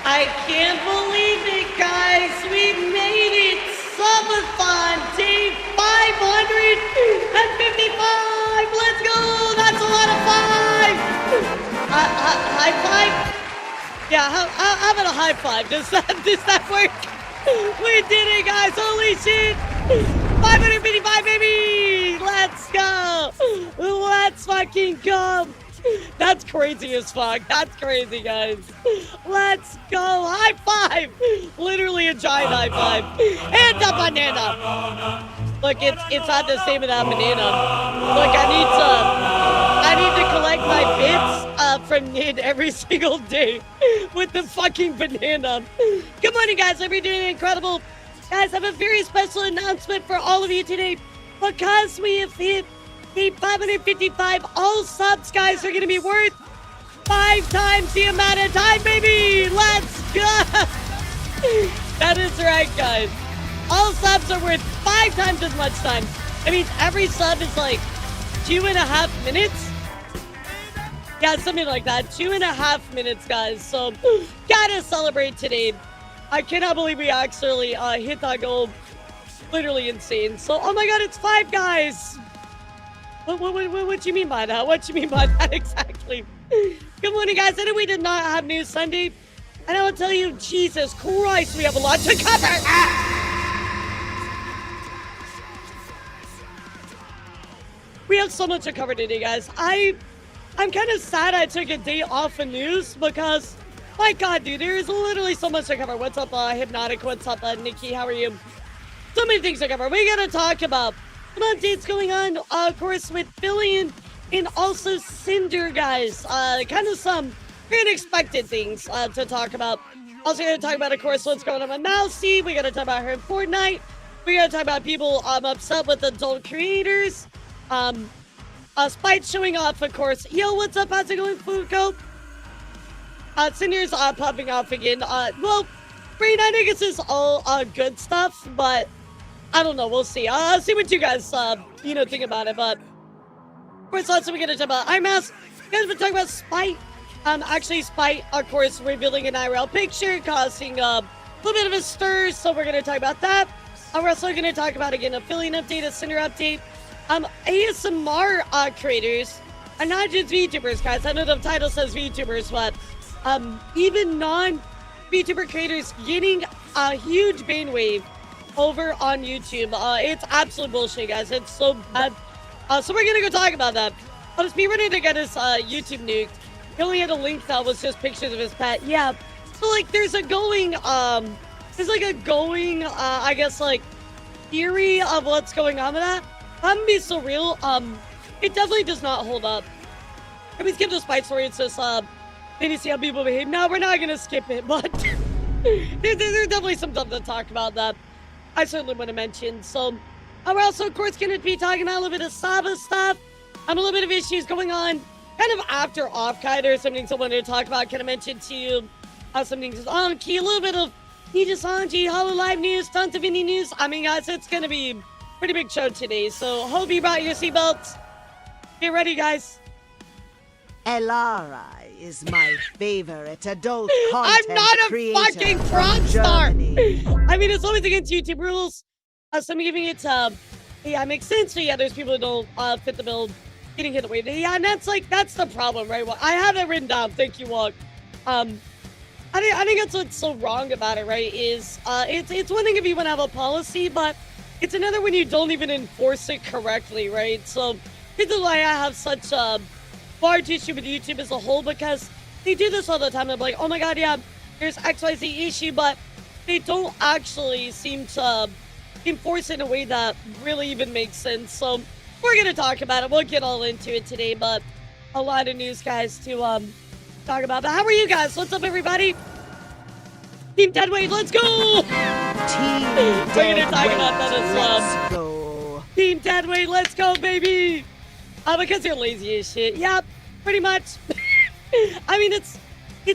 I can't believe it, guys. We made it. Subathon day 555. Let's go. That's a lot of five. High five? Yeah, how about a high five? Does that work? We did it, guys. Holy shit. 555, baby. Let's go. Let's fucking go. That's crazy as fuck. That's crazy, guys. Let's go. High five. Literally a giant high five. And a banana. Look, it's not the same without banana. Look, I need to collect my bits from Nid every single day with the fucking banana. Good morning, guys. Hope you're doing incredible. Guys, I have a very special announcement for all of you today. Because we have hit the 555, all subs, guys, are going to be worth 5 times the amount of time, baby. Let's go. That is right, guys. All subs are worth 5 times as much time. That means every sub is like 2.5 minutes. Yeah, something like that. 2.5 minutes, guys. So, gotta celebrate today. I cannot believe we actually hit that goal. Literally insane. So, oh my god, it's 5, guys. What do you mean by that? What do you mean by that exactly? Good morning, guys. I know we did not have News Sunday. And I will tell you, Jesus Christ, we have a lot to cover. We have so much to cover today, guys. I'm kind of sad I took a day off of news because, my god, dude, there is literally so much to cover. What's up, Hypnotic? What's up, Nikki? How are you? So many things to cover. We gotta talk about some updates going on, of course, with Billion and also Cinder, guys. Kind of some very unexpected things to talk about. Also gonna talk about, of course, what's going on with Mousy. We gotta talk about her in Fortnite. We gotta talk about people upset with adult creators. Spite showing off, of course. Yo, what's up? How's it going, Fuko? Cinder's popping off again. Well, Brain, I think this is all good stuff, but I don't know. We'll see. I'll see what you guys, think about it. But first, also, we're gonna talk about Ironmouse. You guys been talking about Spite. Actually, Spite, of course, revealing an IRL picture, causing a little bit of a stir. So we're gonna talk about that. We're also gonna talk about again affiliate update, a Cinder update. ASMR creators are not just VTubers, guys. I know the title says VTubers, but even non-VTuber creators getting a huge bane wave over on YouTube. It's absolute bullshit, guys. It's so bad. So we're gonna go talk about that. I'll just be ready to get his YouTube nuked. He only had a link that was just pictures of his pet. Yeah. So like there's a going I guess like theory of what's going on with that. I'm gonna be so real. It definitely does not hold up. Can we skip the Spite story? It's just need to see how people behave. No, we're not gonna skip it, but there's definitely some stuff to talk about that I certainly want to mention. So we're also, of course, going to be talking about a little bit of Saba stuff. A little bit of issues going on kind of after off-kite, some things I wanted to talk about. Kind of mention to you some things on key, a little bit of Nijisanji, Hololive news, tons of indie news. I mean, guys, it's going to be a pretty big show today. So hope you brought your seatbelts. Get ready, guys. Elara is my favorite adult content I'm not a fucking frog star. I mean, it's always against YouTube rules. So I'm giving it yeah, it makes sense. So yeah, there's people who don't fit the bill getting hit away. Yeah, and that's the problem, right? Well, I have it written down. Thank you, Wog. I think that's what's so wrong about it, right? Is it's one thing if you want to have a policy, but it's another when you don't even enforce it correctly, right? So this is why I have such a large issue with YouTube as a whole, because they do this all the time. They're like, oh my god, yeah, there's XYZ issue, but they don't actually seem to enforce it in a way that really even makes sense. So we're gonna talk about it. We'll get all into it today, but a lot of news, guys, to talk about. But how are you guys? What's up, everybody? Team Deadweight, let's go! Team We're gonna talk about that as well. Let's go. Team Deadweight, let's go, baby! Because you're lazy as shit. Yeah, pretty much. I mean, its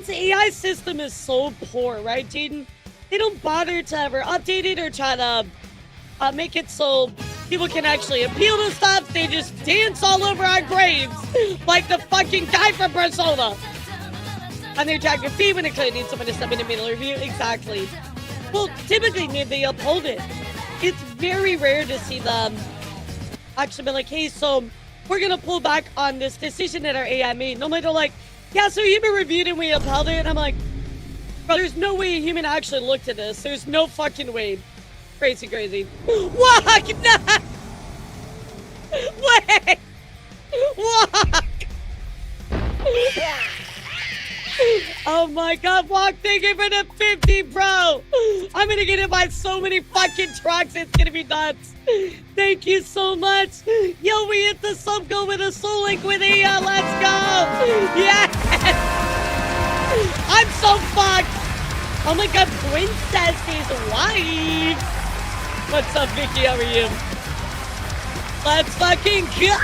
AI system is so poor, right, Jaden? They don't bother to ever update it or try to make it so people can actually appeal to stuff. They just dance all over our graves like the fucking guy from Persona. And they drag your feet when it could need someone to step in the middle of you. Exactly. Well, typically, they uphold it. It's very rare to see them actually be like, hey, so we're going to pull back on this decision that our AI made. Normally, they're like, yeah, so human reviewed and we upheld it. And I'm like, bro, there's no way a human actually looked at this. There's no fucking way. Crazy, crazy. Walk! No! Wait! Walk! Oh my god, Walk, thank you for the 50, bro! I'm gonna get hit by so many fucking trucks, it's gonna be nuts. Thank you so much. Yo, we hit the sub goal with a soul link with Ia, let's go! Yes! I'm so fucked! Oh my god, Princess's wife! What's up, Vicky, how are you? Let's fucking go!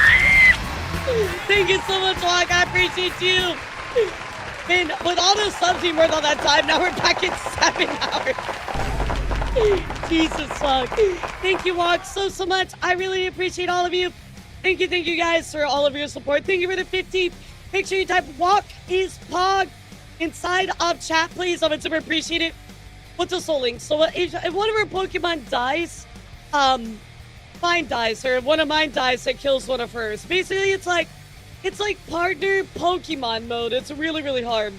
Thank you so much, Walk, I appreciate you! Man, with all those subs we worked all that time, now we're back at 7 hours. Jesus fuck. Thank you, Walk, so much. I really appreciate all of you. Thank you guys for all of your support. Thank you for the 50. Make sure you type Walk is Pog inside of chat, please. I would super appreciate it. What's a soul link? So if one of our Pokemon dies, mine dies, or one of mine dies that kills one of hers. Basically, it's like partner Pokemon mode. It's really, really hard.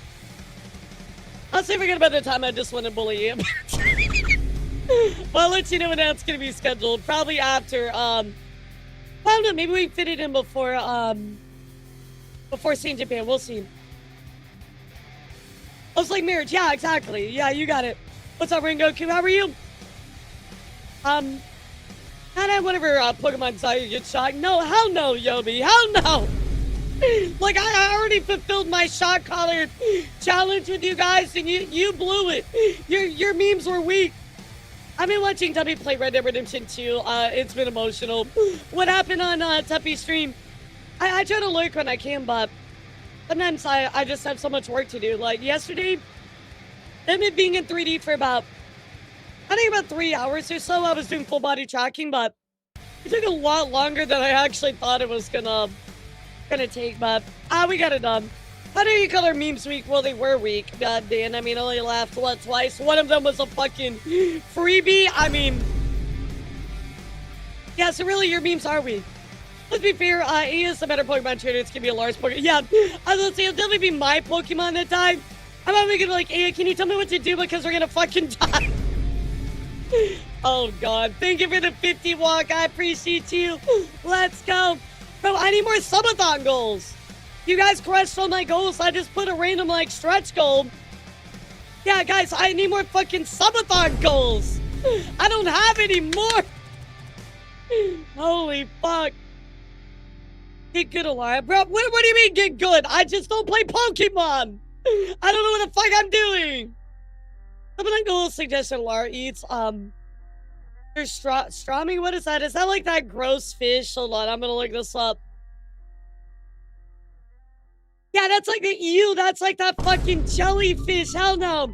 I'll say forget about the time I just want to bully him. Well, I'll let you know when that's going to be scheduled. Probably after, I don't know, maybe we fit it in before seeing Japan. We'll see. I was like marriage. Yeah, exactly. Yeah, you got it. What's up, Rengoku? How are you? Not at whatever Pokemon saw you get shot. No, hell no, Yobi. Hell no. Like, I already fulfilled my shot collar challenge with you guys, and you blew it. Your memes were weak. I've been watching Tuppy play Red Dead Redemption 2. It's been emotional. What happened on Tuppy's stream? I try to lurk when I can, but sometimes I just have so much work to do. Like, yesterday, them it being in 3D for about 3 hours or so, I was doing full body tracking, but it took a lot longer than I actually thought it was gonna take, but we got it done. How do you call our memes weak? Well, they were weak. God damn, I mean, I only laughed, twice? One of them was a fucking freebie. I mean, yeah, so really, your memes are weak. Let's be fair, he is a better Pokemon trainer. It's gonna be a Lars Pokemon. Yeah, I was gonna say, it'll definitely be my Pokemon that time. I'm not gonna be like, hey, can you tell me what to do because we're gonna fucking die? Oh, God. Thank you for the 50, Walk. I appreciate you. Let's go. Bro, I need more subathon goals. You guys crushed all my goals. I just put a random, like, stretch goal. Yeah, guys, I need more fucking subathon goals. I don't have any more. Holy fuck. Get good, Elara. Bro, what do you mean get good? I just don't play Pokemon. I don't know what the fuck I'm doing. Subathon goals suggestion Elara eats, there's Stroming? What is that? Is that like that gross fish? Hold on, I'm gonna look this up. Yeah, that's like the ew. That's like that fucking jellyfish. Hell no.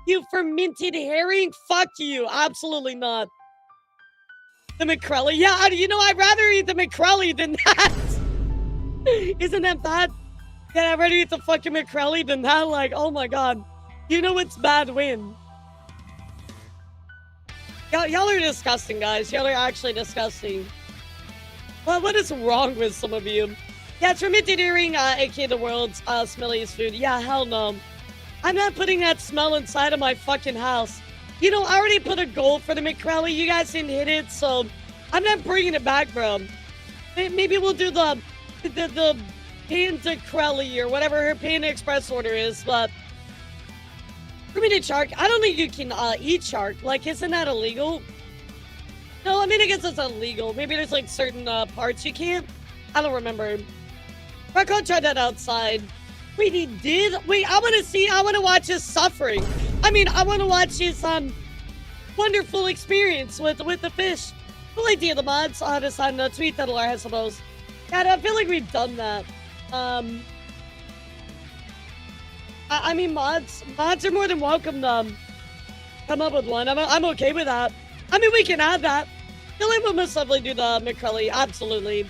You fermented herring? Fuck you. Absolutely not. The Macrelly? Yeah, you know, I'd rather eat the Macrelly than that. Isn't that bad? Yeah, I'd rather eat the fucking Macrelly than that. Like, oh my god. You know it's bad win. Y'all are disgusting, guys. Y'all are actually disgusting. Well, what is wrong with some of you? Yeah, it's fermented herring, aka the world's smelliest food. Yeah, hell no. I'm not putting that smell inside of my fucking house. You know, I already put a goal for the Macrelly. You guys didn't hit it, so I'm not bringing it back, bro. Maybe we'll do the Panda Crelly or whatever her Panda Express order is, but fermented shark, I don't think you can eat shark. Like, isn't that illegal? No, I mean, I guess it's illegal. Maybe there's like certain parts you can't. I don't remember. I can't try that outside. Wait, he did? Wait, I want to watch his suffering. I mean, I want to watch his wonderful experience with the fish. Cool idea, the mods. I'll just tweet that Elara has suppose. God, I feel like we've done that. I mean, mods are more than welcome to come up with one. I'm okay with that. I mean, we can add that. Dylan would most likely do the Macrelly, absolutely.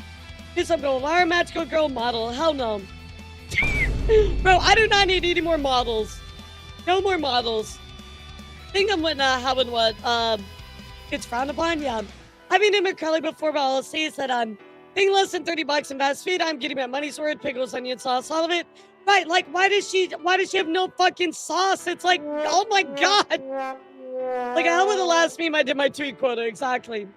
Do some Elara magical girl model. Hell no. Bro, I do not need any more models. No more models. I think I'm with having what? It's frowned upon? Yeah. I've been in McCurley before, but I'll say is that I'm paying less than 30 bucks in fast food. I'm getting my money's worth, pickles, onion sauce, all of it. Right, like, why does she have no fucking sauce? It's like, oh my God. Like, how was the last meme I did my tweet quota? Exactly.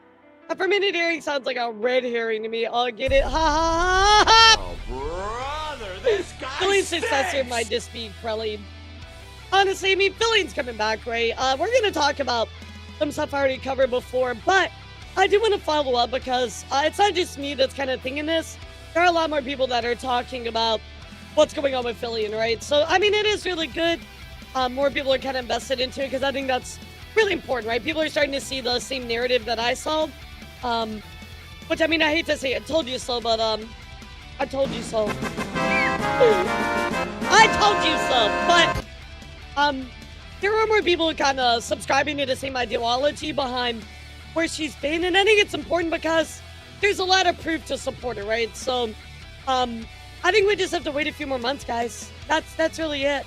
A fermented herring sounds like a red herring to me. I'll get it. Ha ha ha ha. Oh, brother, this guy Philly's successor might just be Krelly. Honestly, I mean, Philly's coming back, right? We're going to talk about some stuff I already covered before, but I do want to follow up because it's not just me that's kind of thinking this. There are a lot more people that are talking about what's going on with Philly, right? So, I mean, it is really good. More people are kind of invested into it because I think that's really important, right? People are starting to see the same narrative that I saw. Which, I mean, I hate to say I told you so, but, I told you so. I told you so, but, there are more people kind of subscribing to the same ideology behind where she's been, and I think it's important because there's a lot of proof to support her, right? So, I think we just have to wait a few more months, guys. That's really it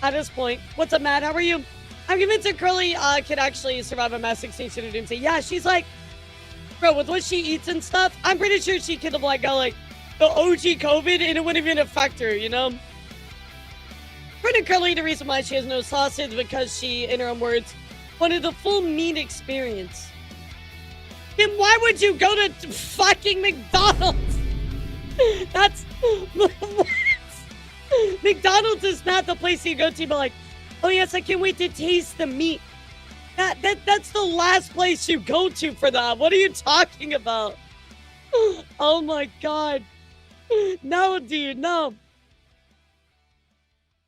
at this point. What's up, Matt? How are you? I'm convinced that Curly could actually survive a mass extinction of doomsday. Yeah, she's like, bro, with what she eats and stuff, I'm pretty sure she could have like got like the OG COVID and it wouldn't even affect her, you know? According to Curly, the reason why she has no sausage is because she, in her own words, wanted the full meat experience. Then why would you go to fucking McDonald's? That's what? McDonald's is not the place you go to, but like, oh yes, I can't wait to taste the meat. That's the last place you go to for that. What are you talking about? Oh my God. No, dude, no.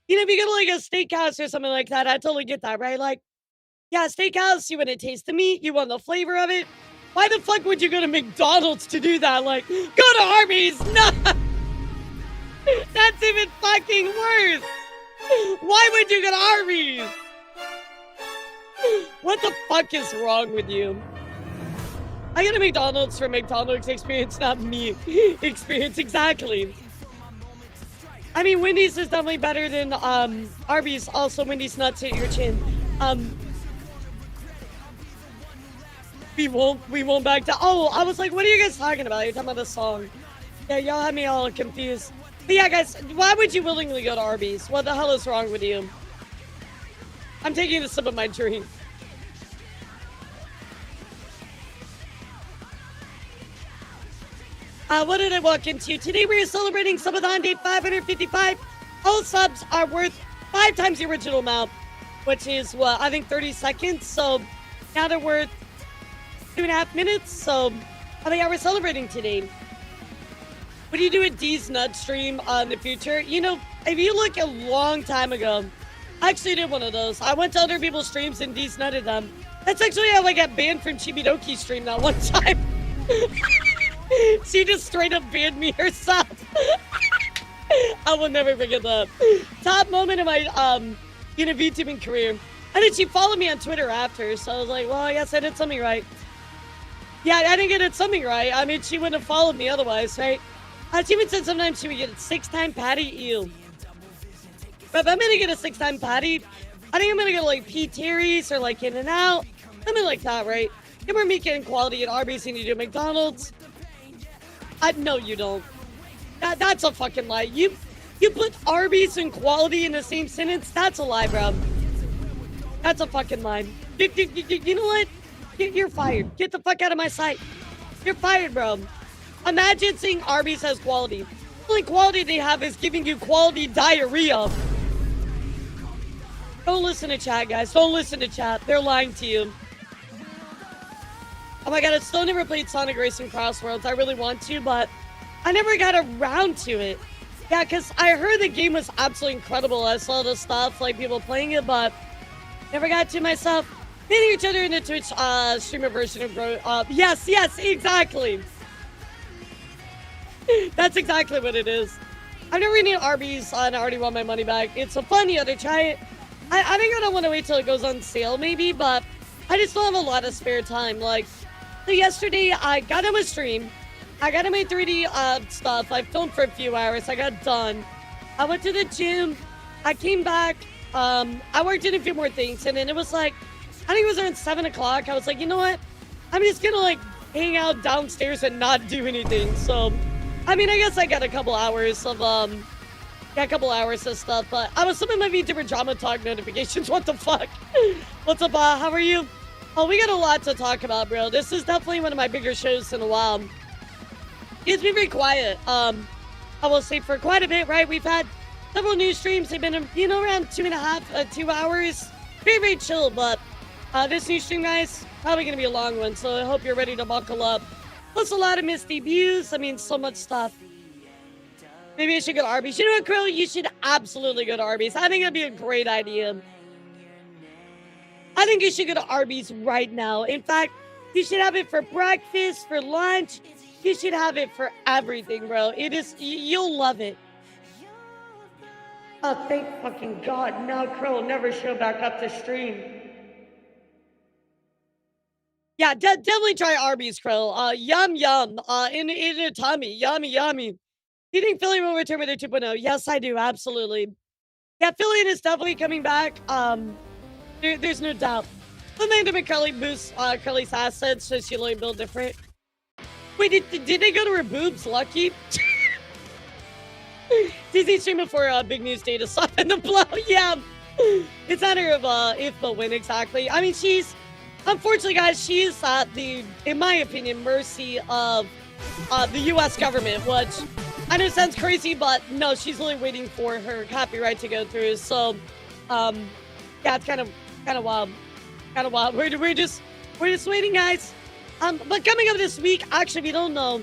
You know, if you go to like a steakhouse or something like that, I totally get that, right? Like, yeah, steakhouse, you want to taste the meat, you want the flavor of it. Why the fuck would you go to McDonald's to do that? Like, go to Arby's. No. That's even fucking worse. Why would you go to Arby's? What the fuck is wrong with you? I get a McDonald's for McDonald's experience, not me experience. Exactly. I mean, Wendy's is definitely better than Arby's. Also, Wendy's nuts hit your chin. We won't back down. Oh, I was like, what are you guys talking about? You're talking about the song. Yeah, y'all had me all confused. But yeah, guys, why would you willingly go to Arby's? What the hell is wrong with you? I'm taking a sip of my drink. What did I walk into? Today we are celebrating Subathon Day 555. All subs are worth 5 times the original amount, which is, what, I think 30 seconds. So now they're worth 2.5 minutes. So I think we're celebrating today. What do you do at D's Nut stream in the future? You know, if you look a long time ago, I actually did one of those. I went to other people's streams and D's nutted them. That's actually how I got banned from Chibidoki's stream that one time. She just straight up banned me herself. I will never forget that. Top moment of my VTubing career. And then she followed me on Twitter after, so I was like, well, I guess I did something right. Yeah, I think I did something right. I mean, she wouldn't have followed me otherwise, right? She even said sometimes she would get a 6-time patty. Ew. But if I'm gonna get a 6-time patty, I think I'm gonna go like P. Terry's or like In-N-Out. Something like that, right? Get more meat and quality at Arby's than you do at McDonald's. No, you don't. That's a fucking lie. You put Arby's and quality in the same sentence? That's a lie, bro. That's a fucking lie. You know what? You're fired. Get the fuck out of my sight. You're fired, bro. Imagine saying Arby's has quality. The only quality they have is giving you quality diarrhea. Don't listen to chat, guys. Don't listen to chat. They're lying to you. Oh my god, I still never played Sonic Racing Crossworlds. I really want to, but I never got around to it. Yeah, because I heard the game was absolutely incredible. I saw the stuff, like people playing it, but never got to myself. Hitting each other in the Twitch streamer version of Grow Up. Yes, exactly. That's exactly what it is. I've never eaten Arby's and I already want my money back. It's so fun, you gotta try it. I think I don't want to wait till it goes on sale maybe, but I just don't have a lot of spare time. Like, so yesterday I got on a stream. I got on my 3D stuff. I filmed for a few hours. I got done. I went to the gym. I came back. I worked in a few more things, and then it was like, I think it was around 7 o'clock. I was like, you know what? I'm just gonna like hang out downstairs and not do anything. So, I mean, I guess I got a couple hours of stuff, but I was subbing my VTuber drama talk notifications. What the fuck? What's up, how are you? Oh, we got a lot to talk about, bro. This is definitely one of my bigger shows in a while. It's been very quiet. I will say for quite a bit, right? We've had several news streams. They've been, you know, around 2 hours. Very, very chill, but this news stream, guys, probably gonna be a long one, so I hope you're ready to buckle up. Plus a lot of missed debuts. I mean, so much stuff. Maybe I should go to Arby's. You know what, Krill? You should absolutely go to Arby's. I think it'd be a great idea. I think you should go to Arby's right now. In fact, you should have it for breakfast, for lunch. You should have it for everything, bro. It is, you'll love it. Oh, thank fucking God. Now Krill will never show back up to stream. Yeah, definitely try Arby's, Krill. Yum, yum. In a tummy. Yummy, yummy. Do you think Philly will return with their 2.0? Yes, I do. Absolutely. Yeah, Philly is definitely coming back. There's no doubt. The Amanda McCurley boosts Curly's assets so she'll only build different. Wait, did they go to her boobs, Lucky? DZ streaming for big news day to soften the blow. Yeah, it's not her if but when exactly. I mean, she's unfortunately, guys, she's at the, in my opinion, mercy of the U.S. government, which I know sounds crazy, but no, she's only waiting for her copyright to go through. So, yeah, it's kind of wild, We're just waiting, guys. But coming up this week, actually, we don't know.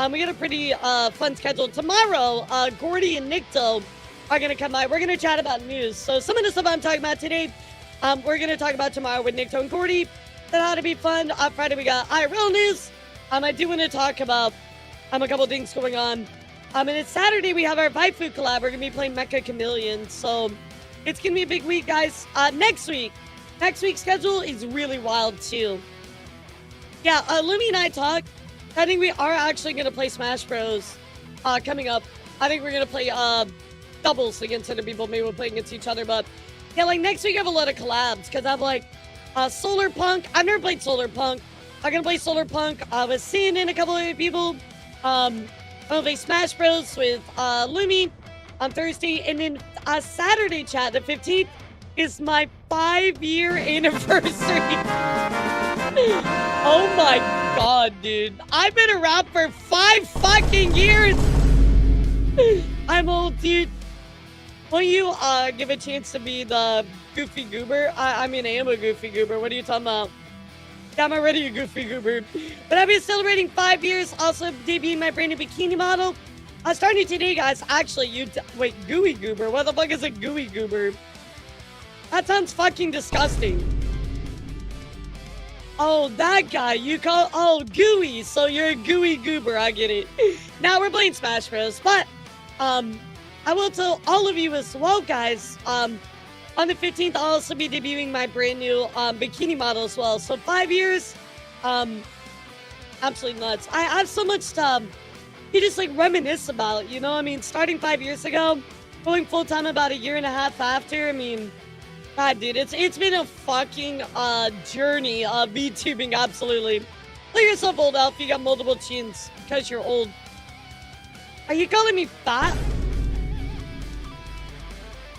We got a pretty fun schedule. Tomorrow, Gordy and Nikto are going to come by. We're going to chat about news. So some of the stuff I'm talking about today, we're going to talk about tomorrow with Nikto and Gordy. That ought to be fun. Friday, we got IRL news. I do want to talk about a couple things going on. And it's Saturday, we have our Vtuber collab. We're going to be playing Mecha Chameleon. So it's going to be a big week, guys. Next week's schedule is really wild, too. Yeah, Lumi and I talked. I think we are actually going to play Smash Bros. Coming up. I think we're going to play doubles against other people. Maybe we'll play against each other. But yeah, like next week I have a lot of collabs because I have like Solar Punk. I've never played Solar Punk. I'm going to play Solar Punk with Sin and a couple other people. I'm going to play Smash Bros. With Lumi on Thursday. And then Saturday, chat, the 15th, is my 5-year anniversary. Oh my God, dude. I've been around for 5 fucking years. I'm old, dude. Will you give a chance to be the Goofy Goober? I mean, I am a Goofy Goober. What are you talking about? Yeah, I'm already a Goofy Goober. But I've been celebrating 5 years. Also debuting my brand new bikini model. Starting today, guys. Actually, wait, Gooey Goober? What the fuck is a Gooey Goober? That sounds fucking disgusting. Oh, that guy. You call... Oh, Gooey. So you're a Gooey Goober. I get it. Now we're playing Smash Bros. But, I will tell all of you as well, guys. On the 15th, I'll also be debuting my brand new bikini model as well. So 5 years. Absolutely nuts. I have so much stuff you just like reminisce about, you know? I mean, starting 5 years ago, going full-time about 1.5 years after. I mean... God, dude, it's been a fucking journey of VTubing, absolutely. Look yourself old, Elf. You got multiple chins because you're old. Are you calling me fat?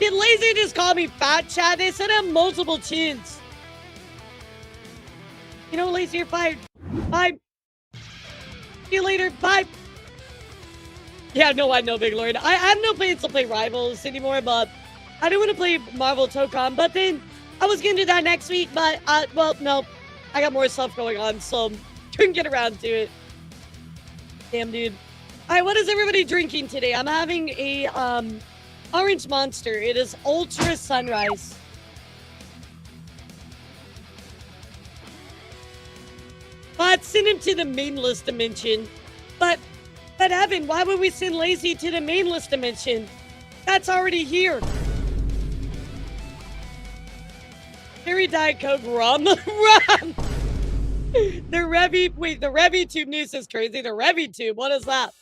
Did Lazy just call me fat, Chad? They said I have multiple chins. You know, Lazy, you're fired. Bye. See you later. Bye. Yeah, no, I know, Big Lord. I have no plans to play Rivals anymore, but... I do want to play Marvel Tokon, but then I was going to do that next week, but, well, no. I got more stuff going on, so couldn't get around to it. Damn, dude. All right, what is everybody drinking today? I'm having a, Orange Monster. It is Ultra Sunrise. But send him to the mainless dimension. But Evan, why would we send Lazy to the mainless dimension? That's already here. Cherry Diet Coke rum. Rum! The Vtube news is crazy. The Vtube, what is that?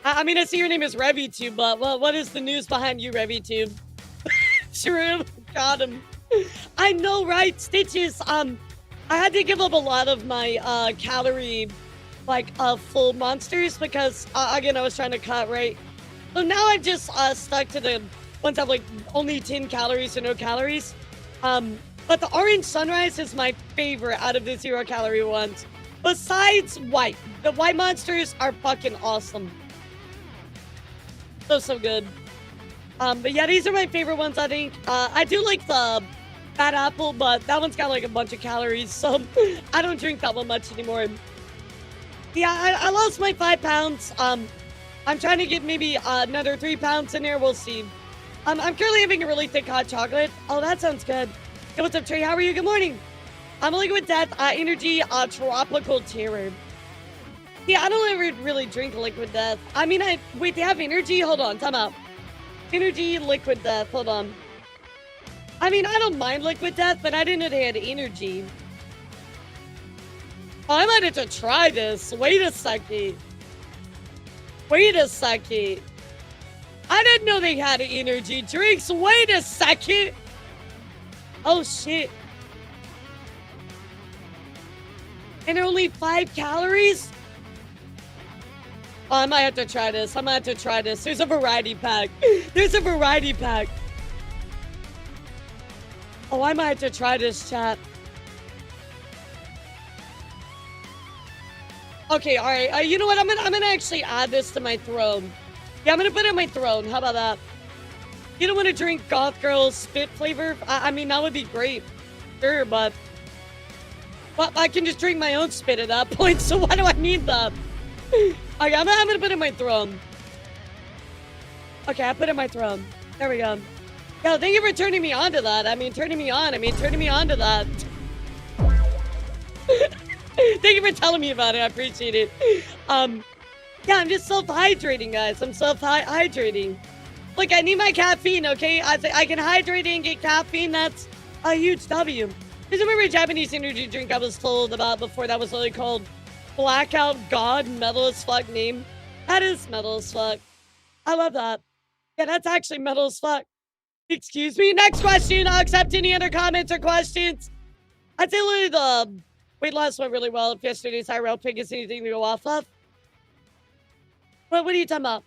I mean, I see your name is Vtube, but what is the news behind you, Vtube? True, got him. I know, right? Stitches, I had to give up a lot of my, calorie, like, full monsters because, again, I was trying to cut, right? So now I've just, stuck to the ones that have, like, only 10 calories or no calories. But the orange sunrise is my favorite out of the 0-calorie ones. Besides white. The white monsters are fucking awesome. So good. But yeah, these are my favorite ones, I think. I do like the Bad Apple, but that one's got like a bunch of calories, so I don't drink that one much anymore. Yeah, I lost my 5 pounds. I'm trying to get maybe another 3 pounds in there. We'll see. I'm currently having a really thick hot chocolate. Oh, that sounds good. Hey, what's up, Trey? How are you? Good morning. I'm Liquid Death, Energy, Tropical Terror. Yeah, I don't ever really drink Liquid Death. I mean, wait, they have energy? Hold on, time out. Energy, Liquid Death, hold on. I mean, I don't mind Liquid Death, but I didn't know they had energy. Oh, I might have to try this. Wait a second. Wait a second. I didn't know they had energy drinks. Wait a second. Oh, shit. And they're only 5 calories? Oh, I might have to try this. I might have to try this. There's a variety pack. There's a variety pack. Oh, I might have to try this, chat. Okay, all right. You know what? I'm gonna actually add this to my throne. Yeah, I'm gonna put it in my throne. How about that? You don't want to drink Goth Girl spit flavor? I mean, that would be great. Sure, but I can just drink my own spit at that point. So why do I need that? Okay, I'm gonna put it in my throne. Okay, I put it in my throne. There we go. Yo, thank you for turning me on to that. Turning me on to that. Thank you for telling me about it. I appreciate it. Yeah, I'm just self-hydrating, guys. I'm self-hydrating. Look, I need my caffeine, okay? I can hydrate and get caffeine. That's a huge W. Because remember a Japanese energy drink I was told about before that was literally called Blackout God, metal as fuck name? That is metal as fuck. I love that. Yeah, that's actually metal as fuck. Excuse me. Next question. I'll accept any other comments or questions. I'd say literally the weight loss went really well. If yesterday's IRL pick is anything to go off of. What are you talking about?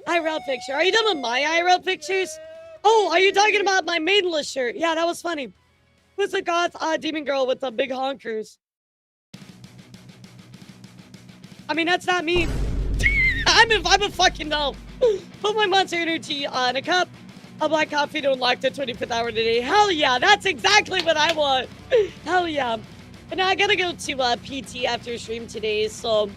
IRL picture. Are you talking about my IRL pictures? Oh, are you talking about my maidenless shirt? Yeah, that was funny. Who's the goth demon girl with the big honkers? I mean, that's not me. I'm a fucking no. Put my Monster Energy in a cup, a black coffee to unlock the 25th hour today. Hell yeah, that's exactly what I want. Hell yeah. But now I gotta go to PT after stream today, so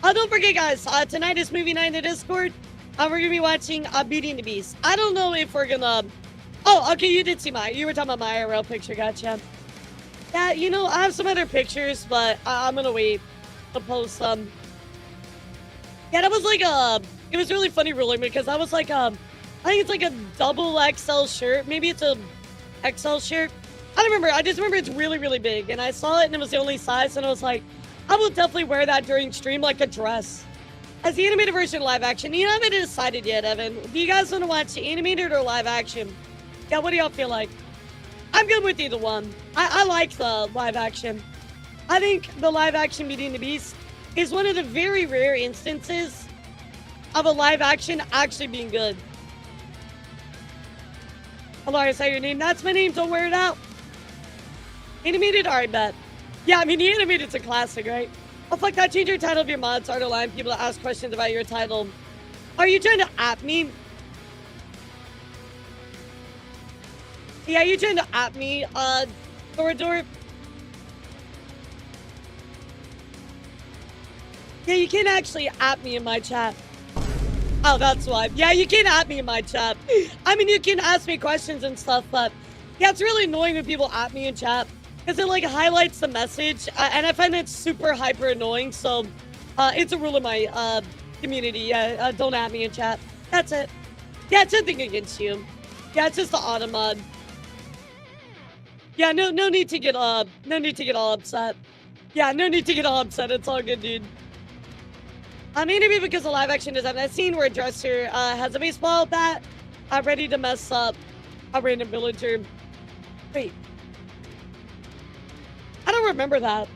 don't forget, guys, tonight is movie night in the Discord. We're gonna be watching Beauty and the Beast. I don't know if we're gonna... Oh, okay, you did see you were talking about my IRL picture, gotcha. Yeah, you know, I have some other pictures, but I'm gonna wait to post them. Yeah, that was like it was really funny ruling because I was like, I think it's like a double XL shirt. Maybe it's a XL shirt. I don't remember. I just remember it's really, really big. And I saw it and it was the only size. And I was like, I will definitely wear that during stream like a dress. As the animated version live action. You know, I haven't decided yet, Evan. Do you guys want to watch animated or live action? Yeah, what do y'all feel like? I'm good with either one. I like the live action. I think the live action Beauty and the Beast is one of the very rare instances of a live action actually being good. Hello, is that your name? That's my name, don't wear it out. Animated? Alright, bet. Yeah, I mean, the animated's a classic, right? Oh, fuck that. Change your title of your mod. Start a line. People to ask questions about your title. Are you trying to at me? Yeah, you trying to at me, Dorador? Yeah, you can actually at me in my chat. Oh, that's why. Yeah, you can at me in my chat. I mean, you can ask me questions and stuff, but yeah, it's really annoying when people at me in chat because it like highlights the message, and I find that super hyper annoying. So, it's a rule in my community. Yeah, don't at me in chat. That's it. Yeah, it's nothing against you. Yeah, it's just the auto mod. Yeah, no need to get all upset. Yeah, no need to get all upset. It's all good, dude. Maybe because the live action design I've seen where a dresser has a baseball bat ready to mess up a random villager. Wait. I don't remember that.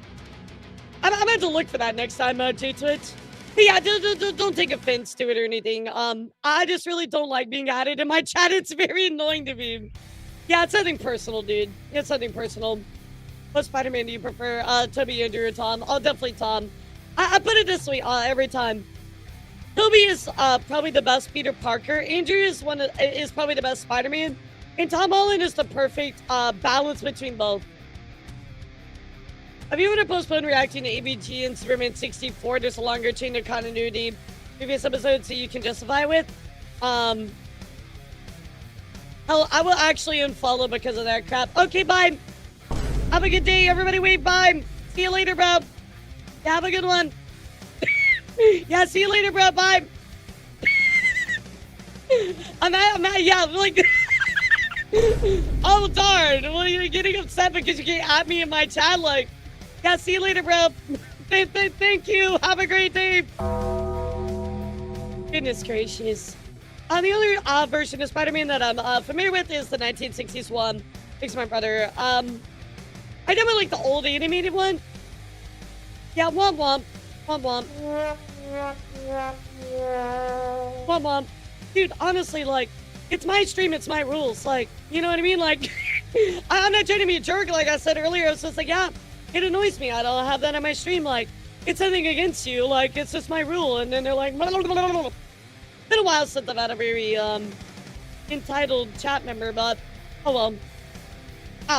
I'm gonna have to look for that next time, J-Twitch. But yeah, don't take offense to it or anything. I just really don't like being added in my chat. It's very annoying to me. Yeah, it's something personal, dude. It's something personal. What Spider-Man do you prefer? Toby, Andrew, or Tom? Oh, definitely Tom. I put it this way every time. Toby is probably the best Peter Parker. Andrew is probably the best Spider-Man. And Tom Holland is the perfect balance between both. Have you ever postponed reacting to ABG and Superman 64? There's a longer chain of continuity. Previous episodes so you can justify with. Hell, I will actually unfollow because of that crap. Okay, bye. Have a good day, everybody. Wait, bye. See you later, bro. Yeah, have a good one. Yeah, see you later, bro. Bye. Yeah, like... Oh, darn. Well, you're getting upset because you can't add me in my chat, like... Yeah, see you later, bro. Thank you. Have a great day. Goodness gracious. The only version of Spider-Man that I'm familiar with is the 1960s one. Thanks, my brother. I never like the old animated one. Yeah, womp womp. Womp womp. Womp womp. Dude, honestly, like, it's my stream, it's my rules. Like, you know what I mean? Like, I'm not trying to be a jerk, like I said earlier. I was just like, yeah. It annoys me. I don't have that on my stream. Like, it's nothing against you. Like, it's just my rule. And then they're like, blah, blah, blah, blah, blah. Been a while since I've had a very entitled chat member, but oh well.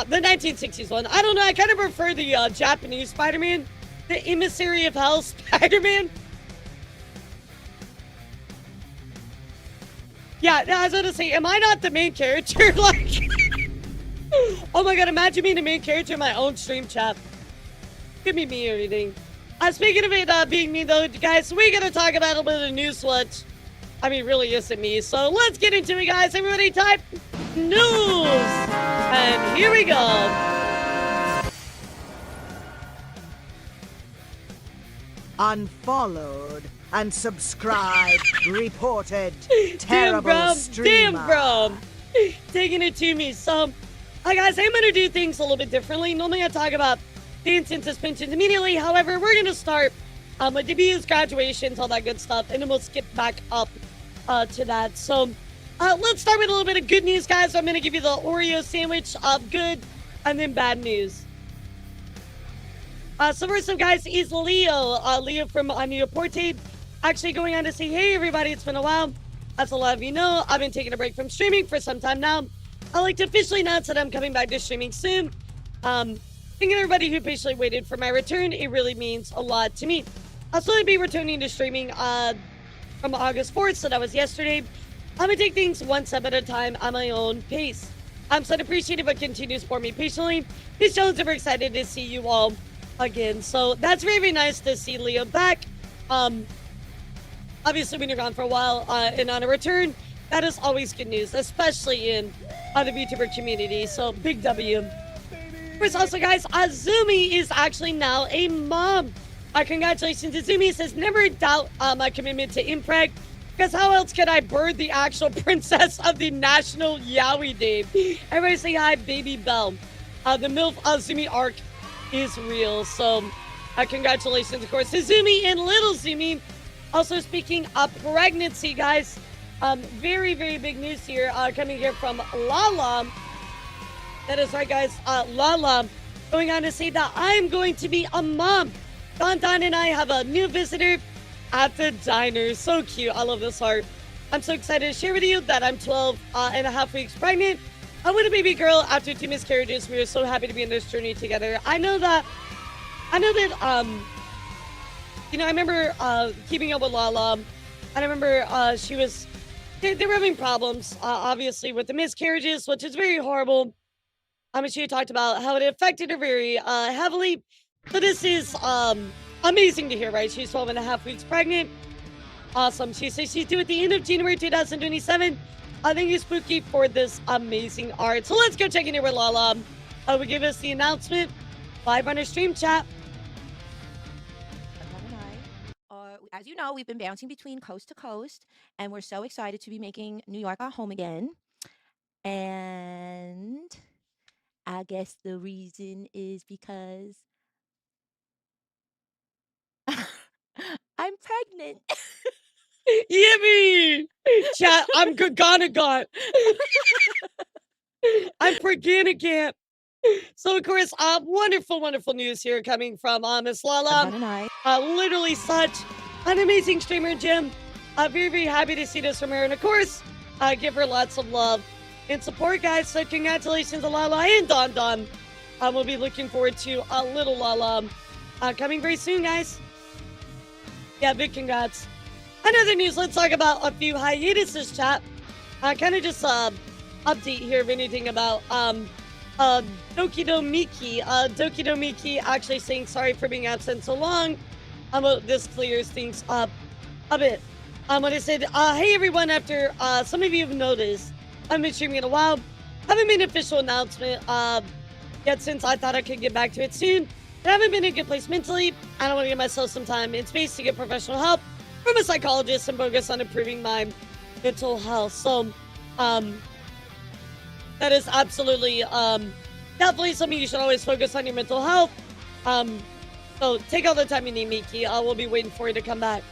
The 1960s one. I don't know. I kind of prefer the Japanese Spider-Man, the Emissary of Hell Spider-Man. Yeah, I was gonna say, am I not the main character? Like, oh my god, imagine being the main character in my own stream chat. Could be me or anything. Speaking of it being me, though, guys, we gotta talk about a bit of the news, which, I mean, really isn't me. So let's get into it, guys. Everybody type news. And here we go. Unfollowed and subscribed. Reported. Terrible streamer. Damn, bro. Taking it to me. So, guys, I'm gonna do things a little bit differently. Normally, I talk about bans and suspensions immediately. However, we're gonna start with debuts, graduations, all that good stuff, and then we'll skip back up to that. So let's start with a little bit of good news, guys. I'm gonna give you the Oreo sandwich of good and then bad news. So first up, guys, is Leo. Leo from Neoporte actually going on to say, hey, everybody, it's been a while. As a lot of you know, I've been taking a break from streaming for some time now. I'd like to officially announce that I'm coming back to streaming soon. Thank you everybody who patiently waited for my return. It really means a lot to me. I'll slowly be returning to streaming from August 4th, so that was yesterday. I'm gonna take things one step at a time on my own pace. I'm so appreciative but continue to support me patiently. This show is super excited to see you all again. So that's very, very nice to see Leo back. Obviously when you're gone for a while and on a return, that is always good news, especially in the VTuber community. So big W. First, also, guys, Azumi is actually now a mom. Congratulations, Azumi. Says, never doubt my commitment to Impreg, because how else could I birth the actual princess of the National Yaoi Day? Everybody say hi, Baby Belle. The MILF Azumi arc is real. So, congratulations, of course, Azumi and Little Zumi. Also, speaking of pregnancy, guys, very, very big news here coming here from Lala. That is right, guys. Lala going on to say that I'm going to be a mom. Don and I have a new visitor at the diner. So cute. I love this heart. I'm so excited to share with you that I'm 12 and a half weeks pregnant. I'm with a baby girl after 2 miscarriages. We are so happy to be on this journey together. I know that, you know, I remember keeping up with Lala. And I remember they were having problems, obviously, with the miscarriages, which is very horrible. She talked about how it affected her very heavily. So this is amazing to hear, right? She's 12 and a half weeks pregnant. Awesome. She says she's due at the end of January 2027. Thank you, Spooky, for this amazing art. So let's go check in here with Lala. We give us the announcement live on our stream chat. as you know, we've been bouncing between coast to coast, and we're so excited to be making New York our home again. And I guess the reason is because I'm pregnant. Yippee! Chat, I'm gonna got. I'm pregnant. So, of course, wonderful, wonderful news here coming from Miss Lala. Kinda nice. Literally such an amazing streamer, Jim. Very, very happy to see this from her. And, of course, give her lots of love and support, guys. So, congratulations to Lala and Don Don. We'll be looking forward to little Lala coming very soon, guys. Yeah, big congrats. Another news, let's talk about a few hiatuses, chat. Kind of just update here of anything about Doki Miki actually saying sorry for being absent so long. This clears things up a bit. When I said, hey everyone, after some of you have noticed, I've been streaming in a while. Haven't made an official announcement yet since I thought I could get back to it soon. I haven't been in a good place mentally. I don't want to give myself some time and space to get professional help from a psychologist and focus on improving my mental health. So, that is absolutely, definitely something you should always focus on your mental health. So take all the time you need, Miki. We'll be waiting for you to come back.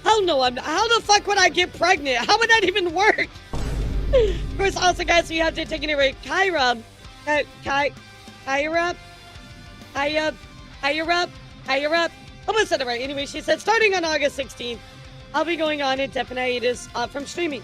Hell no, how the fuck would I get pregnant? How would that even work? Of course, also, guys, we have to take it away. Kyra. Almost said it right. Anyway, she said, starting on August 16th, I'll be going on indefinite hiatus from streaming.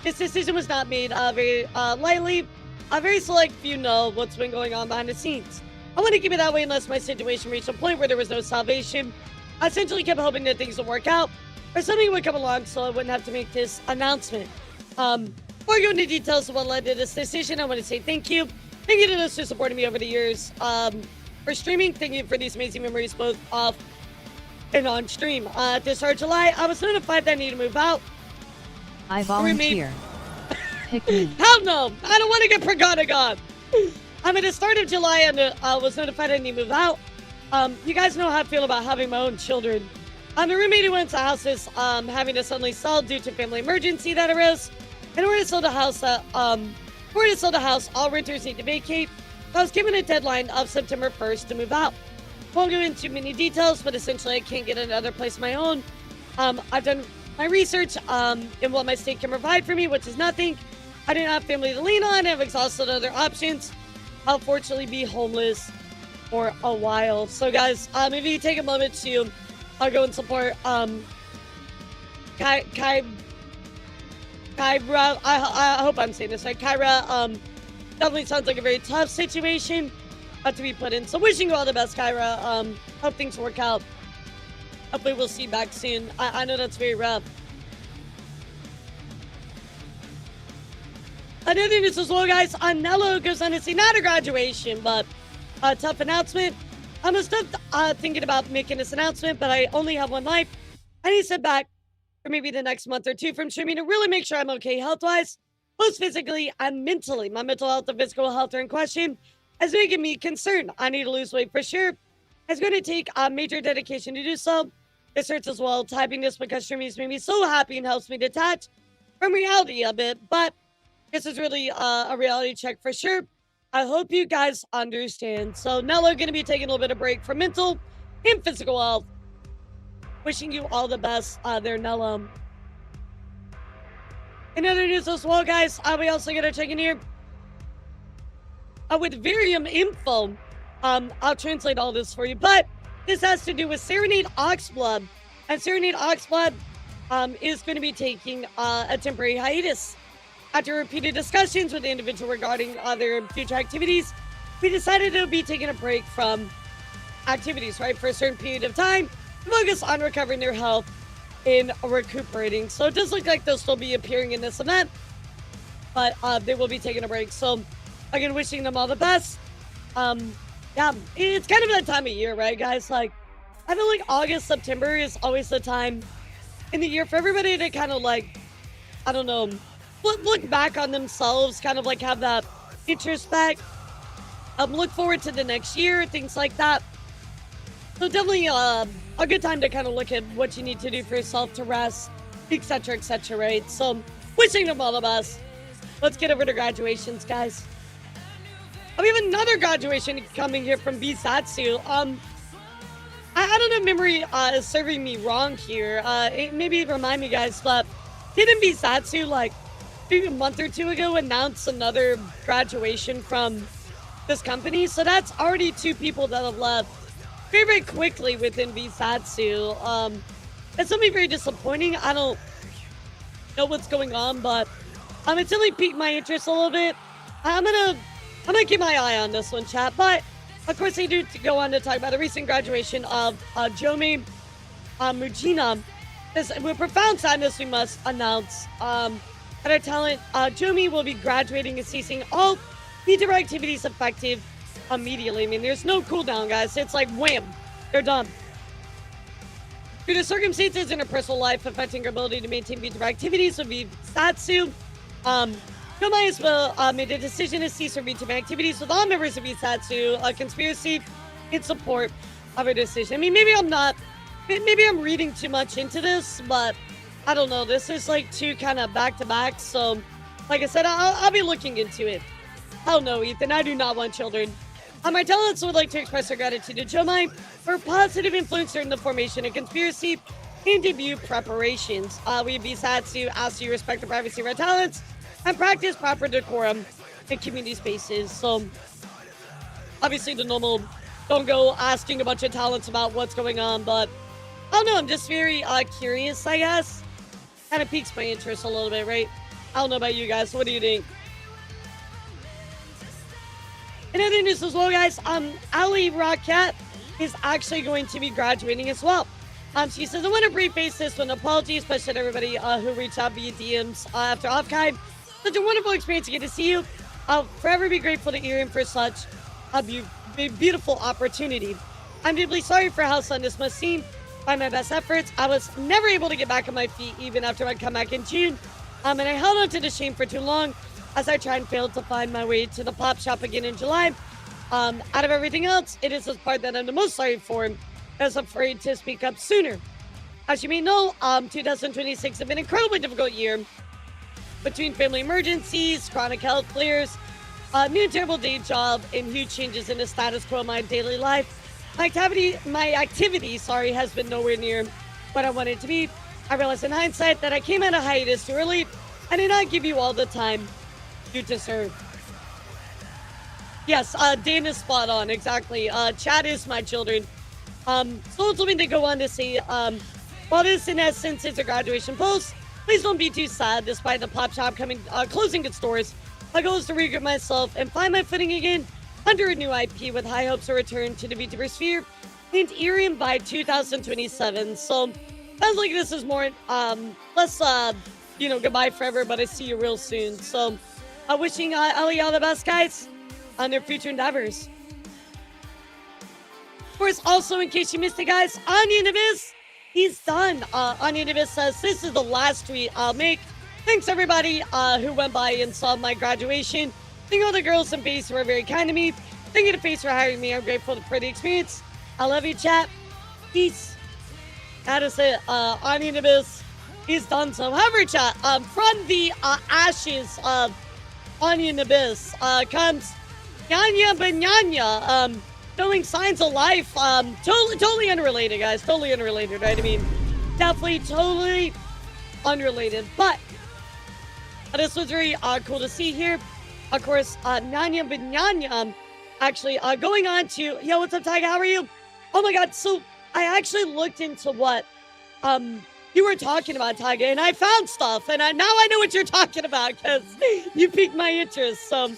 This decision was not made very lightly. A very select few know what's been going on behind the scenes. I want to keep it that way unless my situation reached a point where there was no salvation. I essentially kept hoping that things would work out or something would come along so I wouldn't have to make this announcement. Before I go into details of what led to this decision, I want to say thank you. Thank you to those who supported me over the years for streaming. Thank you for these amazing memories both off and on stream. At the start of July, I was notified that I need to move out. I volunteer. Pick me. Hell no! I don't want to get Praganagon! At the start of July, I was notified I need to move out. You guys know how I feel about having my own children. The roommate who went to houses having to suddenly sell due to family emergency that arose. In order to sell the house, all renters need to vacate. I was given a deadline of September 1st to move out. Won't go into many details, but essentially I can't get another place of my own. I've done my research in what my state can provide for me, which is nothing. I didn't have family to lean on. I've exhausted other options. I'll fortunately be homeless for a while. So guys, if you take a moment to go and support Kyra, I hope I'm saying this right. Kyra definitely sounds like a very tough situation to be put in. So wishing you all the best, Kyra. Hope things work out. Hopefully we'll see you back soon. I know that's very rough. Another news as well, guys. Nello goes on to say, not a graduation, but a tough announcement. I'm still thinking about making this announcement, but I only have one life. I need to sit back for maybe the next month or two from streaming to really make sure I'm okay health-wise, both physically and mentally. My mental health and physical health are in question, as making me concerned. I need to lose weight for sure. It's going to take a major dedication to do so. This hurts as well, typing this because streaming has made me so happy and helps me detach from reality a bit, but this is really a reality check for sure. I hope you guys understand. So Nello going to be taking a little bit of break from mental and physical health. Wishing you all the best there, Nello. In other news as well, guys, we also got to check in here with Virium info. I'll translate all this for you, but this has to do with Serenade Oxblood. And Serenade Oxblood is going to be taking a temporary hiatus. After repeated discussions with the individual regarding their future activities, we decided to be taking a break from activities, right, for a certain period of time to focus on recovering their health and recuperating. So it does look like they'll still be appearing in this event, but they will be taking a break. So again, wishing them all the best. Yeah, it's kind of that time of year, right, guys? Like, I feel like August, September is always the time in the year for everybody to kind of like, I don't know, look back on themselves, kind of like have that introspect, look forward to the next year, things like that. So definitely a good time to kind of look at what you need to do for yourself to rest, etc., etc., right? So wishing them all the best. Let's get over to graduations, guys. We have another graduation coming here from Bisatsu. I don't know, memory is serving me wrong here. Maybe remind me, guys, but didn't Bisatsu, like, maybe a month or two ago announce another graduation from this company? So that's already 2 people that have left very, very quickly within Bisatsu. It's something very disappointing. I don't know what's going on, but it's really piqued my interest a little bit. I'm gonna keep my eye on this one, chat. But of course, I do go on to talk about the recent graduation of Jomi Mujina. With profound sadness, we must announce that our talent Jomi will be graduating and ceasing all Vtuber activities effective immediately. I mean, there's no cooldown, guys. It's like wham, they're done. Due to circumstances in her personal life affecting her ability to maintain Vtuber activities with Visatsu, Komai as well made a decision to cease her Vtuber activities with all members of Visatsu, a conspiracy in support of her decision. I mean, maybe I'm reading too much into this, but I don't know. This is like 2 kind of back-to-back, so like I said, I'll be looking into it. Hell no, Ethan, I do not want children. My talents would like to express our gratitude to Jomai for positive influence during the formation of conspiracy and debut preparations. We at Bisatsu ask you to respect the privacy of our talents and practice proper decorum in community spaces. So, obviously the normal, don't go asking a bunch of talents about what's going on, but I don't know, I'm just very curious, I guess. Kind of piques my interest a little bit, right? I don't know about you guys, what do you think? In other news as well, guys, Ali Rockcat is actually going to be graduating as well. She says, I want to preface this with an apology, especially to everybody who reached out via DMs after Offkai. Such a wonderful experience to get to see you. I'll forever be grateful to Erin for such a beautiful opportunity. I'm deeply sorry for how sudden this must seem. By my best efforts, I was never able to get back on my feet even after my comeback in June. And I held on to the shame for too long as I tried and failed to find my way to the pop shop again in July. Out of everything else, it is this part that I'm the most sorry for. I was afraid to speak up sooner. As you may know, 2026 has been an incredibly difficult year. Between family emergencies, chronic health flares, new terrible day job, and huge changes in the status quo of my daily life, my activity has been nowhere near what I wanted it to be. I realized in hindsight that I came out of hiatus too early and did not give you all the time you deserve. Yes, Dan is spot on, exactly. Chat is my children. So told me to go on to say, while this in essence is a graduation post, please don't be too sad despite the pop shop closing its doors. My goal is to regroup myself and find my footing again under a new IP with high hopes of return to the Vtuber sphere and Erin by 2027. So sounds like this is more, less, goodbye forever, but I see you real soon. So wishing Ellie all the best, guys, on their future endeavors. Of course, also, in case you missed it, guys, Onion Abyss, he's done. Onion Abyss says, this is the last tweet I'll make. Thanks, everybody who went by and saw my graduation. Thank all the girls and Face who were very kind to me. Thank you to Face for hiring me. I'm grateful for the experience. I love you, chat. Peace. That is it. Onion Abyss, he's done so. However, chat, from the ashes of Onion Abyss comes Nyanya Banyanya, showing signs of life. Totally unrelated, guys. Totally unrelated, right? I mean, definitely totally unrelated. But this was very cool to see here. Of course, Nyanya Banyanya actually going on to, yo, what's up, Tyga? How are you? Oh my god, so I actually looked into what you were talking about, Tyga, and I found stuff, and now I know what you're talking about because you piqued my interest. So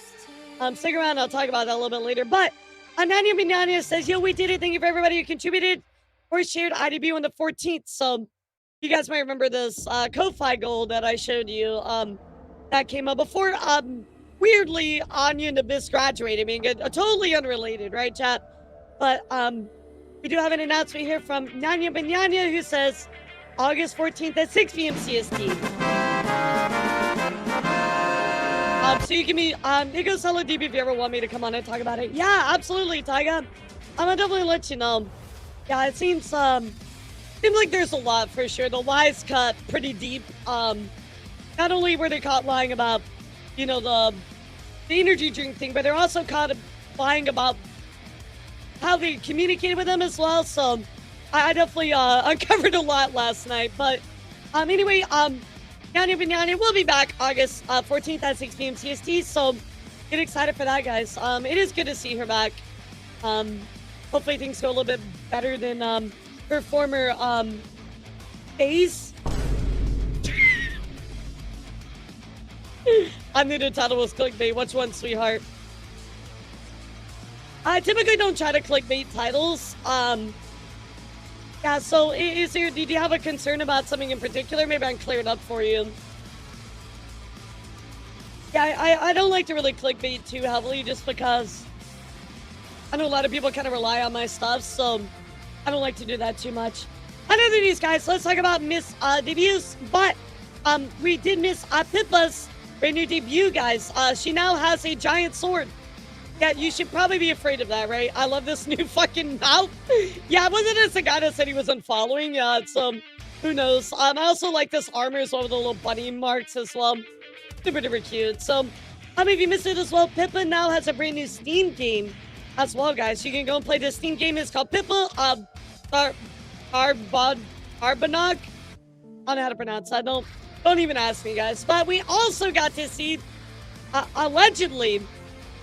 stick around, I'll talk about that a little bit later. But Nyanya Banyanya says, yo, we did it. Thank you for everybody who contributed or shared IDB on the 14th. So you guys might remember this Ko-Fi goal that I showed you that came up before. Weirdly, Onion Abyss graduated. I mean, totally unrelated, right, chat? But we do have an announcement here from Nyanya Banyanya who says August 14th at 6 p.m. CST. So you can be, it goes hella deep if you ever want me to come on and talk about it. Yeah, absolutely, Tyga. I'm gonna definitely let you know. Yeah, it seems like there's a lot for sure. The lies cut pretty deep. Not only were they caught lying about, you know, the energy drink thing, but they're also caught lying about how they communicated with them as well. So I definitely uncovered a lot last night. But anyway, Nyanya Binyanya will be back August 14th at 6 p.m. CST. So get excited for that, guys. It is good to see her back. Hopefully things go a little bit better than her former phase. I knew the title was clickbait. Which one, sweetheart? I typically don't try to clickbait titles. Yeah, so did you have a concern about something in particular? Maybe I can clear it up for you. Yeah, I don't like to really clickbait too heavily just because I know a lot of people kind of rely on my stuff, so I don't like to do that too much. Other than these guys, let's talk about Miss debuts. But we did miss Pippa's brand new debut, guys. She now has a giant sword. Yeah, you should probably be afraid of that, right? I love this new fucking mouth. Yeah, wasn't this the guy that said he was unfollowing? Yeah, so who knows? I also like this armor as well with the little bunny marks as well. Super duper cute. So, if you missed it as well, Pippa now has a brand new Steam game as well, guys. You can go and play this Steam game. It's called Pippa Arbanog. I don't know how to pronounce that. Don't even ask me, guys. But we also got to see, allegedly,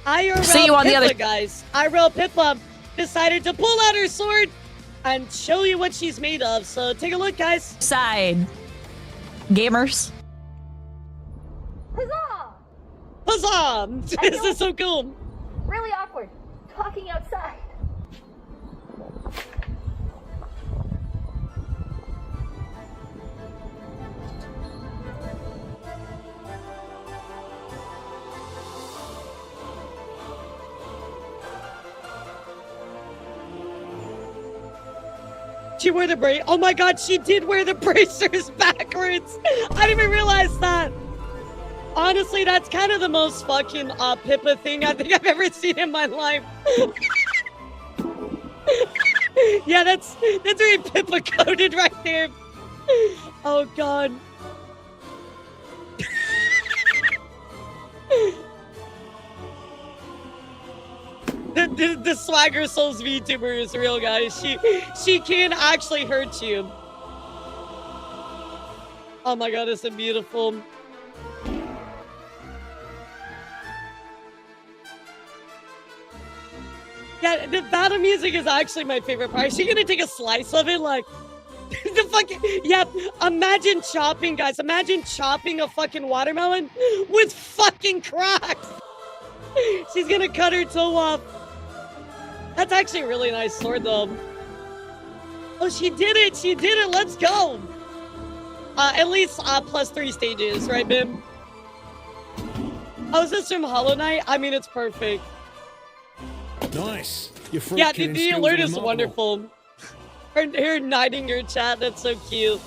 IRL Pippa, guys. IRL Pippa decided to pull out her sword and show you what she's made of. So take a look, guys. Side. Gamers. Huzzah! Huzzah! This is so cool. Really awkward. Talking outside. She wore the brace. Oh my god, she did wear the bracers backwards. I didn't even realize that. Honestly, that's kind of the most fucking Pippa thing I think I've ever seen in my life. Yeah, that's very Pippa coded right there. Oh god. The Swagger Souls VTuber is real, guys. She can actually hurt you. Oh my god, it's so beautiful. Yeah, the battle music is actually my favorite part. Is she gonna take a slice of it? Like, the fucking, yeah, imagine chopping, guys. Imagine chopping a fucking watermelon with fucking cracks. She's gonna cut her toe off. That's actually a really nice sword, though. Oh, she did it. She did it. Let's go. At least +3 stages, right, Bim? Oh, is this from Hollow Knight? I mean, it's perfect. Nice. Yeah, the alert is wonderful. Her knighting your chat, that's so cute.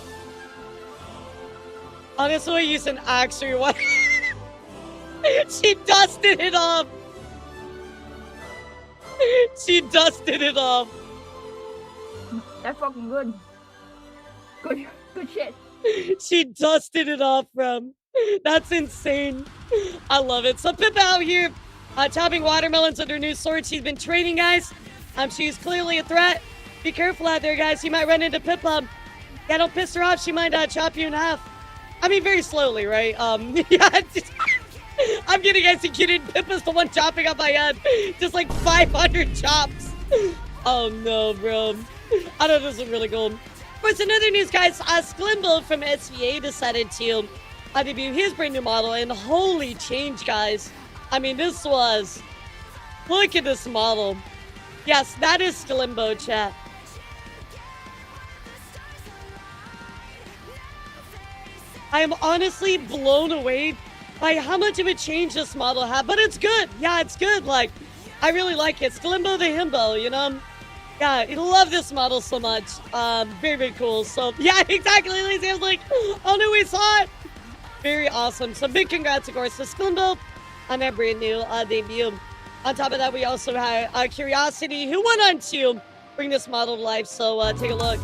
Honestly, I used an axe or what? She dusted it off. She dusted it off. That's fucking good. Good shit. She dusted it off, bro. That's insane. I love it. So Pippa out here, chopping watermelons with her new sword. She's been training, guys. She's clearly a threat. Be careful out there, guys. You might run into Pippa. Yeah, don't piss her off. She might chop you in half. I mean, very slowly, right? Yeah. I'm getting executed. Pippa's the one chopping up my head. Just like 500 chops. Oh no, bro. I know this is really cool. Of course, in other news, guys, Sklimbo from SVA decided to debut his brand new model, and holy change, guys. I mean, this was... Look at this model. Yes, that is Sklimbo, chat. I am honestly blown away by how much of a change this model had, but it's good. Yeah, it's good. Like, I really like it. Sklimbo the himbo, you know? Yeah, I love this model so much. Very, very cool. So, yeah, exactly, Lacey. I was like, oh no, we saw it. Very awesome. So, big congrats, of course, to Sklimbo on that brand new debut. On top of that, we also had Curiosity, who went on to bring this model to life. So take a look.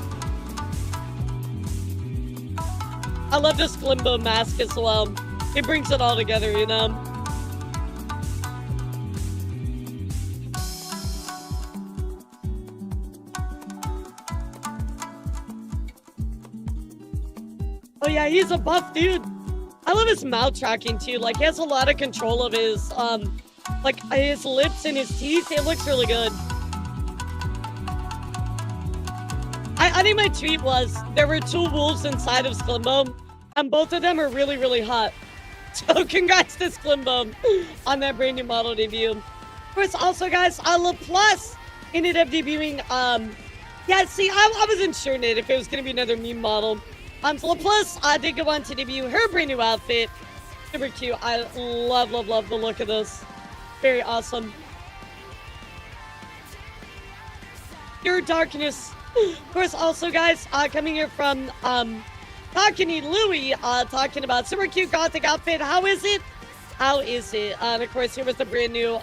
I love this Glimbo mask as well. It brings it all together, you know? Oh yeah, he's a buff dude. I love his mouth tracking too. Like, he has a lot of control of his, like, his lips and his teeth. It looks really good. I think my tweet was, there were 2 wolves inside of Sklimbo, and both of them are really, really hot. So congrats to Sklimbo on that brand new model debut. Of course, also guys, LaPlus ended up debuting, yeah, see, I wasn't sure, Nate, if it was going to be another meme model. So LaPlus did go on to debut her brand new outfit. Super cute. I love, love, love the look of this. Very awesome. Pure darkness. Of course, also, guys, coming here from Takini Louie, talking about super cute gothic outfit. How is it? How is it? And of course, here was the brand new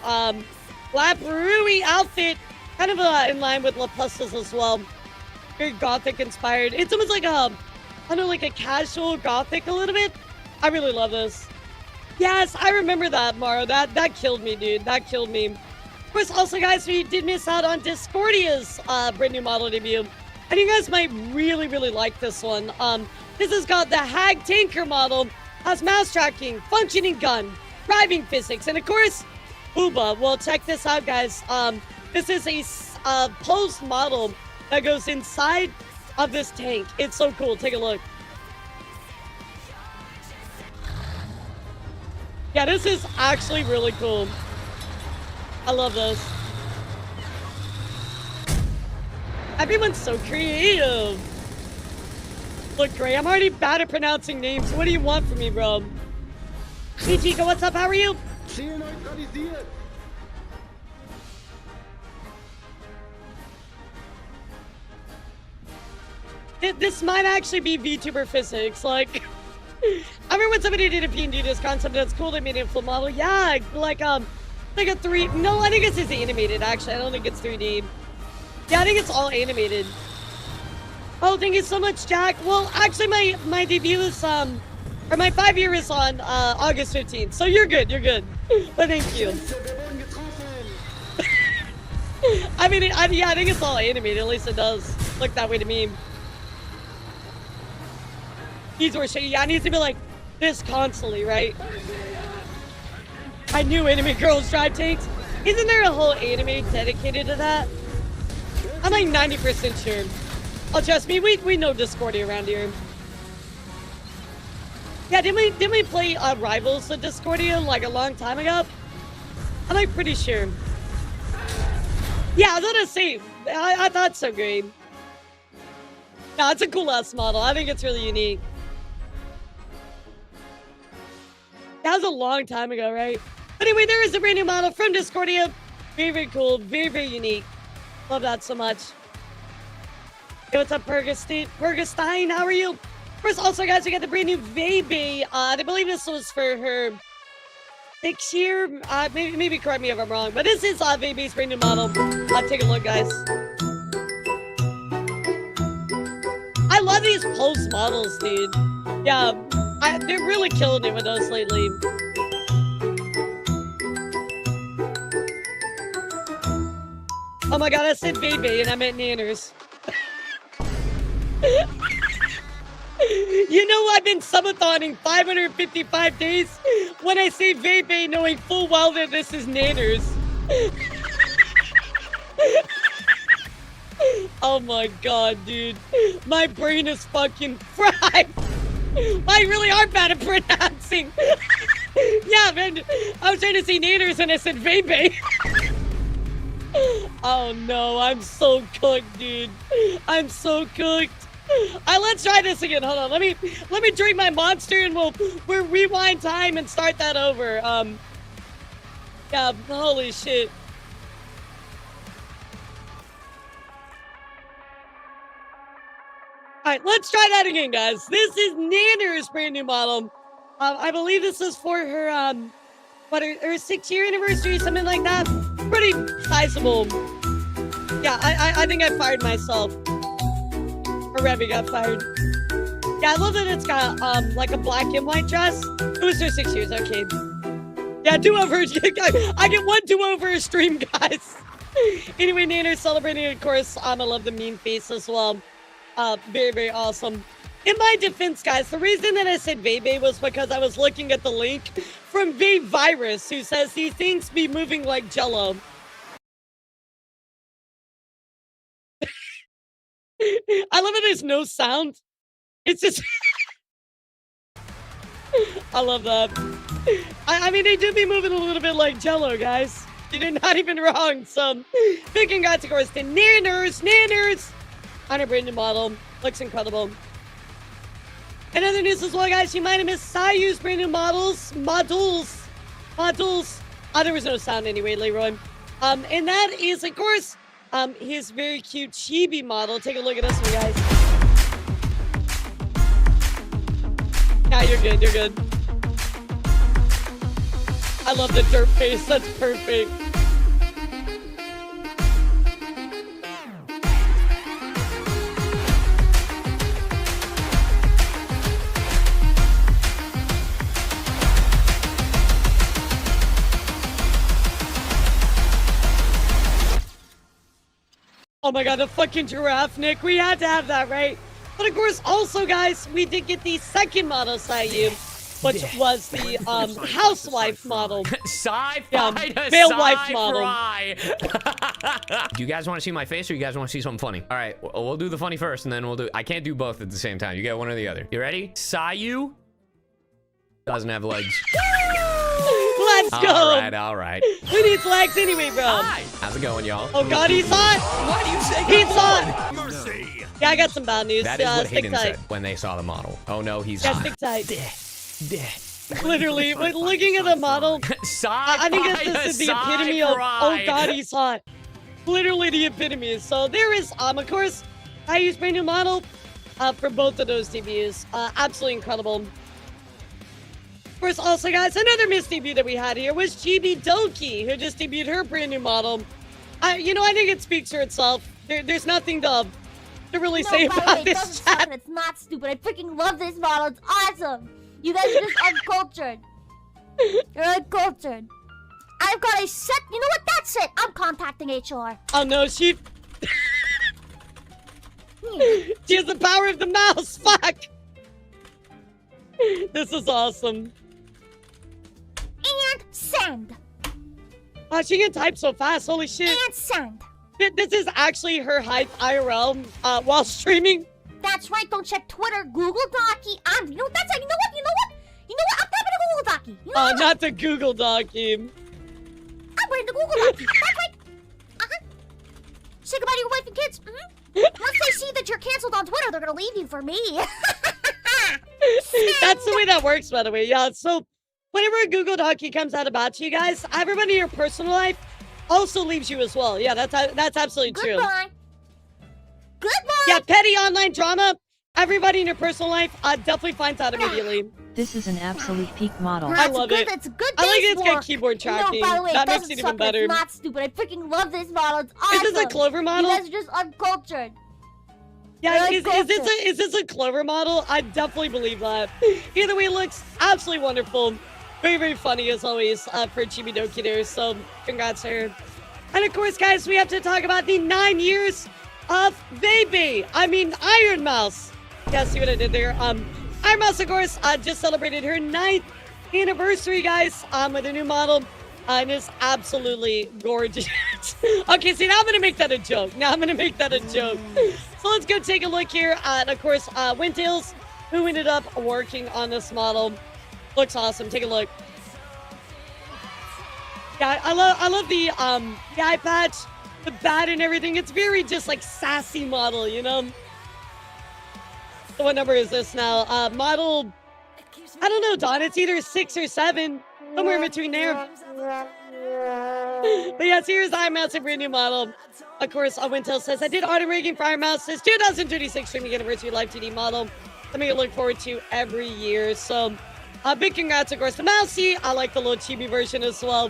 Lap Rui outfit, kind of in line with LaPlus's as well. Very gothic inspired. It's almost like a, I don't know, like a casual gothic a little bit. I really love this. Yes, I remember that, Maro. That killed me, dude. That killed me. Of course, also, guys, we did miss out on Discordia's brand new model debut. And you guys might really, really like this one. This is called the Hag Tanker model. Has mouse tracking, functioning gun, driving physics, and of course, Booba. Well, check this out, guys. This is a posed model that goes inside of this tank. It's so cool. Take a look. Yeah, this is actually really cool. I love this. Everyone's so creative. Look, Gray, I'm already bad at pronouncing names. What do you want from me, bro? Hey, Chico, what's up? How are you? This might actually be VTuber physics. Like, I remember when somebody did a P&D this concept that's cool. They made it a full model. Yeah, like a 3. No, I think this is animated, actually. I don't think it's 3D. Yeah, I think it's all animated. Oh, thank you so much, Jack. Well, actually, my debut is, or my 5-year is on August 15th. So you're good, But thank you. I mean, yeah, I think it's all animated. At least it does look that way to me. He's where shady. Yeah, it needs to be like this constantly, right? I knew anime girls drive tanks. Isn't there a whole anime dedicated to that? I'm like 90% sure. Oh, trust me, we know Discordia around here. Yeah, didn't we play Rivals with Discordia like a long time ago? I'm like pretty sure. Yeah, I was gonna say, I thought so, great. No, it's a cool ass model. I think it's really unique. That was a long time ago, right? But anyway, there is a brand new model from Discordia. Very, very cool. Very, very unique. Love that so much. Hey, what's up, Pergastine? How are you? First, also, guys, we got the brand new Vebe. I believe this was for her 6th year. Maybe correct me if I'm wrong, but this is Vebe's brand new model. Take a look, guys. I love these post models, dude. Yeah, they're really killing it with those lately. Oh my god, I said Vebe and I meant Nanners. You know, I've been subathoning 555 days when I say Vebe, knowing full well that this is Nanners. Oh my god, dude. My brain is fucking fried. I really are bad at pronouncing. Yeah, man. I was trying to say Nanners and I said Vebe. Oh no, I'm so cooked, dude. I'm so cooked. Let's try this again. Hold on. Let me drink my monster and we'll rewind time and start that over. Yeah, holy shit. Alright, let's try that again, guys. This is Nanner's brand new model. I believe this is for her her 6-year anniversary, something like that. Pretty sizable. Yeah, I think I fired myself. Or Revy got fired. Yeah, I love that it's got like a black and white dress. Booster 6 years, okay. Yeah, do-over. I get one do-over a stream, guys. Anyway, Nanner's celebrating, of course. I love the meme face as well. Very, very awesome. In my defense, guys, the reason that I said Vebe was because I was looking at the link from Virus, who says he thinks me moving like Jello. I love it. There's no sound. It's just. I love that. I mean, they do be moving a little bit like Jello, guys. You're not even wrong. So, big congrats, of course, to Nanners on a brand new model. Looks incredible. And other news as well, guys. You might have missed Sayu's brand new modules. There was no sound anyway, Leroy. And that is, of course, his very cute chibi model. Take a look at this one, guys. Nah, you're good. You're good. I love the dirt face. That's perfect. Oh my god, the fucking giraffe, Nick. We had to have that, right? But of course, also, guys, we did get the second model, Sayu, which was the housewife model. Sci-fi male wife model. Do you guys want to see my face or you guys want to see something funny? All right, we'll do the funny first and then we'll do... I can't do both at the same time. You get one or the other. You ready? Sayu doesn't have legs. Let's go. All right. Who needs legs anyway, bro? Hi. How's it going, y'all? Oh god, he's hot. Why do you say He's hot. mercy? Yeah, I got some bad news. That is what stick Hayden tight. said when they saw the model. Oh no, he's Yeah, hot. stick tight. Literally, like, looking at the model, I think this is the epitome of, oh god, he's hot. Literally the epitome. So there is, of course, I use brand new model for both of those debuts. Absolutely incredible. Of course, also, guys, another missed debut that we had here was GB Doki, who just debuted her brand new model. I think it speaks for itself. There's nothing to really say about this chat. It's not stupid. I freaking love this model. It's awesome. You guys are just uncultured. You're uncultured. I've got a set. You know what? That's it. I'm contacting HR. Oh no, she has the power of the mouse. Fuck. This is awesome. And send. Oh, she can type so fast. Holy shit. And send. This is actually her hype IRL while streaming. That's right. Don't check Twitter, Google Docky. You know that's it. You know what? I'm typing a Google Docky. You know what? Not the Google Docky. I'm reading the Google Docky. That's right. Say goodbye to your wife and kids. Once they see that you're canceled on Twitter, they're gonna leave you for me. That's the way that works, by the way. Yeah, so whenever a Google Docky comes out about you guys, everybody in your personal life also leaves you as well. Yeah, that's absolutely true. Goodbye. Yeah, petty online drama, everybody in your personal life definitely finds out immediately. This is an absolute peak model. I love it. It's a good I like day's it's got work. keyboard tracking. No, by the way, that it makes doesn't it suck, even better. It's not stupid. I freaking love this model. It's awesome. Is this a Clover model? You guys are just uncultured. Yeah, is this a Clover model? I definitely believe that. Either way, it looks absolutely wonderful. Very, very funny as always for Chibi Doki there. So congrats to her. And of course, guys, we have to talk about the 9 years of Ironmouse. Yeah, see what I did there? Ironmouse, of course, just celebrated her 9th anniversary, guys, with a new model. And it's absolutely gorgeous. Okay, see, now I'm going to make that a joke. So let's go take a look here at, of course, Wintails, who ended up working on this model. Looks awesome. Take a look. Yeah, I love the eye patch, the bat and everything. It's very just like sassy model, you know? So what number is this now? Model, I don't know, Don. It's either 6 or 7. Somewhere in between there. But yes, here's Ironmouse, a brand new model. Of course, Wintel says, I did auto rigging for Ironmouse. This 2026 streaming anniversary live TD model. Something to look forward to every year. So, big congrats, of course, to Mousy. I like the little chibi version as well.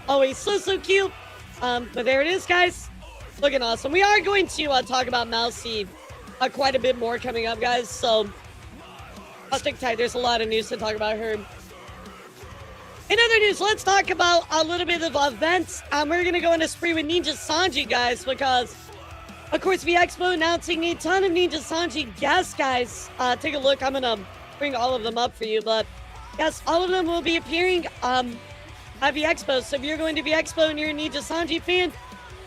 Always so cute. But there it is, guys. Looking awesome. We are going to talk about Mousy quite a bit more coming up, guys. So I'll stick tight. There's a lot of news to talk about her. In other news, let's talk about a little bit of events. We're going to go on a spree with Ninja Sanji, guys, because, of course, VExpo announcing a ton of Ninja Sanji guests, guys. Take a look. I'm going to bring all of them up for you, but yes, all of them will be appearing at VExpo. So if you're going to VExpo and you're a Ninja Sanji fan,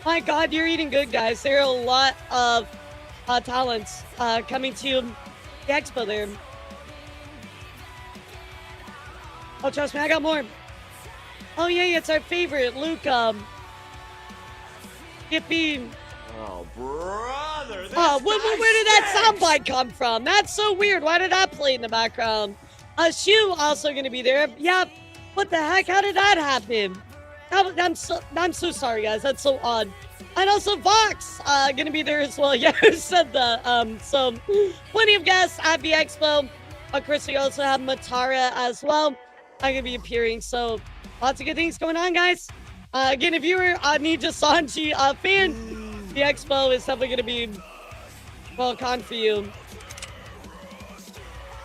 my God, you're eating good, guys. There are a lot of talents coming to the expo there. Oh, trust me, I got more. Oh, yeah, it's our favorite, Luke. Yippee. Oh, brother. Oh, where did that soundbite come from? That's so weird. Why did that play in the background? Shu also going to be there. Yeah, what the heck? How did that happen? I'm so sorry, guys. That's so odd. And also Vox going to be there as well. Yeah, who said that? So plenty of guests at the expo. Of course, we also have Matara as well. I'm going to be appearing. So lots of good things going on, guys. Again, if you were a Ninja Sanji fan, the expo is definitely going to be well con for you.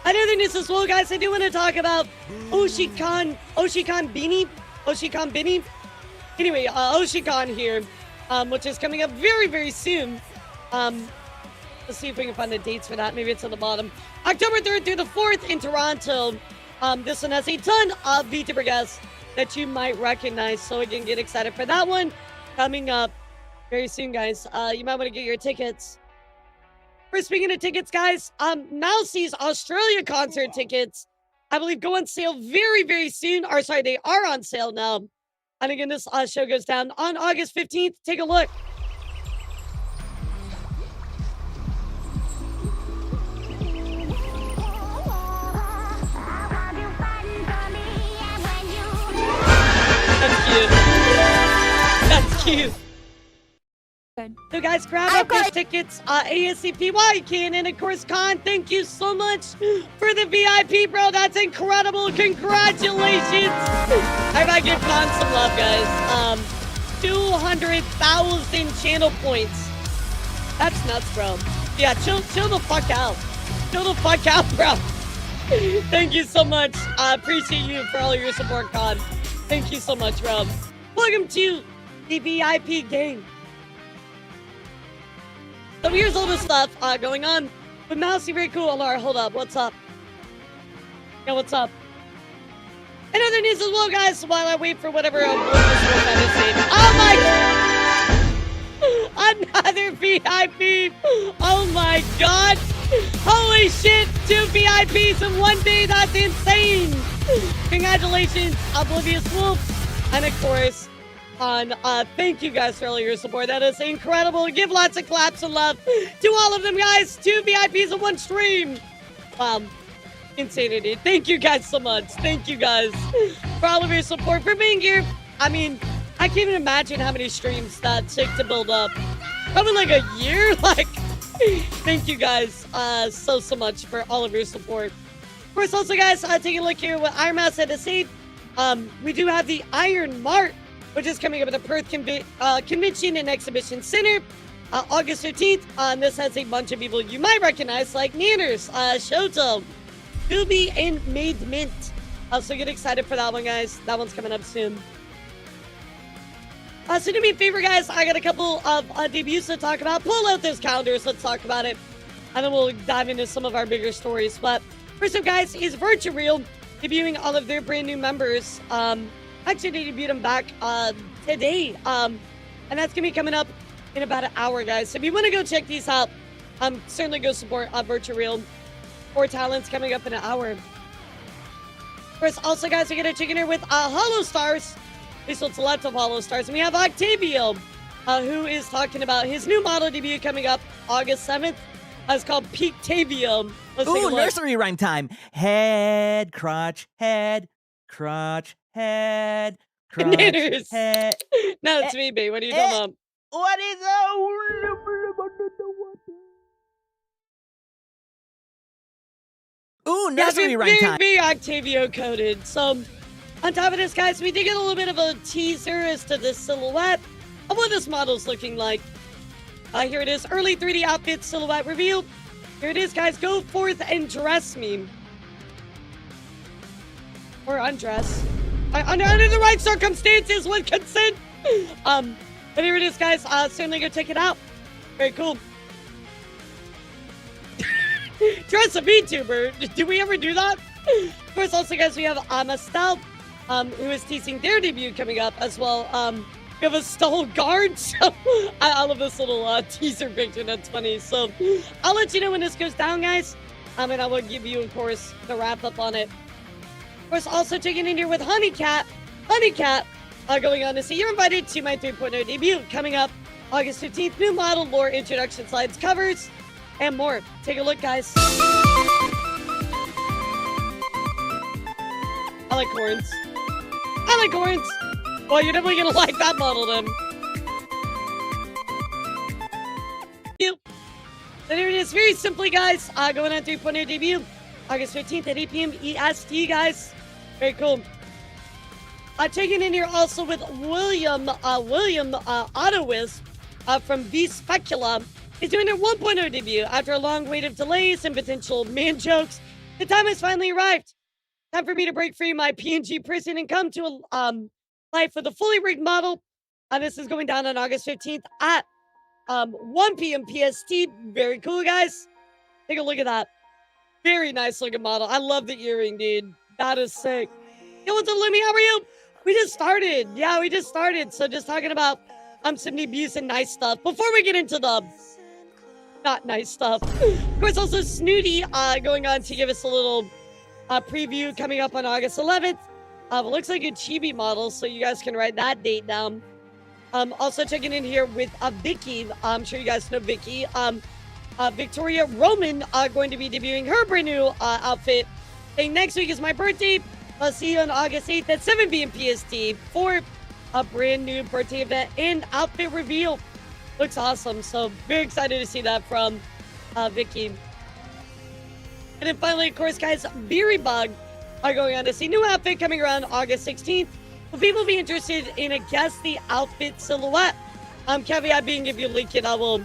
Another news as well, guys. I do want to talk about Oshikan Bini. Anyway, Oshikan here, which is coming up very, very soon. Let's see if we can find the dates for that. Maybe it's on the bottom. October 3rd through the 4th in Toronto. This one has a ton of Vtuber guests that you might recognize. So again, get excited for that one coming up very soon, guys. You might want to get your tickets. For speaking of tickets, guys, Mousy's Australia concert tickets, I believe, go on sale very, very soon. Or sorry, they are on sale now. And again, this show goes down on August 15th. Take a look. That's cute. That's cute. So guys, grab up those tickets ASAP while you can. And of course, Con, thank you so much for the VIP, bro. That's incredible. Congratulations. Everybody give Con some love, guys. 200,000 channel points. That's nuts, bro. Yeah, chill the fuck out. Chill the fuck out, bro. Thank you so much. I appreciate you for all your support, Con. Thank you so much, bro. Welcome to the VIP game. So here's all the stuff going on with Mousy. Very cool. Alara, hold up. What's up? Yeah, what's up? And other news as well, guys, while I wait for whatever Oh my God! Another VIP! Oh my God! Holy shit! 2 VIPs in one day! That's insane! Congratulations, Oblivious Wolf! And of course, thank you guys for all your support. That is incredible. Give lots of claps and love to all of them, guys. 2 VIPs in one stream. Insanity. Thank you guys so much. Thank you guys for all of your support, for being here. I mean, I can't even imagine how many streams that took to build up. Probably like a year. Like, thank you guys so much for all of your support. Of course, also, guys, take a look here what Ironmouse had to say. We do have the Iron Mart, which is coming up at the Perth Convention and Exhibition Center, August 15th. This has a bunch of people you might recognize, like Nanners, Shoto, Doobie, and Made Mint. So get excited for that one, guys. That one's coming up soon. So do me a favor, guys. I got a couple of debuts to talk about. Pull out those calendars. Let's talk about it. And then we'll dive into some of our bigger stories. But first up, guys, is Vtuber debuting all of their brand new members. Actually, they debuted them back today. And that's going to be coming up in about an hour, guys. So if you want to go check these out, certainly go support Vtuber. 4 talents coming up in an hour. Of course, also, guys, we get a chicken here with Hollow Stars. At least what's left of Hollow Stars. And we have Octavio, who is talking about his new model debut coming up August 7th. It's called Peaktavio. Let's take a look. Nursery rhyme time. Head, crotch, head, crotch, head, crotch, Knitters. head. No, it's me, babe. What are you talking about? What is nursery rhyme time. Very Octavio coded. So, on top of this, guys, we did get a little bit of a teaser as to the silhouette of what this model's looking like. Here it is, early 3D outfit silhouette reveal. Here it is, guys. Go forth and dress me. Or undress. Under the right circumstances with consent. But here it is, guys. Certainly go check it out. Very cool. Dress a VTuber. Do we ever do that? Of course, also, guys, we have Estelle, who is teasing their debut coming up as well. We have a stall guard. So I love this little teaser picture. That's funny. So I'll let you know when this goes down, guys. And I will give you, of course, the wrap up on it. Of course, also checking in here with Honeycat. Honeycat, going on to say you're invited to my 3.0 debut coming up August 15th. New model, lore, introduction slides, covers, and more. Take a look, guys. I like horns. I like horns. Well, you're definitely gonna like that model then. Then here it is, very simply, guys. Going on 3.0 debut August 15th at 8 p.m. EST, guys. Very cool. Checking in here also with William Autowisp from V Specula. He's doing their 1.0 debut after a long wait of delays and potential man jokes. The time has finally arrived. Time for me to break free my PNG prison and come to a life with a fully rigged model. This is going down on August 15th at 1 p.m. PST. Very cool, guys. Take a look at that. Very nice looking model. I love the earring, dude. That is sick. Yo, what's up, Lemmy? How are you? We just started. Yeah, we just started. So just talking about some abuse and nice stuff. Before we get into the not nice stuff. Of course, also Snooty going on to give us a little preview coming up on August 11th. It looks like a chibi model, so you guys can write that date down. Also checking in here with Vicky. I'm sure you guys know Vicky. Victoria Roman going to be debuting her brand new outfit. Saying next week is my birthday. I'll see you on August 8th at 7 p.m. PST for a brand new birthday event and outfit reveal. Looks awesome. So very excited to see that from Vicky. And then finally, of course, guys, Beery Bug are going on to see new outfit coming around August 16th. Will people be interested in a guess the outfit silhouette? Caveat being, if you link it, I will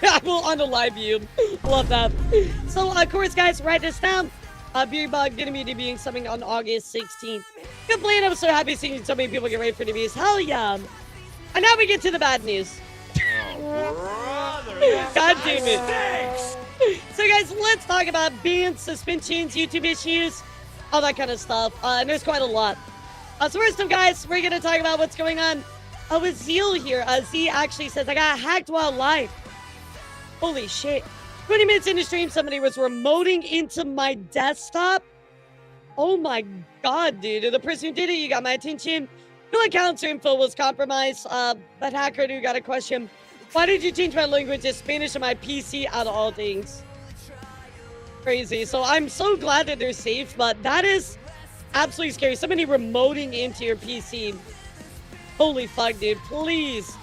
on the live view. Love that. So, of course, guys, write this down. Beery Bug gonna be debuting something on August 16th. Good plan. I'm so happy seeing so many people get ready for debuts. Hell yeah. And now we get to the bad news. God damn it. So, guys, let's talk about bans, suspensions, YouTube issues, all that kind of stuff. And there's quite a lot. So first up, guys, we're going to talk about what's going on with Zeal here. Z actually says, I got hacked while live. Holy shit. 20 minutes into stream, somebody was remoting into my desktop. Oh my god, dude. The person who did it, you got my attention. No accounts or info was compromised. But hacker, dude, got a question. Why did you change my language to Spanish on my PC out of all things? Crazy. So I'm so glad that they're safe, but that is absolutely scary. Somebody remoting into your PC. Holy fuck, dude. Please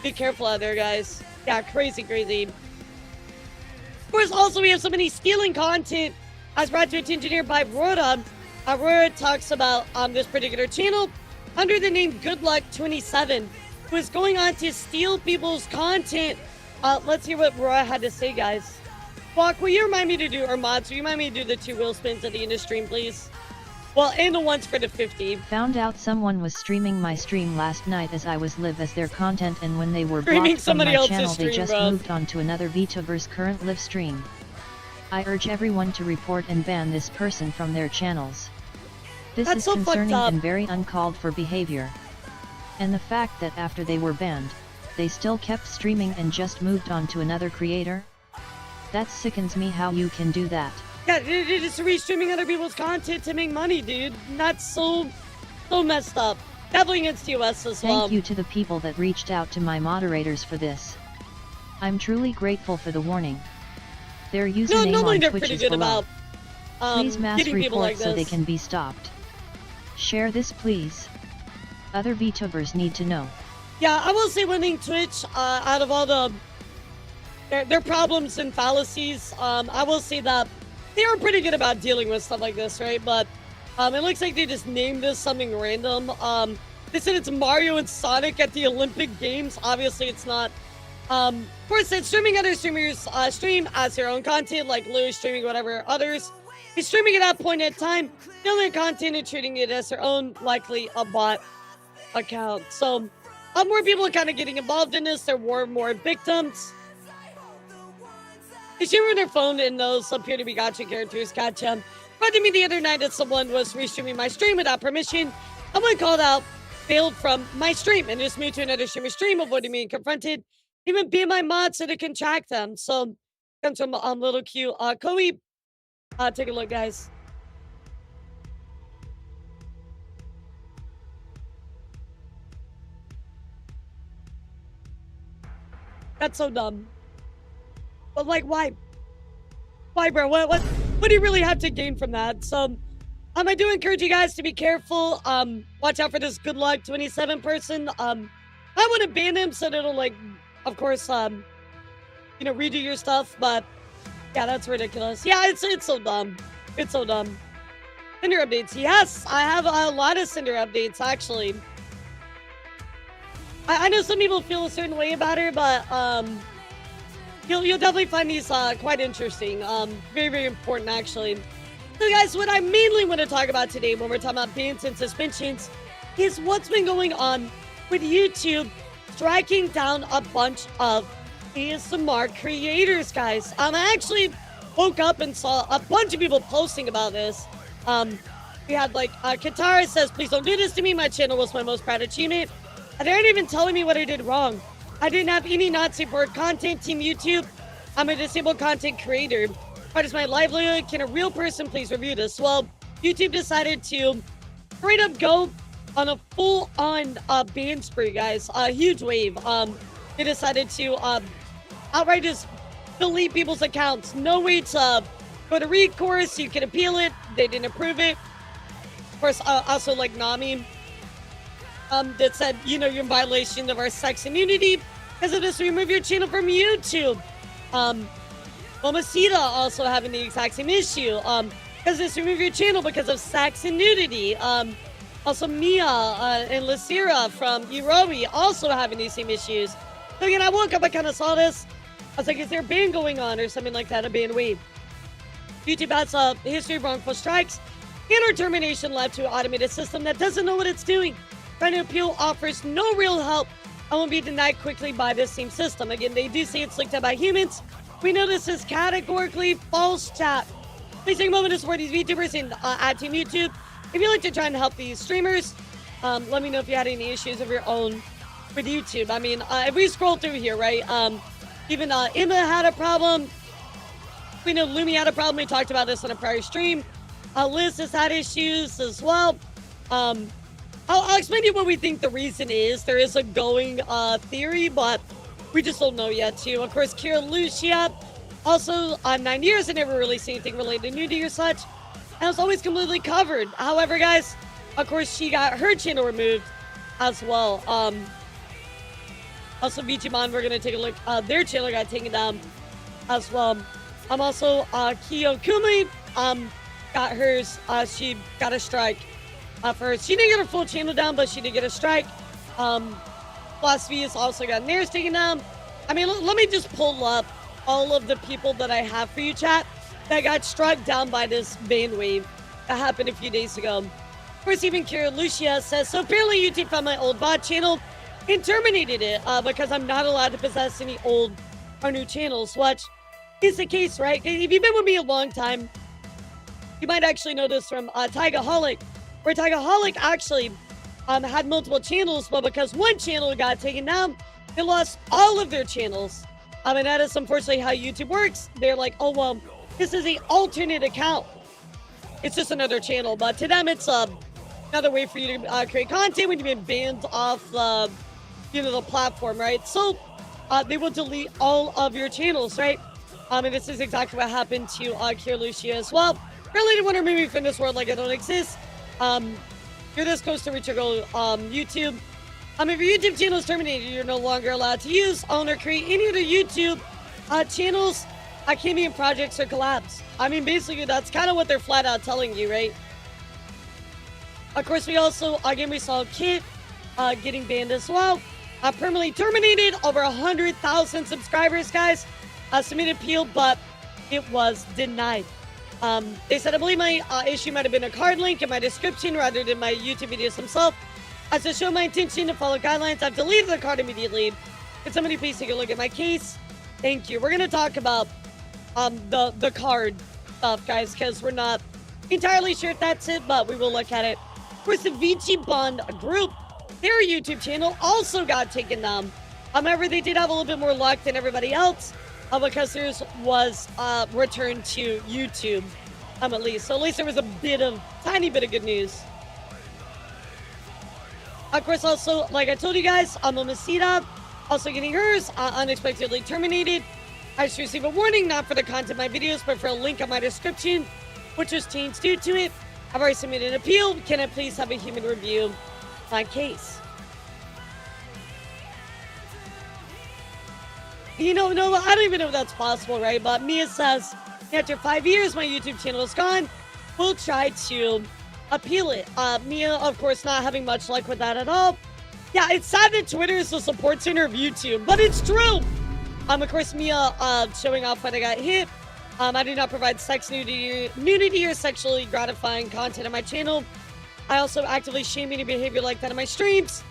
be careful out there, guys. Yeah, crazy, crazy. Of course, also we have somebody stealing content as brought to attention here by Aurora. Aurora talks about this particular channel under the name GoodLuck27, who is going on to steal people's content. Let's hear what Aurora had to say, guys. Walk, will you remind me to do, or mods, will you remind me to do the 2 wheel spins at the end of stream, please? Well, and the ones for the 50. Found out someone was streaming my stream last night as I was live as their content, and when they were Streaming blocked from somebody my else's channel stream, they just bro. moved on to another Vtuber's current live stream. I urge everyone to report and ban this person from their channels. This That's is so fucked concerning up. and very uncalled for behavior. And the fact that after they were banned, they still kept streaming and just moved on to another creator? That sickens me how you can do that. Yeah, it's restreaming other people's content to make money, dude. That's so messed up. Definitely against US as well. Thank you to the people that reached out to my moderators for this. I'm truly grateful for the warning. Their username normally on they're Twitch pretty is good below. about Please mass getting people report like so they this. can be stopped. Share this, please. Other VTubers need to know. Yeah, I will say one thing, Twitch, out of all their problems and fallacies, I will say that they are pretty good about dealing with stuff like this, right? But it looks like they just named this something random. They said it's Mario and Sonic at the Olympic Games. Obviously, it's not Of course, it's streaming other streamers stream as their own content, like Lou streaming whatever others. He's streaming at that point in time, filming content and treating it as their own, likely a bot account. So, more people are kind of getting involved in this. There were more victims. They stream on their phone, and those appear to be gotcha characters. Gotcha. Brought to me the other night that someone was restreaming my stream without permission. Someone called out, failed from my stream, and just moved to another streamer's stream, avoiding being confronted. Even be my mod so they can track them. So, comes from little cute Koei. Take a look, guys. That's so dumb. But like, why? Why, bro? What do you really have to gain from that? So, I do encourage you guys to be careful. Watch out for this good luck 27 person. I want to ban him so that it'll, like, of course, you know, redo your stuff. But yeah, that's ridiculous. Yeah, it's so dumb. It's so dumb. Cinder updates. Yes, I have a lot of Cinder updates actually. I know some people feel a certain way about her, but you'll definitely find these quite interesting. Very, very important actually. So guys, what I mainly want to talk about today when we're talking about bans and suspensions is what's been going on with YouTube striking down a bunch of ASMR creators, guys. I actually woke up and saw a bunch of people posting about this. We had like Katara says, please don't do this to me. My channel was my most proud achievement. And they aren't even telling me what I did wrong. I didn't have any not-support content, Team YouTube. I'm a disabled content creator. Part is my livelihood. Can a real person please review this? Well, YouTube decided to straight up go on a full-on ban spree, guys. A huge wave. They decided to outright just delete people's accounts. No way to go to recourse. You can appeal it. They didn't approve it. Of course, also like Nami, that said, you know, you're in violation of our sex immunity. Because of this, remove your channel from YouTube. Momacita also having the exact same issue. Because this, remove your channel because of sex and nudity. Also Mia and Lysira from Iroi also having these same issues. So again, I woke up, I kind of saw this. I was like, is there a ban going on or something like that? A ban wave. YouTube has a history of wrongful strikes and or termination led to an automated system that doesn't know what it's doing. Trying to appeal offers no real help and will be denied quickly by this same system. Again, they do say it's linked out by humans. We know this is categorically false, chat. Please take a moment to support these VTubers and add Team YouTube. If you'd like to try and help these streamers, let me know if you had any issues of your own with YouTube. I mean, if we scroll through here, right? Even Emma had a problem. We know Lumi had a problem. We talked about this on a prior stream. Liz has had issues as well. I'll explain to you what we think the reason is. There is a going theory, but we just don't know yet, too. Of course, Kira Lucia, also 9 years and never released anything related to nudity or such. And was always completely covered. However, guys, of course, she got her channel removed as well. Also, Vtuber, we're going to take a look. Their channel got taken down as well. Also, Kiyokumi got hers. She got a strike for hers. She didn't get her full channel down, but she did get a strike. Philosophy has also got theirs taken down. I mean, let me just pull up all of the people that I have for you, chat, that got struck down by this ban wave that happened a few days ago. Of course, even Kira Lucia says, so apparently YouTube found my old bot channel and terminated it because I'm not allowed to possess any old or new channels. Which is the case, right? If you've been with me a long time, you might actually know this from Tigaholic, where Tigaholic actually had multiple channels, but because one channel got taken down, they lost all of their channels. And that is unfortunately how YouTube works. They're like, oh, well, this is an alternate account. It's just another channel. But to them, it's another way for you to create content when you've been banned off the, the platform, right? So they will delete all of your channels, right? And this is exactly what happened to Kira Lucia as well. Really didn't want to remove me from this world like I don't exist. You're this close to reach your goal, YouTube. If your YouTube channel is terminated, you're no longer allowed to use, own, or create any other YouTube channels, Cambium projects, or collabs. I mean, basically, that's kind of what they're flat out telling you, right? Of course, we also, again, we saw Kit getting banned as well. permanently terminated. Over 100,000 subscribers, guys. Submitted appeal, but it was denied. They said, I believe my issue might have been a card link in my description rather than my YouTube videos themselves. As to show my intention to follow guidelines, I've deleted the card immediately. Can somebody please take a look at my case? Thank you. We're going to talk about the card stuff, guys, because we're not entirely sure if that's it, but we will look at it. Of course, the Vtuber group, their YouTube channel also got taken down. However, they did have a little bit more luck than everybody else because theirs was returned to YouTube, at least. So at least there was a tiny bit of good news. Of course, also, like I told you guys, Mamacita also getting hers unexpectedly terminated. I should receive a warning, not for the content of my videos, but for a link on my description, which was changed due to it. I've already submitted an appeal. Can I please have a human review my case? You know, no, I don't even know if that's possible, right? But Mia says, after 5 years, my YouTube channel is gone. We'll try to appeal it. Mia, of course, not having much luck with that at all. Yeah, it's sad that Twitter is the support center of YouTube, but it's true. Of course, Mia showing off when I got hit. I do not provide sex, nudity, or sexually gratifying content on my channel. I also actively shame any behavior like that on my streams.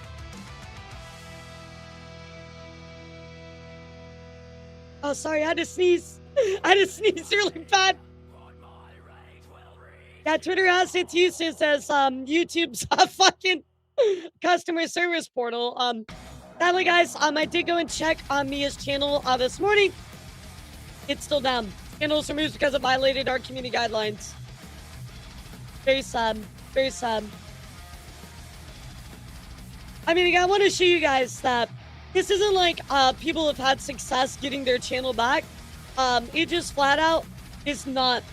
Oh, sorry, I had to sneeze. I had to sneeze really bad. Yeah, Twitter has its uses as YouTube's fucking customer service portal. Sadly, guys, I did go and check on Mia's channel this morning. It's still down. Channel was removed because it violated our community guidelines. Very sad. Very sad. I mean, I want to show you guys that this isn't like people have had success getting their channel back. It just flat out is not.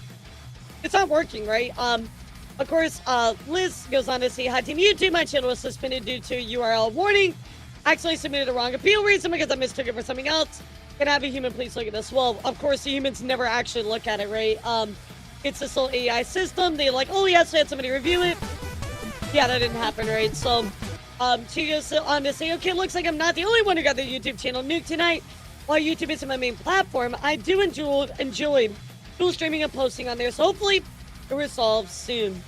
It's not working, right? Of course, Liz goes on to say, hi, Team YouTube. My channel was suspended due to URL warning. Actually submitted a wrong appeal reason because I mistook it for something else. Can I have a human please look at this? Well, of course, the humans never actually look at it, right? It's this whole AI system. They like, oh, yes, I had somebody review it. Yeah, that didn't happen, right? So, she goes on to say, okay, looks like I'm not the only one who got their YouTube channel nuked tonight. While YouTube isn't my main platform, I do enjoy dual streaming and posting on there, so hopefully it resolves soon.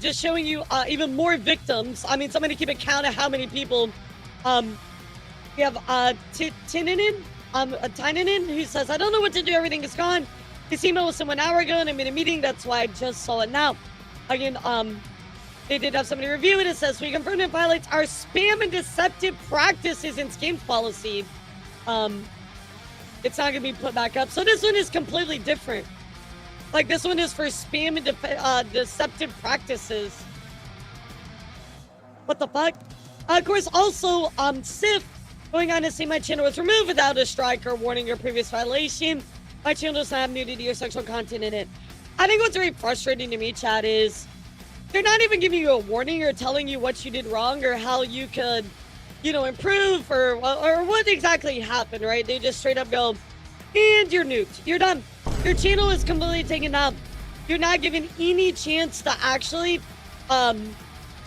Just showing you even more victims. I mean, somebody keep a count of how many people. We have Tinanin, who says, I don't know what to do, everything is gone. This email was sent 1 hour ago and I'm in a meeting, that's why I just saw it now. Again, they did have somebody review it. It says, we confirmed it violates our spam and deceptive practices and schemes policy. It's not going to be put back up. So this one is completely different. Like, this one is for spam and deceptive practices. What the fuck? Of course, also, Sif going on to say my channel was removed without a strike or warning or previous violation. My channel does not have nudity or sexual content in it. I think what's very frustrating to me, chat, is they're not even giving you a warning or telling you what you did wrong or how you could, you know, improve or what exactly happened, right? They just straight up go, and you're nuked. You're done. Your channel is completely taken down. You're not given any chance to actually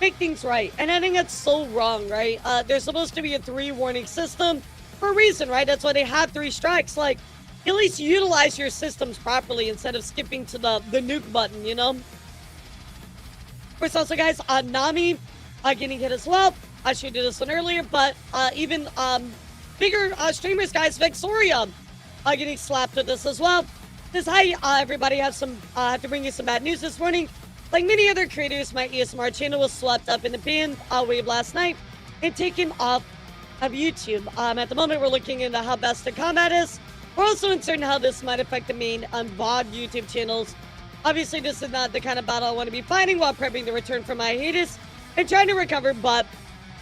make things right. And I think that's so wrong, right? There's supposed to be a 3 warning system for a reason, right? That's why they have 3 strikes. Like, at least utilize your systems properly instead of skipping to the nuke button, you know? Of course, also, guys, Nami getting hit as well. I should do this one earlier, but even bigger streamers, guys, Vexoria getting slapped with this as well. Says, hi, everybody, have to bring you some bad news this morning. Like many other creators, my ASMR channel was swept up in the ban wave last night and taken off of YouTube. At the moment, we're looking into how best to combat this. We're also uncertain how this might affect the main VOD YouTube channels. Obviously, this is not the kind of battle I want to be fighting while prepping to return from my hiatus and trying to recover, but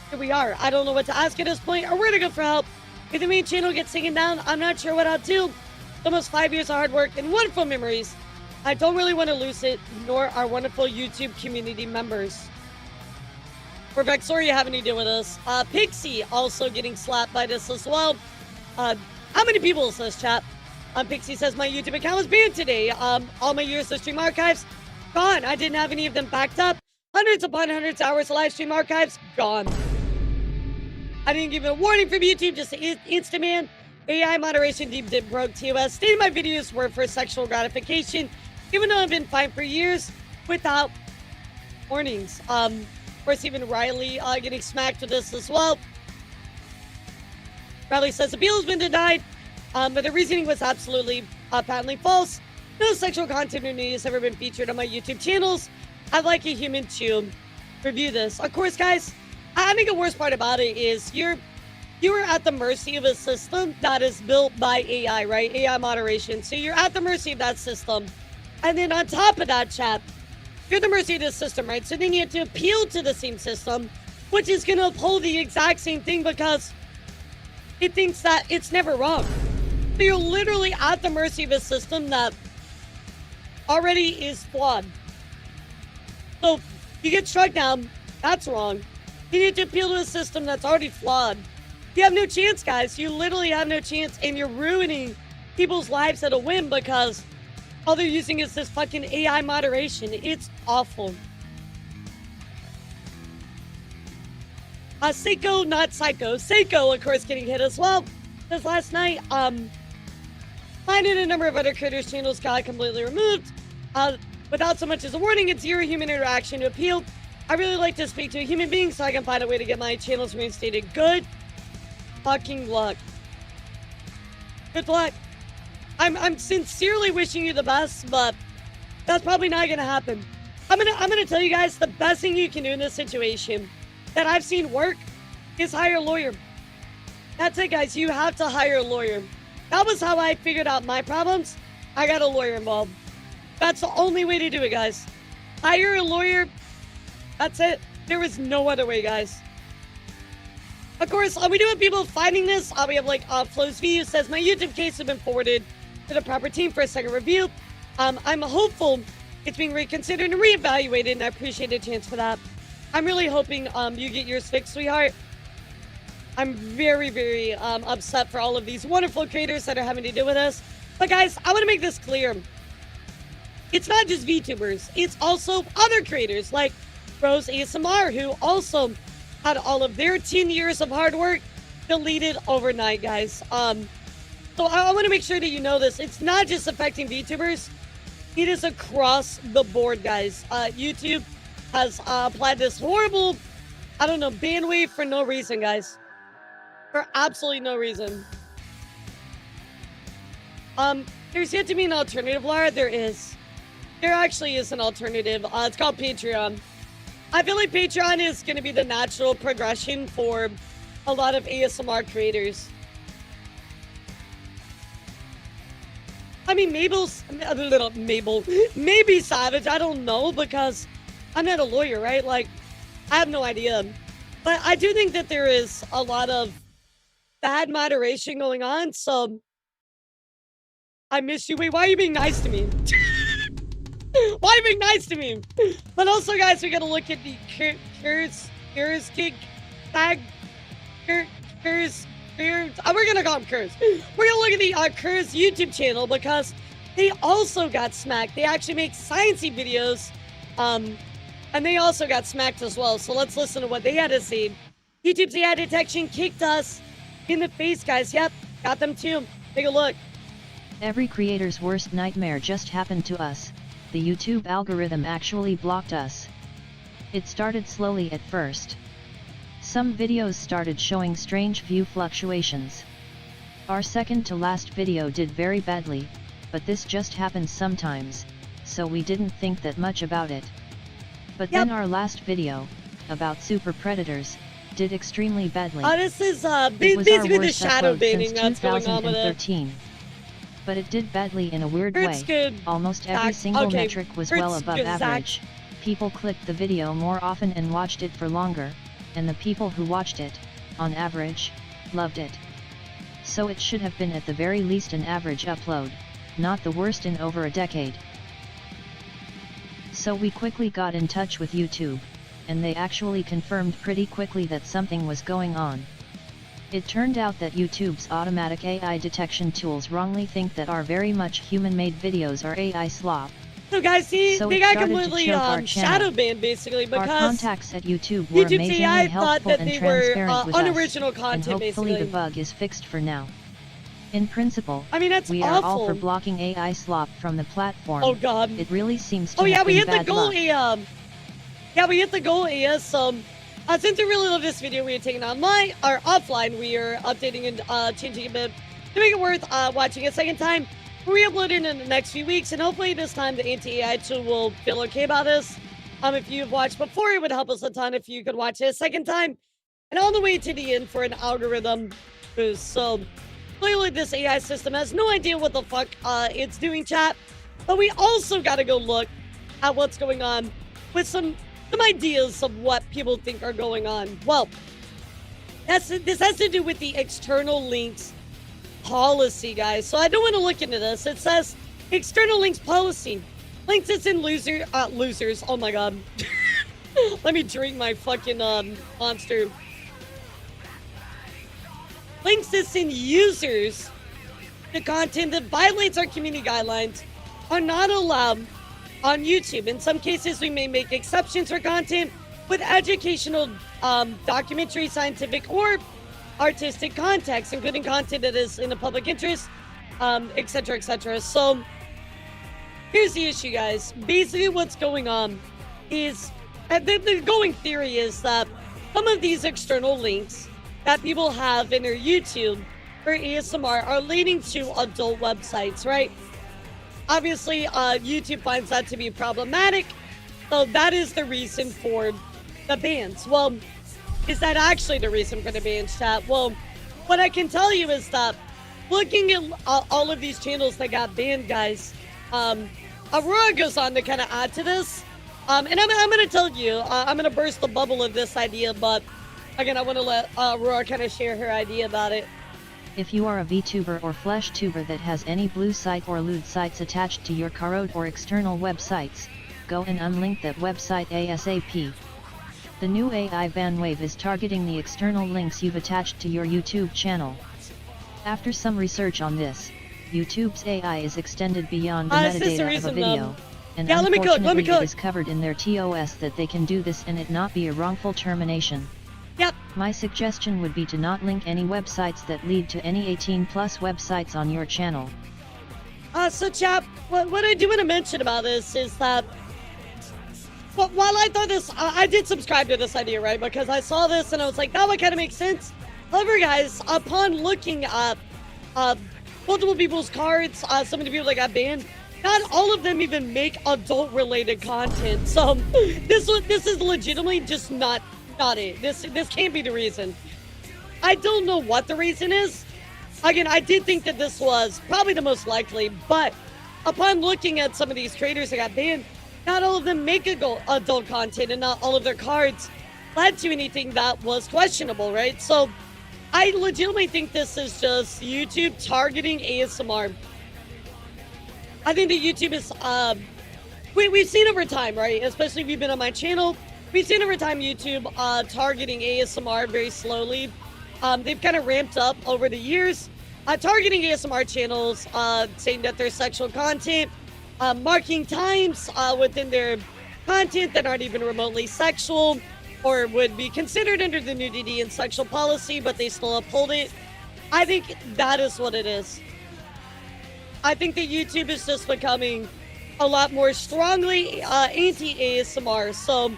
here we are. I don't know what to ask at this point or where to go for help. If the main channel gets taken down, I'm not sure what I'll do. Almost 5 years of hard work and wonderful memories. I don't really want to lose it, nor our wonderful YouTube community members. For Vexoria having to deal with this. Pixie also getting slapped by this as well. How many people is this, chat? Pixie says, my YouTube account was banned today. All my years of stream archives, gone. I didn't have any of them backed up. Hundreds upon hundreds of hours of live stream archives, gone. I didn't give it a warning from YouTube, just instant man. AI moderation deemed it broke TOS. Stating my videos were for sexual gratification, even though I've been fined for years without warnings. Of course, even Riley getting smacked with this as well. Riley says appeal has been denied, but the reasoning was absolutely patently false. No sexual content or news has ever been featured on my YouTube channels. I'd like a human to review this. Of course, guys, I think the worst part about it is you are at the mercy of a system that is built by AI, right? AI moderation. So you're at the mercy of that system. And then on top of that, chat, you're at the mercy of this system, right? So then you have to appeal to the same system, which is going to uphold the exact same thing because it thinks that it's never wrong. So you're literally at the mercy of a system that already is flawed. So you get struck down, that's wrong. You need to appeal to a system that's already flawed. You have no chance, guys. You literally have no chance, and you're ruining people's lives at a whim because all they're using is this fucking AI moderation. It's awful. Seiko, not Psycho. Seiko, of course, getting hit as well. Because last night, mine and a number of other creators' channels got completely removed. Without so much as a warning and zero human interaction to appeal. I really like to speak to a human being so I can find a way to get my channels reinstated. Good fucking luck. Good luck. I'm sincerely wishing you the best, but that's probably not gonna happen. I'm gonna tell you guys the best thing you can do in this situation that I've seen work is hire a lawyer. That's it, guys. You have to hire a lawyer. That was how I figured out my problems. I got a lawyer involved. That's the only way to do it, guys. Hire a lawyer. That's it. There was no other way, guys. Of course, we do have people finding this. We have like Flo's V who says my YouTube case has been forwarded to the proper team for a second review. I'm hopeful it's being reconsidered and reevaluated, and I appreciate a chance for that. I'm really hoping you get yours fixed, sweetheart. I'm very, very upset for all of these wonderful creators that are having to deal with this. But guys, I want to make this clear. It's not just VTubers. It's also other creators like Rose ASMR, who also had all of their 10 years of hard work deleted overnight, guys. So I want to make sure that you know this. It's not just affecting VTubers. It is across the board, guys. YouTube has applied this horrible, I don't know, bandwave for no reason, guys. For absolutely no reason. There's yet to be an alternative, Lara. There is. There actually is an alternative. It's called Patreon. I feel like Patreon is going to be the natural progression for a lot of ASMR creators. I mean, maybe Savage, I don't know, because I'm not a lawyer, right? Like, I have no idea. But I do think that there is a lot of bad moderation going on, so I miss you. Wait, why are you being nice to me? Why are you being nice to me? But also, guys, we gotta look at the Curse Kick Tag Curse. We're gonna call him Curse. We're gonna look at the Curse YouTube channel because they also got smacked. They actually make sciencey videos, and they also got smacked as well. So let's listen to what they had to say. YouTube's AI detection kicked us in the face, guys. Yep, got them too. Take a look. Every creator's worst nightmare just happened to us. The YouTube algorithm actually blocked us. It started slowly at first. Some videos started showing strange view fluctuations. Our second to last video did very badly, but this just happens sometimes, so we didn't think that much about it. But then our last video, about super predators, did extremely badly. This is basically the shadow banning that's going on with it. 2013. But it did badly in a weird way. Good. Almost every single metric was well above average. People clicked the video more often and watched it for longer, and the people who watched it, on average, loved it. So it should have been at the very least an average upload, not the worst in over a decade. So we quickly got in touch with YouTube, and they actually confirmed pretty quickly that something was going on. It turned out that YouTube's automatic AI detection tools wrongly think that our very much human-made videos are AI slop, So guys, see, So they it got started to completely choke our shadow channel. banned basically Our because contacts at YouTube were YouTube's amazingly AI thought helpful that and they were transparent with us, unoriginal and content hopefully basically. the bug is fixed for now. In principle, I mean, that's we are all awful. for blocking AI slop from the platform. Oh god. It really seems to Oh yeah, have we been hit the bad goal. luck. Yeah, we hit the goal. Since we really love this video, we are taking online or offline. We are updating and changing a bit to make it worth watching a second time. We'll re-upload it in the next few weeks, and hopefully this time the anti-AI tool will feel okay about this. If you've watched before, it would help us a ton if you could watch it a second time, and all the way to the end for an algorithm boost. So clearly, this AI system has no idea what the fuck it's doing, chat. But we also got to go look at what's going on with some ideas of what people think are going on. Well, this has to do with the external links policy, guys. So I don't want to look into this. It says external links policy. Links it's in losers. Oh my god. Let me drink my fucking monster. Links this in users. The content that violates our community guidelines are not allowed on YouTube. In some cases, we may make exceptions for content with educational, documentary, scientific, or artistic context, including content that is in the public interest, etc., etc. So here's the issue, guys. Basically, what's going on is the going theory is that some of these external links that people have in their YouTube or ASMR are leading to adult websites, right? Obviously, YouTube finds that to be problematic, so that is the reason for the bans. Well, is that actually the reason for the bans, chat? Well, what I can tell you is that looking at all of these channels that got banned, guys, Aurora goes on to kind of add to this. And I'm going to tell you, I'm going to burst the bubble of this idea, but again, I want to let Aurora kind of share her idea about it. If you are a VTuber or FleshTuber that has any blue site or lewd sites attached to your code or external websites, go and unlink that website ASAP. The new AI ban wave is targeting the external links you've attached to your YouTube channel. After some research on this, YouTube's AI is extended beyond the metadata of a video, and unfortunately it is covered in their TOS that they can do this and it not be a wrongful termination. Yep. My suggestion would be to not link any websites that lead to any 18+ websites on your channel. So chap, what I do want to mention about this is that while I thought this, I did subscribe to this idea, right? Because I saw this and I was like, that would kind of make sense. However, guys, upon looking at multiple people's cards, some of the people that got banned, not all of them even make adult-related content. So this is legitimately just not it. This can't be the reason. I don't know what the reason is. Again, I did think that this was probably the most likely, but upon looking at some of these creators that got banned, not all of them make adult content, and not all of their cards led to anything that was questionable, right? So I legitimately think this is just YouTube targeting ASMR. I think that YouTube is, we've seen over time, right? Especially if you've been on my channel, we've seen over time YouTube targeting ASMR very slowly. They've kind of ramped up over the years, targeting ASMR channels, saying that there's sexual content, marking times within their content that aren't even remotely sexual or would be considered under the nudity and sexual policy, but they still uphold it. I think that is what it is. I think that YouTube is just becoming a lot more strongly anti-ASMR. So,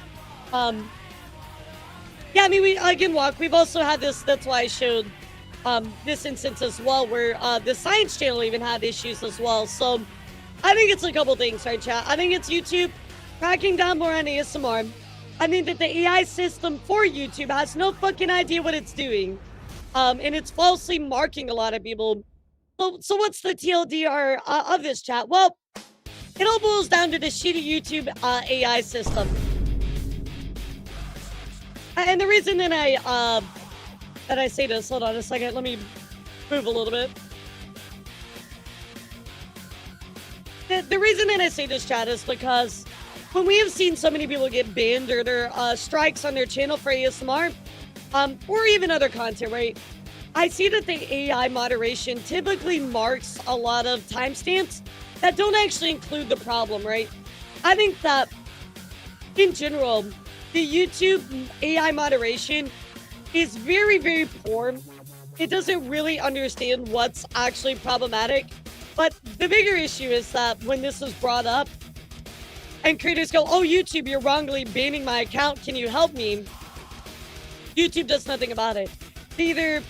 yeah, I mean, we've also had this, that's why I showed this instance as well, where the Science Channel even had issues as well. So, I think it's a couple things, right, chat? I think it's YouTube cracking down more on ASMR. I think that the AI system for YouTube has no fucking idea what it's doing. And it's falsely marking a lot of people. So what's the TLDR of this, chat? Well, it all boils down to the shitty YouTube AI system. And the reason that I say this, hold on a second, let me move a little bit. The reason that I say this, chat, is because when we have seen so many people get banned or there are strikes on their channel for ASMR, or even other content, right? I see that the AI moderation typically marks a lot of timestamps that don't actually include the problem, right? I think that, in general, the YouTube AI moderation is very, very poor. It doesn't really understand what's actually problematic. But the bigger issue is that when this was brought up, and creators go, oh, YouTube, you're wrongly banning my account. Can you help me? YouTube does nothing about it. They either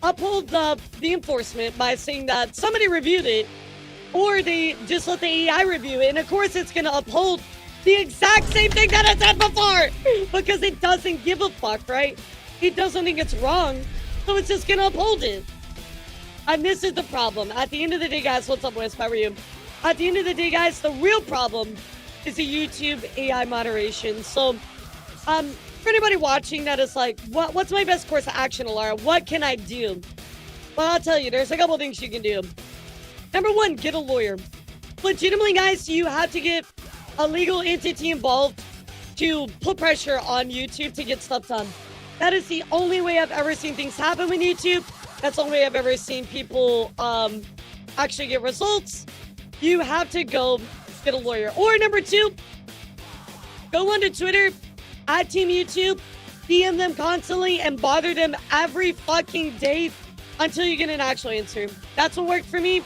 uphold the enforcement by saying that somebody reviewed it, or they just let the AI review it. And of course, it's going to uphold the exact same thing that it said before, because it doesn't give a fuck, right? It doesn't think it's wrong, so it's just going to uphold it. And this is the problem. At the end of the day, guys, what's up, Wes? How are you? At the end of the day, guys, the real problem is the YouTube AI moderation. So, for anybody watching that is like, what's my best course of action, Elara? What can I do? Well, I'll tell you, there's a couple things you can do. Number one, get a lawyer. Legitimately, guys, you have to get a legal entity involved to put pressure on YouTube to get stuff done. That is the only way I've ever seen things happen with YouTube. That's the only way I've ever seen people actually get results. You have to go get a lawyer. Or number two, go onto Twitter, at Team YouTube, DM them constantly and bother them every fucking day until you get an actual answer. That's what worked for me.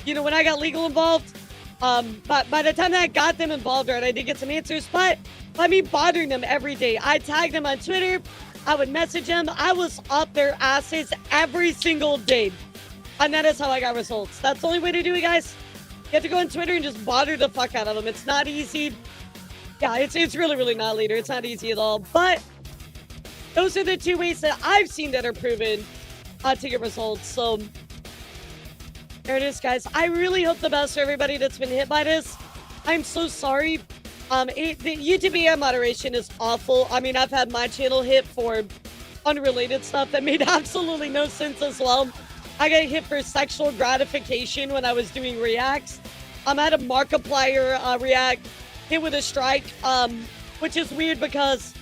You know, when I got legal involved, but by the time that I got them involved, right, I did get some answers, but by me bothering them every day, I tagged them on Twitter, I would message them, I was up their asses every single day. And that is how I got results. That's the only way to do it, guys. You have to go on Twitter and just bother the fuck out of them. It's not easy. Yeah, it's really, really not, leader. It's not easy at all. But those are the two ways that I've seen that are proven to get results. So there it is, guys. I really hope the best for everybody that's been hit by this. I'm so sorry. The YouTube AI moderation is awful. I mean, I've had my channel hit for unrelated stuff that made absolutely no sense as well. I got hit for sexual gratification when I was doing reacts. I had a Markiplier react hit with a strike, which is weird because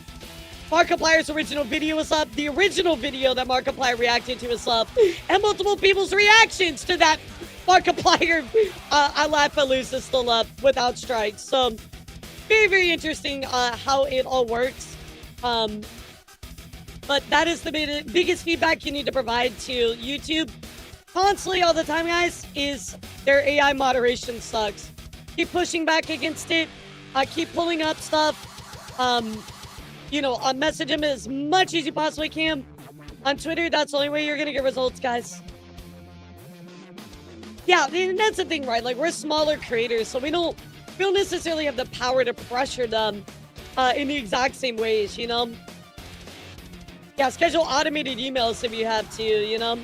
Markiplier's original video was up. The original video that Markiplier reacted to is up. And multiple people's reactions to that Markiplier I Laugh at Lose is still up without strikes. So, very, very interesting how it all works. But that is the biggest feedback you need to provide to YouTube constantly all the time, guys, is their AI moderation sucks. Keep pushing back against it. Keep pulling up stuff. You know, message them as much as you possibly can. On Twitter, that's the only way you're going to get results, guys. Yeah, and that's the thing, right? Like, we're smaller creators, so we don't necessarily have the power to pressure them in the exact same ways, you know? Yeah, schedule automated emails if you have to, you know?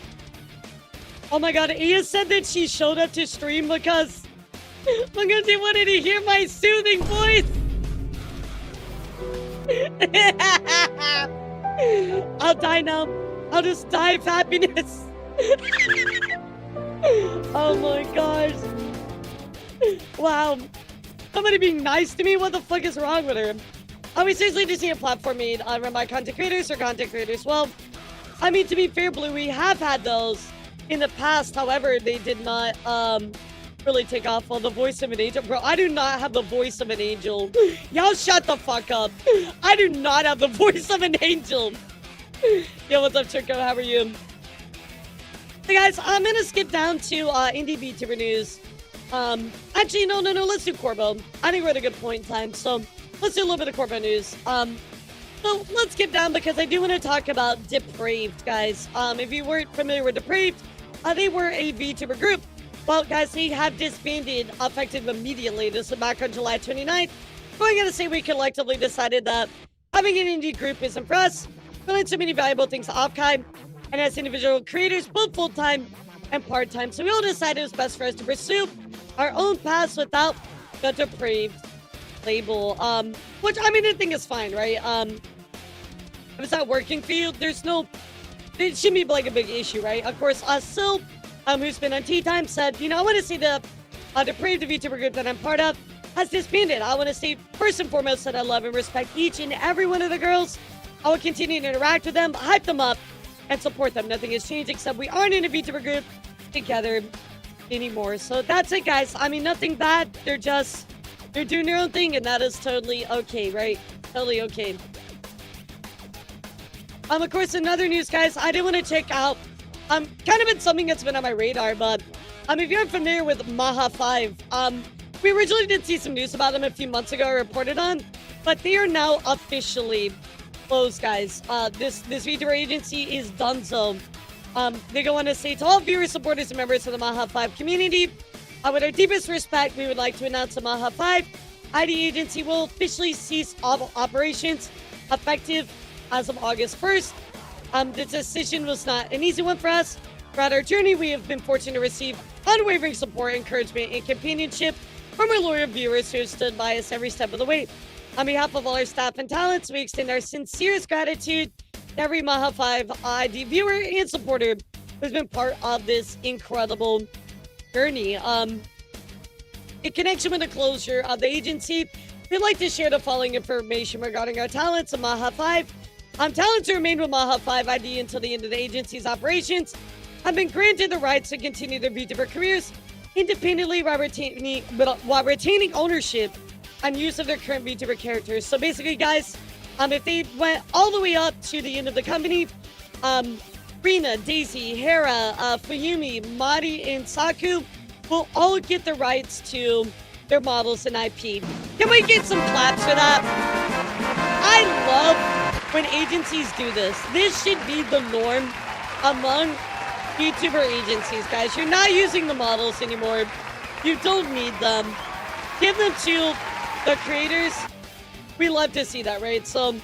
Oh my god, Aya said that she showed up to stream because they wanted to hear my soothing voice. I'll die now. I'll just die of happiness. Oh my gosh. Wow. Somebody being nice to me? What the fuck is wrong with her? We seriously just need a platform made run by content creators or content creators. Well, I mean, to be fair, Blue, we have had those in the past. However, they did not really take off. Well, the voice of an angel. Bro, I do not have the voice of an angel. Y'all shut the fuck up. I do not have the voice of an angel. Yo, what's up, Chico? How are you? Hey, guys, I'm going to skip down to indie VTuber news. Actually, no. Let's do Corbo. I think we're at a good point in time. So let's do a little bit of Corbo news. So let's skip down because I do want to talk about Depraved, guys. If you weren't familiar with Depraved, they were a VTuber group. Well, guys, they have disbanded effective immediately. This is back on July 29th. But I'm going to say we collectively decided that having an indie group isn't for us. We learned so many valuable things off time and as individual creators, both full-time and part-time. So we all decided it was best for us to pursue our own paths without the Depraved label. Which, I mean, I think is fine, right? If it's not working for you, it shouldn't be like a big issue, right? Of course, Sil, who's been on Tea Time, said, you know, I want to see the Depraved VTuber group that I'm part of has disbanded. I want to say, first and foremost, that I love and respect each and every one of the girls. I will continue to interact with them, hype them up, and support them. Nothing has changed except we aren't in a VTuber group together anymore. So that's it, guys. I mean, nothing bad. They're doing their own thing, and that is totally okay, right? Totally okay. Of course, in other news, guys, I did want to check out, kind of been something that's been on my radar, but, if you're familiar with Maha 5, we originally did see some news about them a few months ago, reported on, but they are now officially closed, guys. This Vtuber agency is donezo. They go on to say to all viewers, supporters, and members of the Maha 5 community, with our deepest respect, we would like to announce the Maha 5 ID agency will officially cease all operations effective as of August 1st. The decision was not an easy one for us. Throughout our journey, we have been fortunate to receive unwavering support, encouragement, and companionship from our loyal viewers who have stood by us every step of the way. On behalf of all our staff and talents, we extend our sincerest gratitude to every Maha 5 ID viewer and supporter who's been part of this incredible journey. In connection with the closure of the agency, we'd like to share the following information regarding our talents of Maha 5. Talents who remain with Maha 5 ID until the end of the agency's operations have been granted the rights to continue their VTuber careers independently while retaining ownership and use of their current VTuber characters. So basically, guys, if they went all the way up to the end of the company, Rina, Daisy, Hera, Fuyumi, Mari, and Saku will all get the rights to their models and IP. Can we get some claps for that? I love when agencies do this. This should be the norm among VTuber agencies, guys. You're not using the models anymore. You don't need them. Give them to the creators. We love to see that, right? So,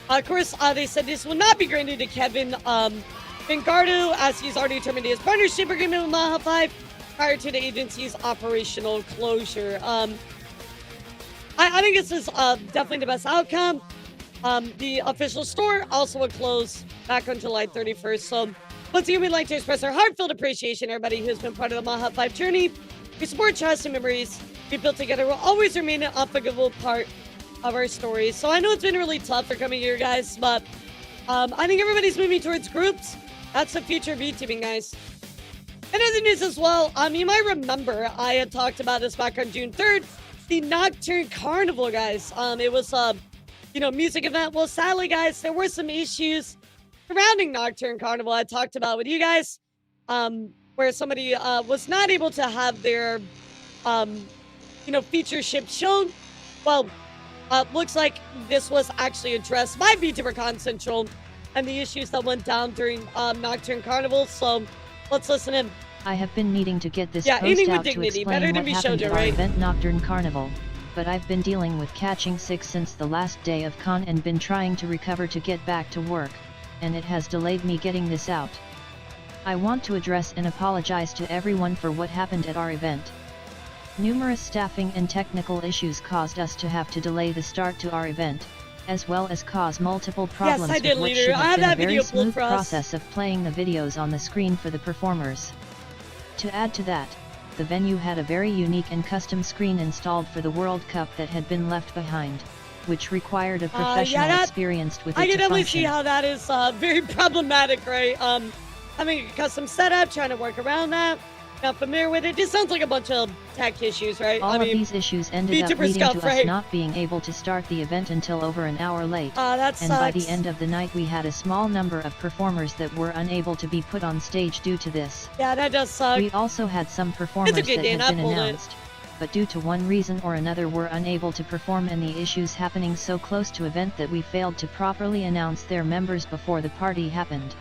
of course, they said this will not be granted to Kevin Vingardo, as he's already terminated his partnership agreement with Maha 5 prior to the agency's operational closure. I think this is definitely the best outcome. The official store also will close back on July 31st. So, once again, we'd like to express our heartfelt appreciation to everybody who's been part of the Maha 5 journey. Your support, trust, and memories we built together will always remain an unforgettable part of our stories. So, I know it's been really tough for coming here, guys, but I think everybody's moving towards groups. That's the future of VTubing, guys. And other news as well, you might remember I had talked about this back on June 3rd, the Nocturne Carnival, guys. It was a music event. Well, sadly, guys, there were some issues surrounding Nocturne Carnival I talked about with you guys, where somebody was not able to have their, feature ship shown. Well, looks like this was actually addressed by VTuberCon Central and the issues that went down during Nocturne Carnival. So let's listen in. I have been needing to get this Yeah, post aiming with out to dignity. explain Better to what be happened showed, at our right? event Nocturne Carnival, but I've been dealing with catching sick since the last day of con and been trying to recover to get back to work, and it has delayed me getting this out. I want to address and apologize to everyone for what happened at our event. Numerous staffing and technical issues caused us to have to delay the start to our event, as well as cause multiple problems I did, with what leader. should I have have been a that very video pulled smooth for us. process of playing the videos on the screen for the performers. To add to that, the venue had a very unique and custom screen installed for the World Cup that had been left behind, which required a professional experienced with it I can to definitely function. see how that is very problematic, right? Having a custom setup, trying to work around that. Not familiar with it. Just sounds like a bunch of tech issues, right? All of these issues ended up VTuber leading stuff, to us right? not being able to start the event until over an hour late. That and by the sucks. end of the night we had a small number of performers that were unable to be put on stage due to this. Yeah, that does suck. We also had some performers okay, that Dan, had I been pulled it. announced, but due to one reason or another were unable to perform, and the issues happening so close to event that we failed to properly announce their members before the party happened.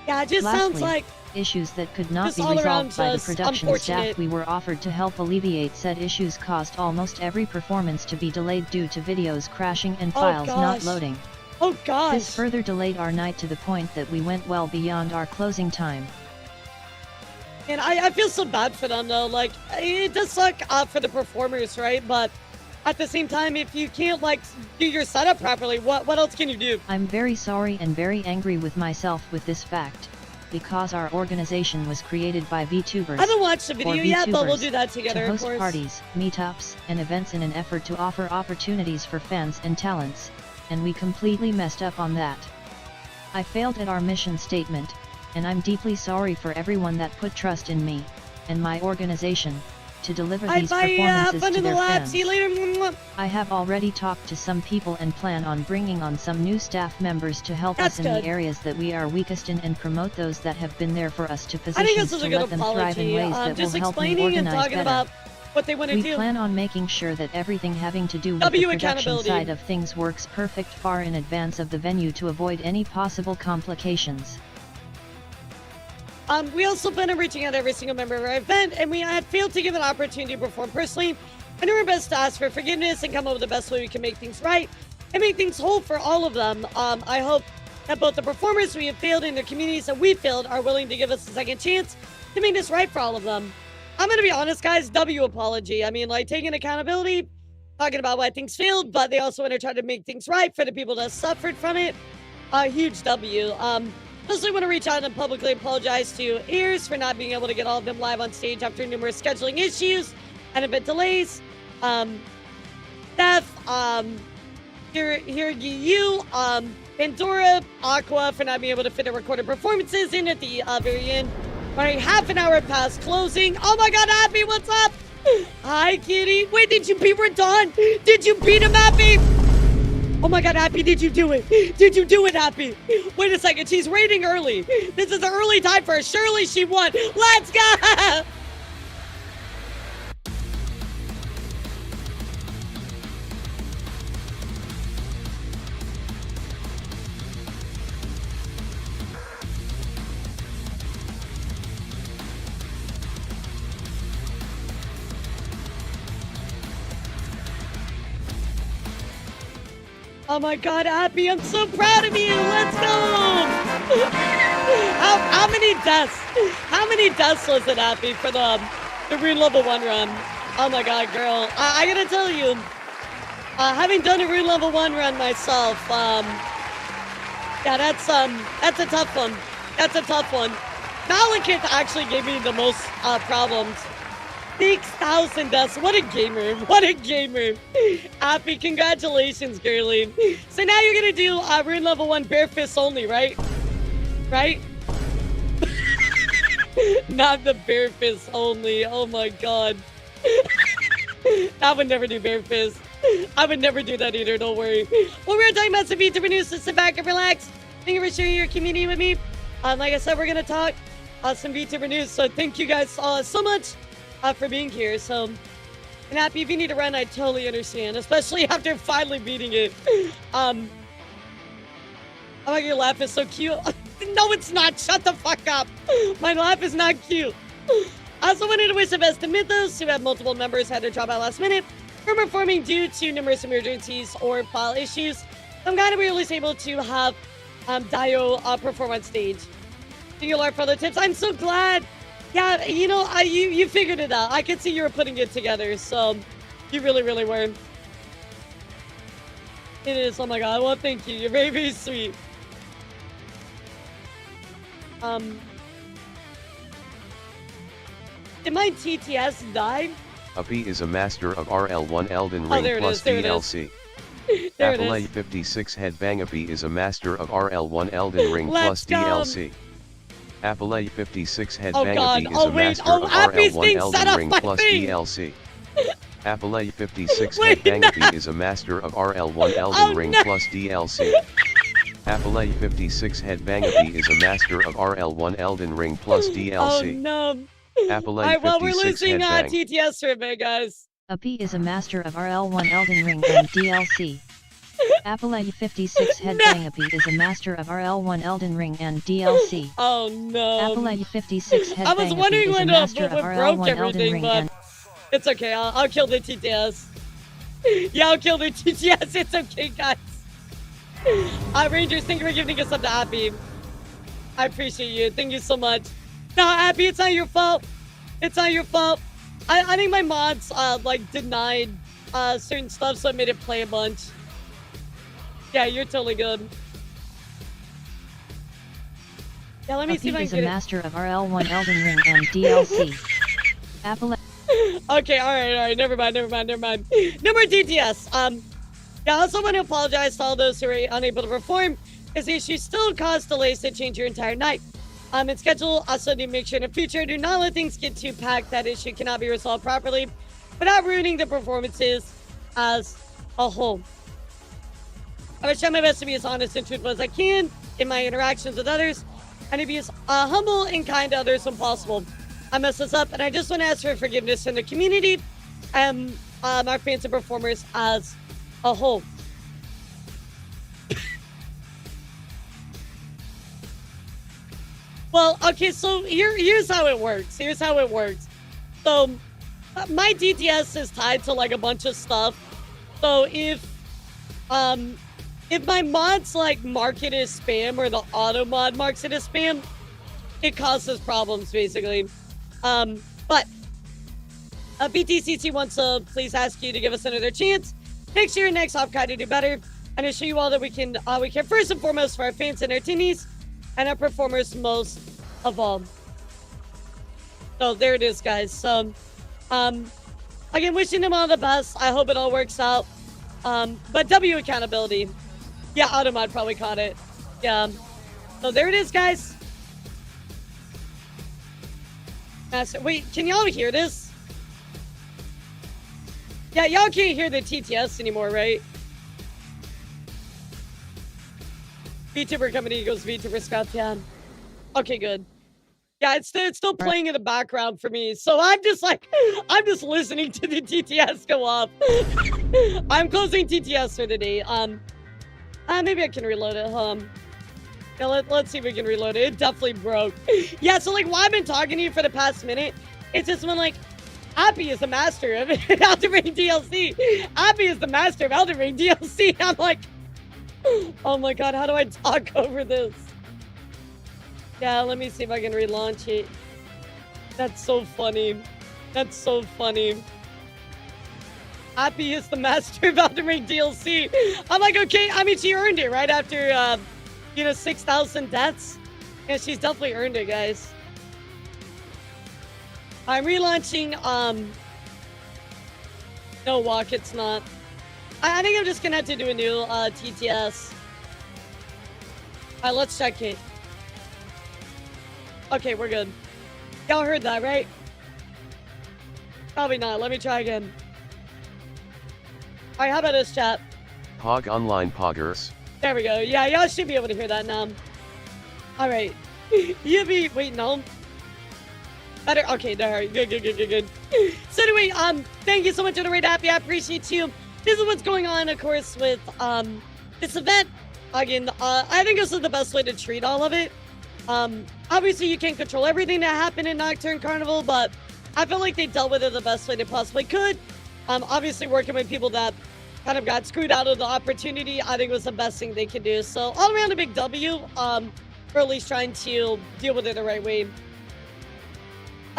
Yeah, it just Lastly, sounds like issues that could not just be all around resolved by the just production unfortunate. staff we were offered to help alleviate said issues caused almost every performance to be delayed due to videos crashing and files not gosh. loading. Oh gosh. This further delayed our night to the point that we went well beyond our closing time. And I feel so bad for them though. Like, it does suck for the performers, right? But at the same time, if you can't do your setup properly, what else can you do? I'm very sorry and very angry with myself with this fact, because our organization was created by Vtubers. I haven't watched the video for yet, but we'll VTubers do that together, to of host course. parties, meetups, and events in an effort to offer opportunities for fans and talents, and we completely messed up on that. I failed at our mission statement, and I'm deeply sorry for everyone that put trust in me and my organization to deliver these performances to their fans. See you later. I have already talked to some people and plan on bringing on some new staff members to help us in the areas that we are weakest in and promote those that have been there for us to positions to let them thrive in ways that will help me organize better. What they want to do. We plan on making sure that everything having to do with the production side of things works perfect far in advance of the venue to avoid any possible complications. We also plan on reaching out to every single member of our event, and we had failed to give an opportunity to perform personally. I do our best to ask for forgiveness and come up with the best way we can make things right and make things whole for all of them. I hope that both the performers we have failed and the communities that we failed are willing to give us a second chance to make this right for all of them. I'm gonna be honest, guys. W apology. I mean, like, taking accountability, talking about why things failed, but they also want to try to make things right for the people that suffered from it. Huge W. Mostly want to reach out and publicly apologize to ears for not being able to get all of them live on stage after numerous scheduling issues and event delays. Steph, you, Pandora, Aqua for not being able to fit their recorded performances in at the very end. All right, half an hour past closing. Oh my God, Happy, what's up? Hi, kitty. Wait, did you beat Radon? Did you beat him, Happy? Oh my God, Happy, did you do it? Did you do it, Happy? Wait a second, she's rating early. This is an early time for her. Surely she won. Let's go! Oh my God, Happy, I'm so proud of you. Let's go. How many deaths? How many deaths was it, Happy, for the Rune level 1 run? Oh my God, girl. I gotta tell you, having done a Rune level 1 run myself, yeah, that's a tough one. That's a tough one. Malekith actually gave me the most problems. 6,000 deaths. What a gamer. What a gamer. Happy, congratulations, girly. So now you're gonna do Rune level 1 bare fists only, right? Right? Not the bare fists only. Oh my God. I would never do bare fists. I would never do that either, don't worry. Well, we're talking about some Vtuber news, so sit back and relax. Thank you for sharing your community with me. Like I said, we're gonna talk some Vtuber news, so thank you guys so much for being here. So, and Happy, if you need to run, I totally understand, especially after finally beating it. Oh my God, your laugh is so cute. No, it's not. Shut the fuck up. My laugh is not cute. I also wanted to wish the best to Mythos, who had multiple members had to drop out last minute from performing due to numerous emergencies or file issues. I'm glad we were at least able to have Dio perform on stage. Thank you, Lord, for the tips. I'm so glad. Yeah, you know, you figured it out. I could see you were putting it together, so you really, really were. It is. Oh my God. Well, thank you. You're very, very sweet. Did my TTS die? Uppy is a master of RL1 Elden Ring plus DLC. Appalay 56 Headbang Uppy is a master of RL1 Elden Ring plus DLC. Appalay 56 Headbang Uppy is a master of RL1 Elden Ring plus DLC. Appalay 56 Headbang Uppy is a master of RL1 Elden Ring plus DLC. Appalay 56 Headbang Uppy is a master of RL1 Elden Ring plus DLC. Oh no. Appalay 56 well, we're losing Headbang. TTS for a bit, guys. Uppy is a master of RL1 Elden Ring and DLC. Appalay 56 Headbang Uppy is a master of RL1 Elden Ring and DLC. Oh no. Appalay 56 Headbang I was wondering Uppy is a when master of broke RL1 Elden everything, Ring but and... it's okay. I'll kill the TTS. Yeah, I'll kill the TTS. It's okay, guys. Rangers, thank you for giving us up to Happy. I appreciate you. Thank you so much. No, Happy, it's not your fault. It's not your fault. I think my mods like denied certain stuff, so I made it play a bunch. Yeah, you're totally good. Yeah, let me see if I can is get a master of RL1 Elden Ring and DLC. Appalay. Okay, all right. Never mind. No more TTS. Yeah, I also want to apologize to all those who were unable to perform, as the issue still caused delays that change your entire night. And schedule also to make sure in the future do not let things get too packed that issue cannot be resolved properly without ruining the performances as a whole. I will try my best to be as honest and truthful as I can in my interactions with others, and to be as humble and kind to others when possible. I messed this up, and I just want to ask for forgiveness from the community and our fans and performers as a whole. Well, okay, so here's how it works. Here's how it works. So, my DTS is tied to like a bunch of stuff. So if my mods like mark it as spam or the auto mod marks it as spam, it causes problems basically. But BTCC wants to please ask you to give us another chance. Next year, next Offkai to do better, and to show you all that we can first and foremost for our fans and our attendees and our performers most of all. So there it is, guys. So again, wishing them all the best. I hope it all works out. But W accountability. Yeah, Automod probably caught it. Yeah. So there it is, guys. Wait, can y'all hear this? Yeah, y'all can't hear the TTS anymore, right? Vtuber company goes Vtuber Scott, yeah. Okay, good. Yeah, it's still playing in the background for me. So I'm just listening to the TTS go off. I'm closing TTS for the day. Maybe I can reload it. Yeah, let's see if we can reload it. It definitely broke. Yeah, so like while I've been talking to you for the past minute, it's just been like, Appy is the master of Elden Ring DLC. Appy is the master of Elden Ring DLC. I'm like, oh my god, how do I talk over this? Yeah, let me see if I can relaunch it. That's so funny. That's so funny. Appy is the master of Elden Ring DLC. I'm like, okay, I mean, she earned it right after, 6,000 deaths. Yeah, she's definitely earned it, guys. I'm relaunching, no walk, it's not. I think I'm just gonna have to do a new, TTS. Alright, let's check it. Okay, we're good. Y'all heard that, right? Probably not. Let me try again. Alright, how about this, chat? Pog online poggers. There we go. Yeah, y'all should be able to hear that now. Alright. Wait, no. Better. Okay, there. Good. So anyway, thank you so much for the raid, Happy. I appreciate you. This is what's going on, of course, with, this event. Again, I think this is the best way to treat all of it. Obviously you can't control everything that happened in Nocturne Carnival, but I feel like they dealt with it the best way they possibly could. Obviously working with people that kind of got screwed out of the opportunity, I think was the best thing they could do. So all around a big W, for at least trying to deal with it the right way.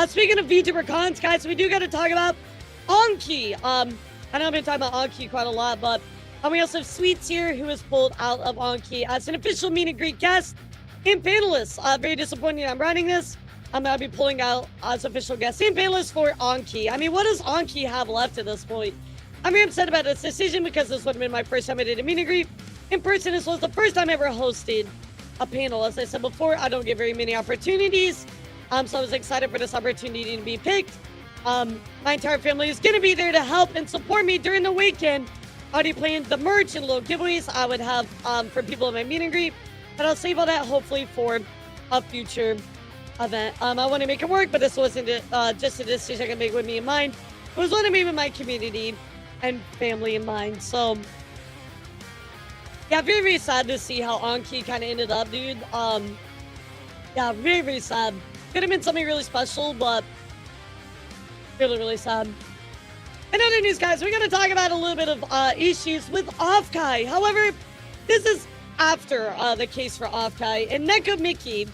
Speaking of VTuber cons, guys, we do got to talk about Anki. I know I've been talking about Anki quite a lot, but we also have Sweets here, who was pulled out of Anki as an official meet and greet guest and panelists. Very disappointing I'm writing this. I'll be pulling out as official guest and panelists for Anki. I mean, what does Anki have left at this point? I'm very upset about this decision because this would have been my first time I did a meet and greet in person. This was the first time I ever hosted a panel. As I said before, I don't get very many opportunities. So I was excited for this opportunity to be picked. My entire family is going to be there to help and support me during the weekend. Already planned the merch and little giveaways I would have for people in my meet and greet. But I'll save all that hopefully for a future event. I want to make it work, but this wasn't just a decision I can make with me in mind. It was one I made with my community and family in mind. So yeah, very, very sad to see how Anki kind of ended up, dude. Yeah, very, very sad. Could have been something really special, but really, really sad. In other news, guys, we're going to talk about a little bit of issues with Offkai. However, this is after the case for Offkai, and Neko Mickey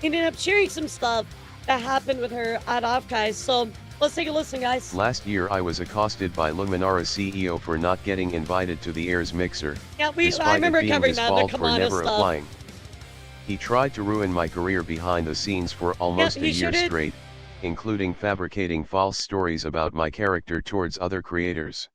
ended up sharing some stuff that happened with her at Offkai. So let's take a listen, guys. Last year I was accosted by Luminara's CEO for not getting invited to the Airs mixer. Yeah, I remember covering that, the Kamada stuff. Applying. He tried to ruin my career behind the scenes for almost a year straight, including fabricating false stories about my character towards other creators.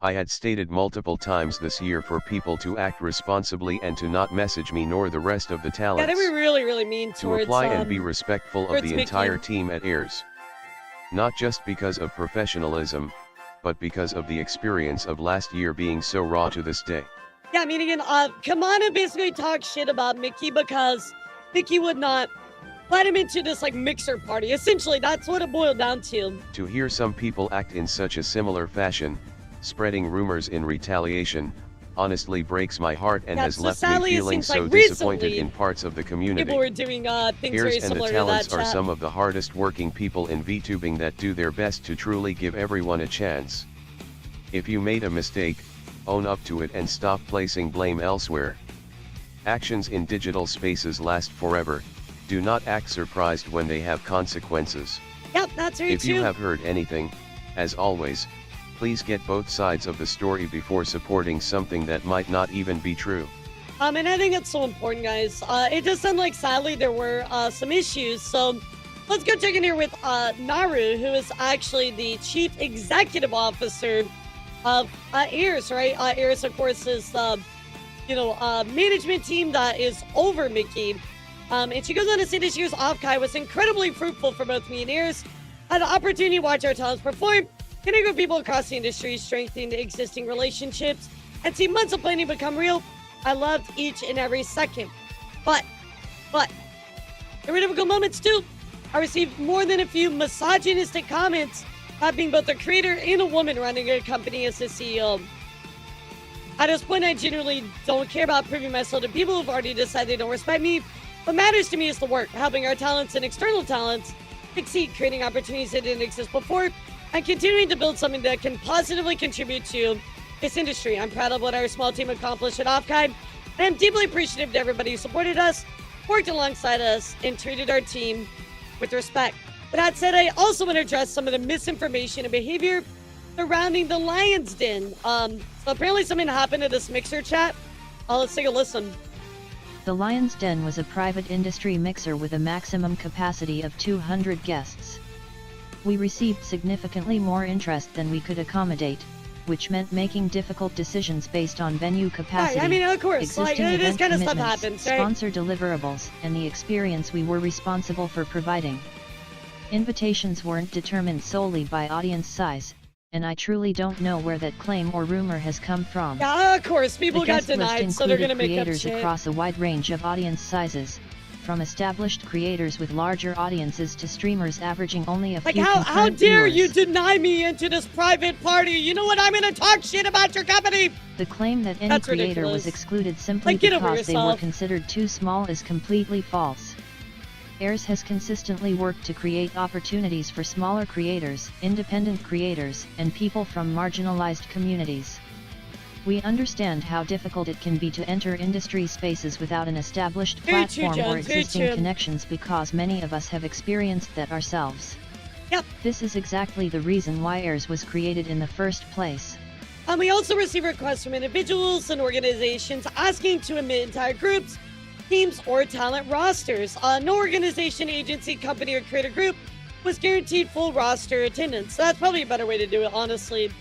I had stated multiple times this year for people to act responsibly and to not message me nor the rest of the talents. Yeah, they were really, really mean to towards, apply and be respectful of the Mickey. entire team at Airs. Not just because of professionalism, but because of the experience of last year being so raw to this day. Yeah, I mean, again, Kamana basically talked shit about Mickey because Mickey would not let him into this, like, mixer party. Essentially, that's what it boiled down to. To hear some people act in such a similar fashion, spreading rumors in retaliation, honestly breaks my heart and has left me feeling so disappointed in parts of the community. People were doing things very Airs and similar the to that talents are chat. some of the hardest working people in VTubing that do their best to truly give everyone a chance. If you made a mistake, own up to it and stop placing blame elsewhere. Actions in digital spaces last forever. Do not act surprised when they have consequences. Yep, that's very If you have heard anything, as always, please get both sides of the story before supporting something that might not even be true. And I think it's so important, guys. It does sound like, sadly, there were some issues. So let's go check in here with Naru, who is actually the Chief Executive Officer of Airs, right? Airs, of course, is management team that is over Mickey. And she goes on to say this year's Offkai was incredibly fruitful for both me and Airs. Had the opportunity to watch our talents perform, connect with people across the industry, strengthen the existing relationships, and see months of planning become real. I loved each and every second. But, there were difficult moments too. I received more than a few misogynistic comments, being both a creator and a woman running a company as the CEO. At this point, I genuinely don't care about proving myself to people who've already decided they don't respect me. What matters to me is the work, helping our talents and external talents succeed, creating opportunities that didn't exist before, and continuing to build something that can positively contribute to this industry. I'm proud of what our small team accomplished at Offkai, and I'm deeply appreciative to everybody who supported us, worked alongside us, and treated our team with respect. With that said, I also want to address some of the misinformation and behavior surrounding the Lion's Den. So apparently something happened to this mixer chat. Let's take a listen. The Lion's Den was a private industry mixer with a maximum capacity of 200 guests. We received significantly more interest than we could accommodate, which meant making difficult decisions based on venue capacity, right, I mean, of course, like, this kind of stuff happens, right? Sponsor deliverables, and the experience we were responsible for providing. Invitations weren't determined solely by audience size, and I truly don't know where that claim or rumor has come from. Yeah, of course, people got The guest denied, list so they're gonna included make up creators shit. across a wide range of audience sizes, from established creators with larger audiences to streamers averaging only a Like, few how concurrent dare viewers. you deny me into this private party? You know what? I'm gonna talk shit about your company. The claim that any That's creator ridiculous. was excluded simply Like, get over because they were yourself. considered too small is completely false. Airs has consistently worked to create opportunities for smaller creators, independent creators, and people from marginalized communities. We understand how difficult it can be to enter industry spaces without an established Very true, platform or Jones, very existing true. connections, because many of us have experienced that ourselves. Yep. This is exactly the reason why Airs was created in the first place. We also receive requests from individuals and organizations asking to admit entire groups, teams, or talent rosters. No organization, agency, company, or creator group was guaranteed full roster attendance. So that's probably a better way to do it, honestly.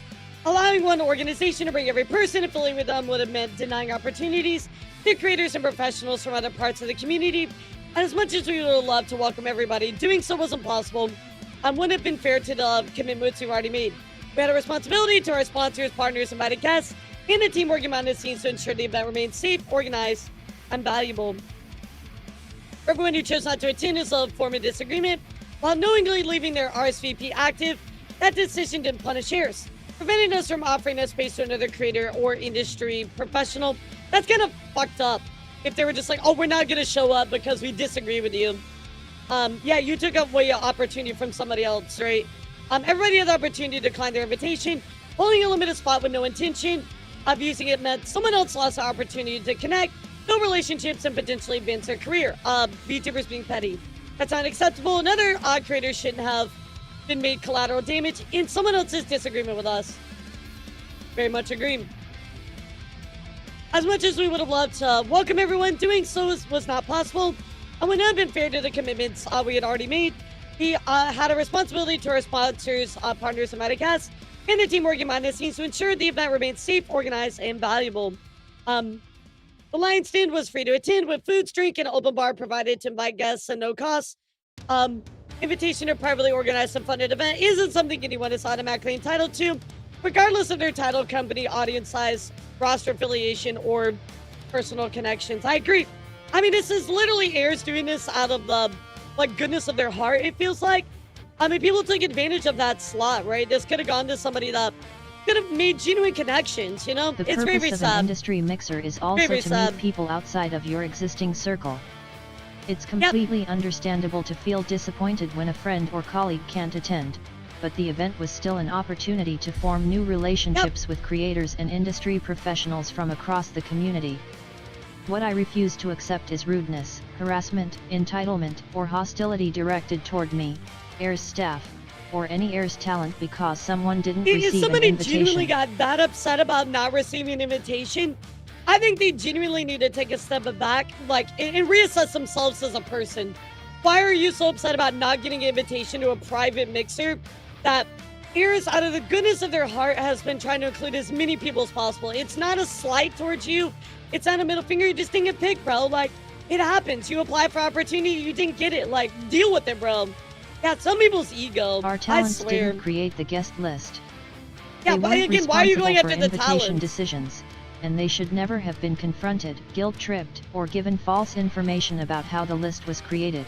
Allowing one organization to bring every person affiliated with them would have meant denying opportunities to creators and professionals from other parts of the community. And as much as we would have loved to welcome everybody, doing so wasn't possible and wouldn't have been fair to the commitments we've already made. We had a responsibility to our sponsors, partners, invited guests, and the team working behind the scenes to ensure the event remains safe, organized, and valuable. For everyone who chose not to attend is a form of disagreement, while knowingly leaving their RSVP active, that decision didn't punish Airs, preventing us from offering that space to another creator or industry professional. That's kind of fucked up. If they were just like, oh, we're not going to show up because we disagree with you. Yeah, you took away an opportunity from somebody else, right? Everybody had the opportunity to decline their invitation. Holding a limited spot with no intention of using it meant someone else lost the opportunity to connect, build relationships, and potentially advance their career. VTubers being petty. That's unacceptable. Another creator shouldn't have been made collateral damage in someone else's disagreement with us. Very much agree. As much as we would have loved to welcome everyone, doing so was not possible and would not have been fair to the commitments we had already made. We had a responsibility to our sponsors, partners, and guests and the team working behind the scenes to ensure the event remains safe, organized, and valuable. The Lion's Den was free to attend with foods, drink, and open bar provided to invite guests at no cost. Invitation to a privately organized and funded event isn't something anyone is automatically entitled to, regardless of their title, company, audience size, roster affiliation, or personal connections. I agree. I mean, this is literally heirs doing this out of the goodness of their heart, it feels like. I mean, people took advantage of that slot, right? This could have gone to somebody that could have made genuine connections, you know? The It's very, very purpose of an sad. industry mixer is also Very to sad. meet people outside of your existing circle. It's completely understandable to feel disappointed when a friend or colleague can't attend, but the event was still an opportunity to form new relationships with creators and industry professionals from across the community. What I refuse to accept is rudeness, harassment, entitlement, or hostility directed toward me, Airs staff, or any Airs talent because someone didn't If receive an somebody invitation. genuinely got that upset about not receiving an invitation, I think they genuinely need to take a step back, and reassess themselves as a person. Why are you so upset about not getting an invitation to a private mixer that Airs, out of the goodness of their heart, has been trying to include as many people as possible? It's not a slight towards you. It's not a middle finger. You just didn't get picked, bro. Like, it happens. You apply for opportunity, you didn't get it. Like, deal with it, bro. Yeah, some people's ego. Our I talents swear. didn't create the guest list. Yeah, They but weren't again, why are you going responsible after for the invitation talent? decisions, and they should never have been confronted, guilt-tripped, or given false information about how the list was created.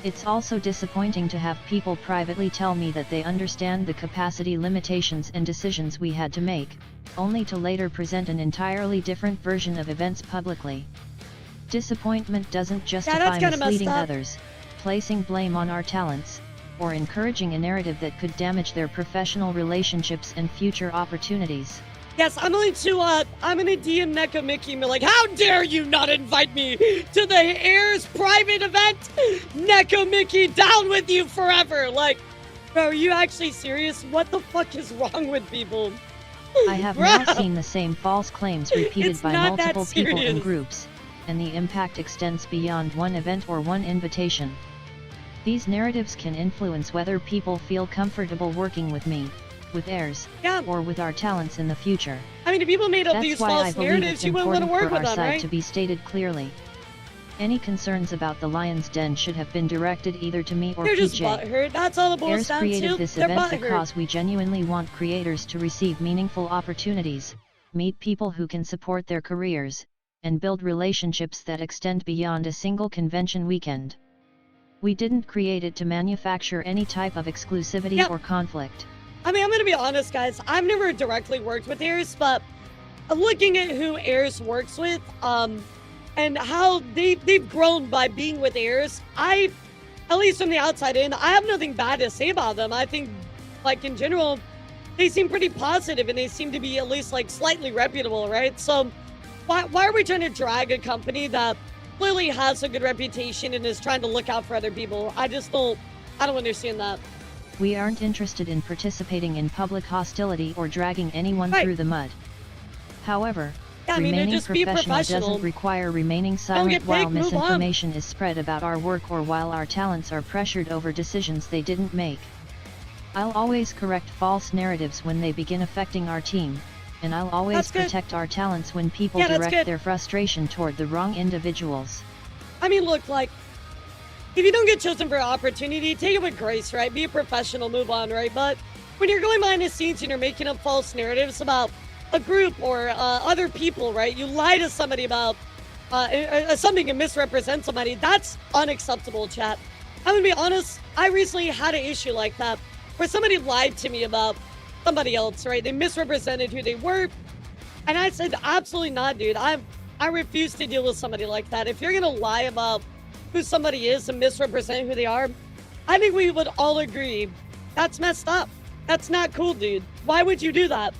It's also disappointing to have people privately tell me that they understand the capacity limitations and decisions we had to make, only to later present an entirely different version of events publicly. Disappointment doesn't justify that's kinda messed misleading up. others, placing blame on our talents, or encouraging a narrative that could damage their professional relationships and future opportunities. Yes, I'm going to DM Neko Mickey and be like, how dare you not invite me to the Airs private event? Neko Mickey, down with you forever. Like, bro, are you actually serious? What the fuck is wrong with people? I have Bro. now seen the same false claims repeated It's by not that multiple people in serious. groups, and the impact extends beyond one event or one invitation. These narratives can influence whether people feel comfortable working with me, with Airs, or with our talents in the future. I mean, if people made up That's these why I false believe narratives, it's you wouldn't want to important work for with our them, side right? to be stated clearly. Any concerns about the Lion's Den should have been directed either to me or They're PJ. just butthurt. That's all it boils Airs down created to. this They're event butthurt. because we genuinely want creators to receive meaningful opportunities, meet people who can support their careers, and build relationships that extend beyond a single convention weekend. We didn't create it to manufacture any type of exclusivity or conflict. I mean, I'm going to be honest, guys. I've never directly worked with Airs, but looking at who Airs works with, and how they've grown by being with Airs, at least from the outside in, I have nothing bad to say about them. I think, like, in general, they seem pretty positive, and they seem to be at least, like, slightly reputable, right? So, why are we trying to drag a company that clearly has a good reputation and is trying to look out for other people? I don't understand that. We aren't interested in participating in public hostility or dragging anyone through the mud. However, Yeah, I mean, remaining just be professional professional. doesn't require remaining get silent while picked, move on. misinformation is spread about our work or while our talents are pressured over decisions they didn't make. I'll always correct false narratives when they begin affecting our team, and I'll always That's good. protect our talents when people Yeah, that's direct good. their frustration toward the wrong individuals. I mean, look, like, if you don't get chosen for an opportunity, take it with grace, right? Be a professional, move on, right? But when you're going behind the scenes and you're making up false narratives about a group or other people, right? You lie to somebody about something and misrepresent somebody. That's unacceptable, chat. I'm gonna be honest. I recently had an issue like that where somebody lied to me about somebody else, right? They misrepresented who they were, and I said, absolutely not, dude. I refuse to deal with somebody like that. If you're gonna lie about who somebody is and misrepresent who they are, I think we would all agree that's messed up. That's not cool, dude. Why would you do that?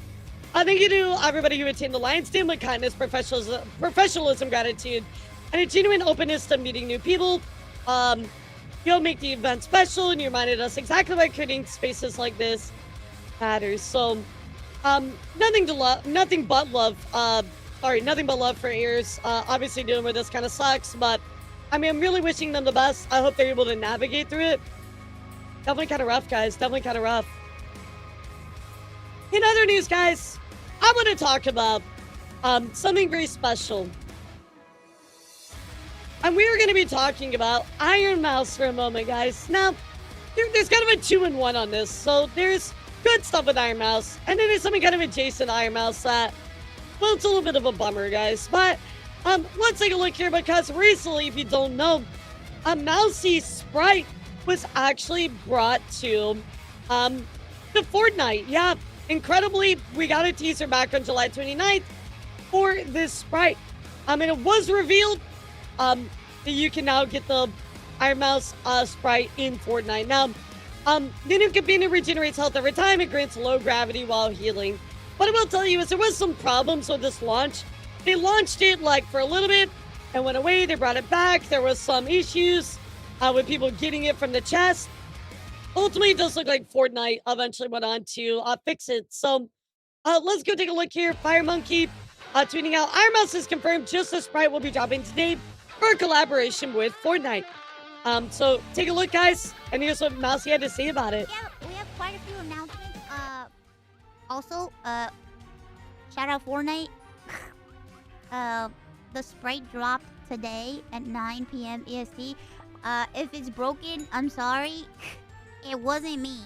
I think you do everybody who attend the Lion's Den with kindness, professionalism, gratitude, and a genuine openness to meeting new people. You'll make the event special, and you reminded us exactly why creating spaces like this matters. So, nothing but love for Airs. Obviously dealing with this kind of sucks, but I mean, I'm really wishing them the best. I hope they're able to navigate through it. Definitely kind of rough, guys. Definitely kind of rough. In other news, guys, I want to talk about something very special. And we are going to be talking about Ironmouse for a moment, guys. Now, there's kind of a 2-in-1 on this. So there's good stuff with Ironmouse, and then there's something kind of adjacent to Ironmouse that, well, it's a little bit of a bummer, guys. But let's take a look here, because recently, if you don't know, a Mousy sprite was actually brought to the Fortnite. Yeah, incredibly, we got a teaser back on July 29th for this sprite. And it was revealed that you can now get the Ironmouse sprite in Fortnite. Now, the new companion regenerates health over time and grants low gravity while healing. What I will tell you is there was some problems with this launch. They launched it like for a little bit and went away. They brought it back. There was some issues with people getting it from the chest. Ultimately, it does look like Fortnite eventually went on to fix it. So let's go take a look here. Fire Monkey tweeting out, Ironmouse has confirmed just the sprite will be dropping today for a collaboration with Fortnite. So take a look, guys, and here's what Mousy had to say about it. Yeah, we have quite a few announcements. Also, shout out Fortnite. The sprite dropped today at 9 p.m. EST. If it's broken, I'm sorry. It wasn't me.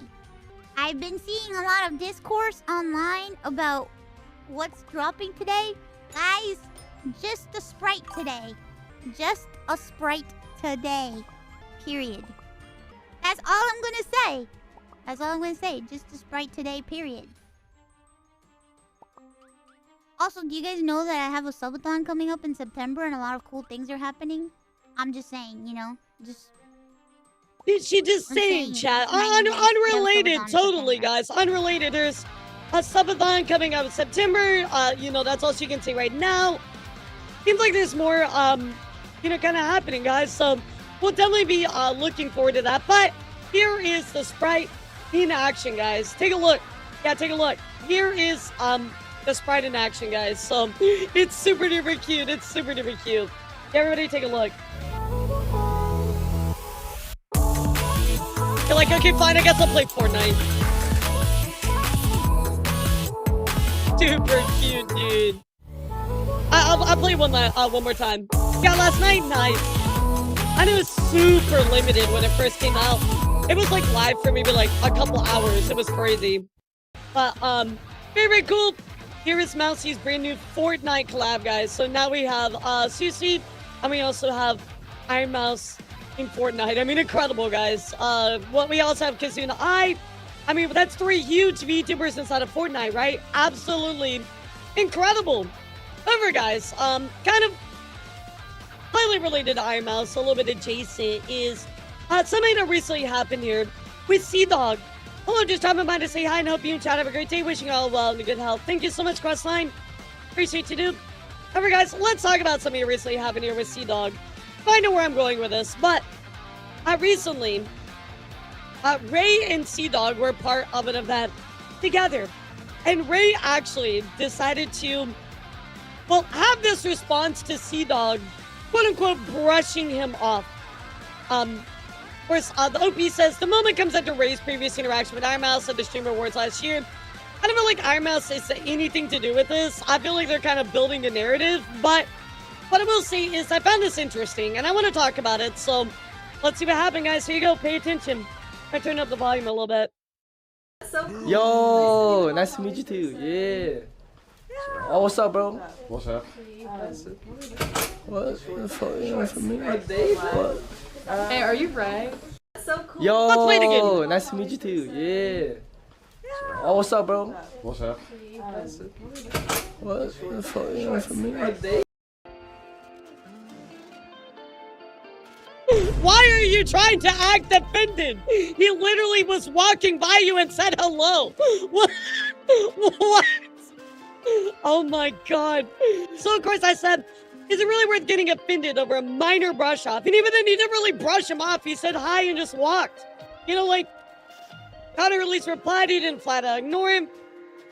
I've been seeing a lot of discourse online about what's dropping today. Guys, just a sprite today. Just a sprite today. Period. That's all I'm gonna say. That's all I'm gonna say. Just a sprite today, period. Also, do you guys know that I have a subathon coming up in September and a lot of cool things are happening? I'm just saying, you know, just... She just saying, chat. Unrelated, totally, guys. Unrelated. There's a subathon coming up in September. You know, that's all she can say right now. Seems like there's more, you know, kind of happening, guys. So we'll definitely be looking forward to that. But here is the sprite in action, guys. Take a look. Yeah, take a look. Here is the sprite in action, guys. So it's super duper cute. It's super duper cute. Everybody take a look. You're like, okay, fine, I guess I'll play Fortnite. Super cute, dude. I'll play one more time. Yeah, last night, nice. I know it was super limited when it first came out. It was like live for maybe like a couple hours. It was crazy. But very cool. Here is Mousy's brand new Fortnite collab, guys. So now we have Susie, and we also have Ironmouse in Fortnite. I mean, incredible, guys. What we also have Kazuna. I mean, that's 3 huge VTubers inside of Fortnite, right? Absolutely incredible. However, guys, kind of highly related to Ironmouse, a little bit adjacent, is something that recently happened here with Sea-Dog. Hello, just dropping by to say hi and hope you and chat have a great day. Wishing you all well and good health. Thank you so much, Crossline. Appreciate you, dude. However, guys, let's talk about something that recently happened here with Sea-Dog. I know where I'm going with this, but recently, Ray and Sea-Dog were part of an event together. And Ray actually decided to, well, have this response to Sea-Dog, quote-unquote, brushing him off. Of course, the OP says, the moment comes after Ray's previous interaction with Ironmouse at the Streamer Awards last year. I don't feel like Ironmouse has anything to do with this. I feel like they're kind of building a narrative, but what I will say is I found this interesting, and I want to talk about it, so let's see what happened, guys. Here you go. Pay attention. I turn up the volume a little bit. So cool. Yo, nice to meet you too. Yeah. Oh, what's up, bro? What's up? What the fuck you want from me? What? Hey, are you Ray? So cool. Yo, let's play it again. Nice to meet you too. Yeah. Oh, what's up, bro? What's up? What the fuck you want from me? Why are you trying to act offended? He literally was walking by you and said hello. What? What? Oh my god. So of course I said, is it really worth getting offended over a minor brush off? And even then he didn't really brush him off. He said hi and just walked. You know, like, Connor at least replied, he didn't flat out ignore him.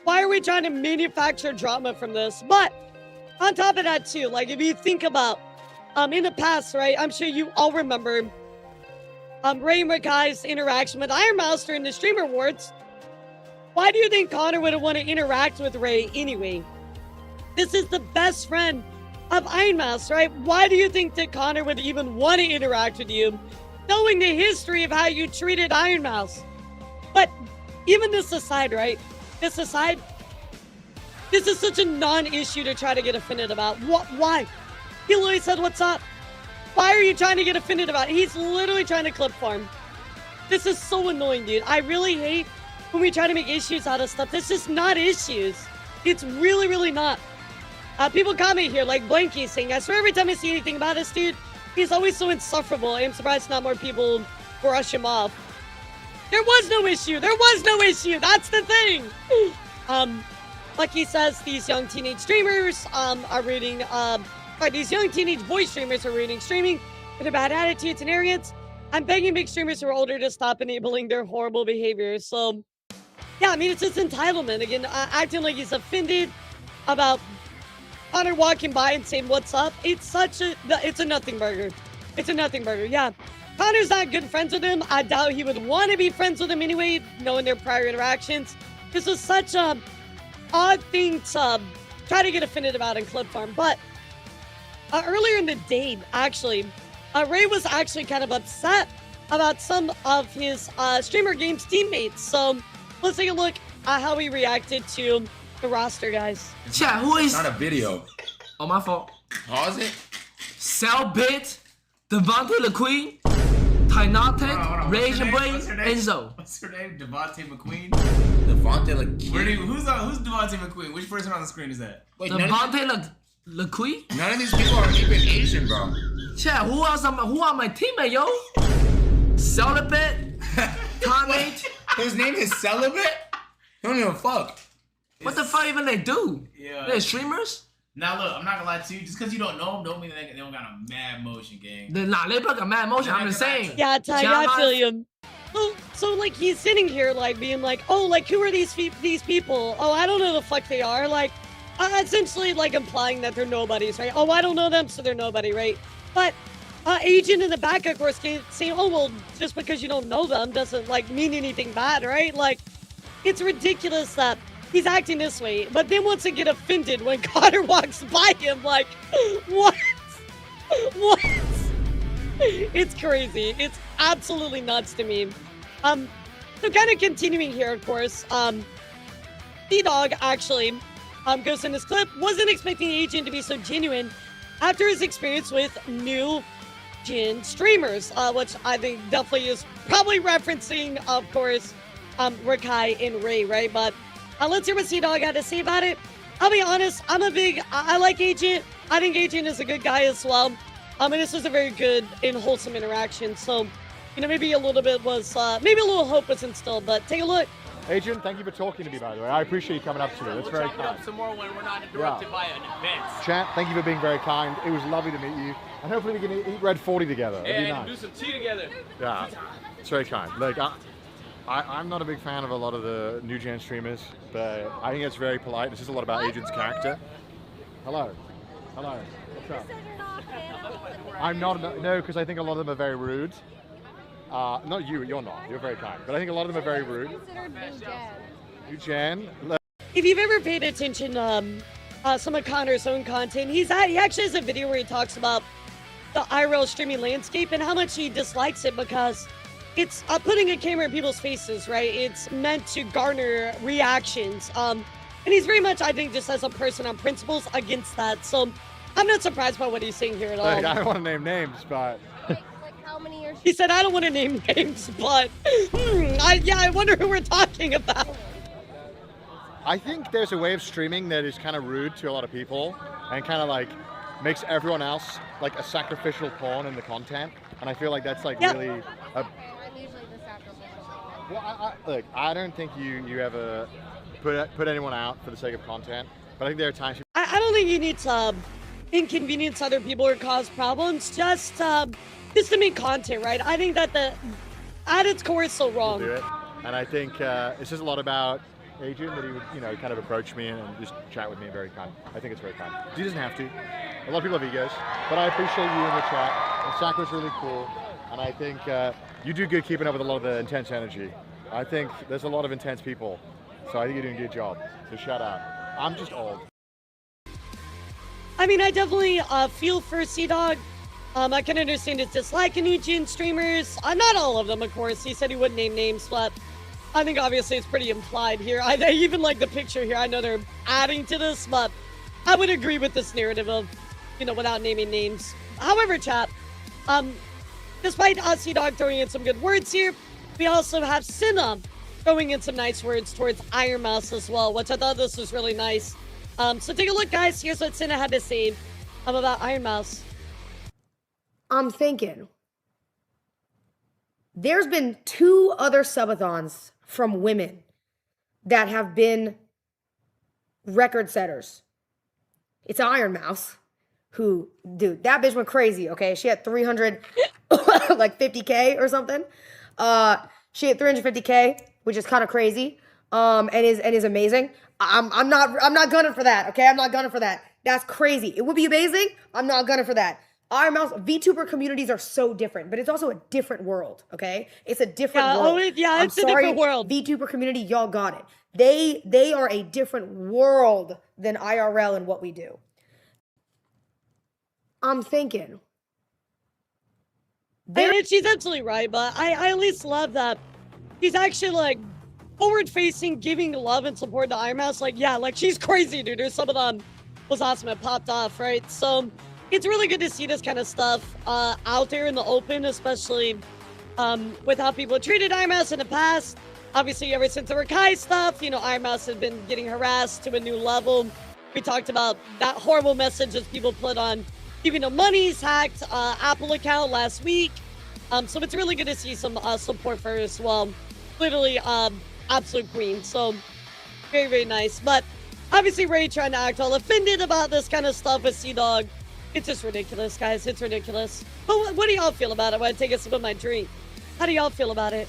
Why are we trying to manufacture drama from this? But on top of that too, like if you think about in the past, right, I'm sure you all remember Ray and Rakai's interaction with Ironmouse during the Streamer Awards. Why do you think Connor would want to interact with Ray anyway? This is the best friend of Ironmouse, right? Why do you think that Connor would even want to interact with you, knowing the history of how you treated Ironmouse? But even this aside, right? This aside, this is such a non-issue to try to get offended about. Why? He literally said, what's up? Why are you trying to get offended about it? He's literally trying to clip farm. This is so annoying, dude. I really hate when we try to make issues out of stuff. This is not issues. It's really, really not. People comment here, like Blanky saying, I swear every time I see anything about this dude, he's always so insufferable. I'm surprised not more people brush him off. There was no issue. There was no issue. That's the thing. Lucky says these young teenage streamers are reading, these young teenage boy streamers are reading streaming with bad attitudes and arrogance. I'm begging big streamers who are older to stop enabling their horrible behavior. So, yeah, I mean, it's his entitlement. Again, acting like he's offended about Connor walking by and saying, what's up? It's a nothing burger. It's a nothing burger, yeah. Connor's not good friends with him. I doubt he would want to be friends with him anyway, knowing their prior interactions. This was such a odd thing to try to get offended about in Clip Farm. But earlier in the day, actually, Ray was actually kind of upset about some of his streamer games teammates. So let's take a look at how he reacted to the roster, guys. Chat, who is... It's not a video. Oh, my fault. Pause it. Cellbit, Devontae LeQueen, Tynatic, Rage and Brain, Enzo. What's her name? Devontae McQueen? Devontae LeQueen. Who's Devontae McQueen? Which person on the screen is that? Wait, Devontae LeQueen? None of these people are even Asian, bro. Chat, who are my teammate, yo? Celibate, Tomate. His name is Celibate? He don't even fuck. What the fuck even they do? Yeah. They're streamers? Now look, I'm not gonna lie to you. Just because you don't know them, don't mean they don't got a mad motion, gang. Nah, they got a mad motion. I'm just saying. Yeah, Ty, I feel you. So like he's sitting here like being like, oh, like who are these people? Oh, I don't know the fuck they are. Like, essentially like implying that they're nobodies, right? Oh, I don't know them, so they're nobody, right? But Agent in the back, of course, saying, oh, well, just because you don't know them doesn't like mean anything bad, right? Like, it's ridiculous that he's acting this way, but then wants to get offended when Connor walks by him. Like, what? What? It's crazy. It's absolutely nuts to me. So kind of continuing here, of course, D-Dog actually goes in this clip, wasn't expecting Agent to be so genuine after his experience with new gen streamers, which I think definitely is probably referencing, of course, Rakai and Ray, right? But let's hear what C-Dog had to say about it. I'll be honest, I like Agent. I think Agent is a good guy as well. And this was a very good and wholesome interaction. So, you know, maybe a little bit was, maybe a little hope was instilled, but take a look. Agent, thank you for talking to me, by the way. I appreciate you coming up to me. That's very kind. Up some more when we're not interrupted by an event. Chat, thank you for being very kind. It was lovely to meet you. And hopefully we can eat Red 40 together. That'd be nice. Do some tea together. Yeah, it's very kind. Like, I'm not a big fan of a lot of the new gen streamers, but I think it's very polite. It's just a lot about Agent's character. Hello. Hello. What's up? I'm not, no, because I think a lot of them are very rude. Not you, you're not. You're very kind. But I think a lot of them are very rude. New gen. If you've ever paid attention some of Connor's own content, he actually has a video where he talks about the IRL streaming landscape and how much he dislikes it because it's putting a camera in people's faces, right? It's meant to garner reactions. And he's very much, I think, just as a person on principles against that. So I'm not surprised by what he's saying here at all. Like, I don't want to name names, but... He said, I don't want to name names, but I wonder who we're talking about. I think there's a way of streaming that is kind of rude to a lot of people and kind of like makes everyone else like a sacrificial pawn in the content. And I feel like that's like really... I'm usually the sacrificial pawn. Well, look, I don't think you ever put anyone out for the sake of content, but I think there are times... I don't think you need to inconvenience other people or cause problems, just to make content, right? I think that at its core is so wrong. Do it. And I think it's just a lot about Agent that he would, you know, kind of approach me and just chat with me very kind. I think it's very kind. He doesn't have to. A lot of people have egos, but I appreciate you in the chat. And Sakur's really cool. And I think you do good keeping up with a lot of the intense energy. I think there's a lot of intense people So I think you're doing a good job. So shout out. I'm just old. I mean, I definitely feel for Sea-Dog. I can understand his dislike in new gen streamers. Not all of them, of course. He said he wouldn't name names, but I think obviously it's pretty implied here. I even like the picture here. I know they're adding to this, but I would agree with this narrative of, you know, without naming names. However, chat, despite Sea-Dog throwing in some good words here, we also have Cinna throwing in some nice words towards Ironmouse as well, which I thought this was really nice. So take a look, guys. Here's what Cinna had to say about Ironmouse. I'm thinking there's been 2 other subathons from women that have been record setters. It's Ironmouse, who, dude, that bitch went crazy, okay? She had 300, like 50K or something. She had 350K, which is kind of crazy, and is amazing. I'm not gunning for that, okay? I'm not gunning for that. That's crazy. It would be amazing. I'm not gunning for that. Ironmouse, VTuber communities are so different, but it's also a different world, okay? It's a different world. It's a different world. VTuber community, y'all got it. They are a different world than IRL and what we do. I'm thinking. And she's absolutely right, but I at least love that she's actually like forward-facing, giving love and support to Ironmouse. Like, yeah, like she's crazy, dude. There's some of them was awesome. It popped off, right? So it's really good to see this kind of stuff out there in the open, especially with how people treated Ironmouse in the past. Obviously, ever since the Rakai stuff, you know, Ironmouse has been getting harassed to a new level. We talked about that horrible message that people put on, even though money's hacked Apple account last week. So it's really good to see some support for her as well. Literally, absolute queen. So very, very nice. But obviously, Ray trying to act all offended about this kind of stuff with Sea-Dog. It's just ridiculous, guys. It's ridiculous. But what do y'all feel about it when I take a sip of my drink? How do y'all feel about it?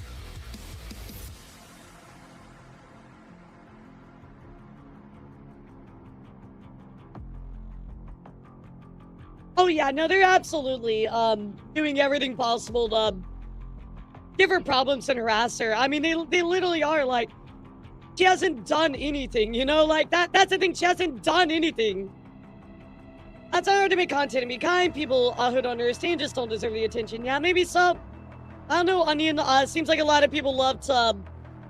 Oh, yeah. No, they're absolutely doing everything possible to give her problems and harass her. I mean, they literally are like, she hasn't done anything, you know? Like, that's the thing. She hasn't done anything. That's hard to make content and be kind. People who don't understand just don't deserve the attention. Yeah, maybe so. I don't know, Onion. Seems like a lot of people love to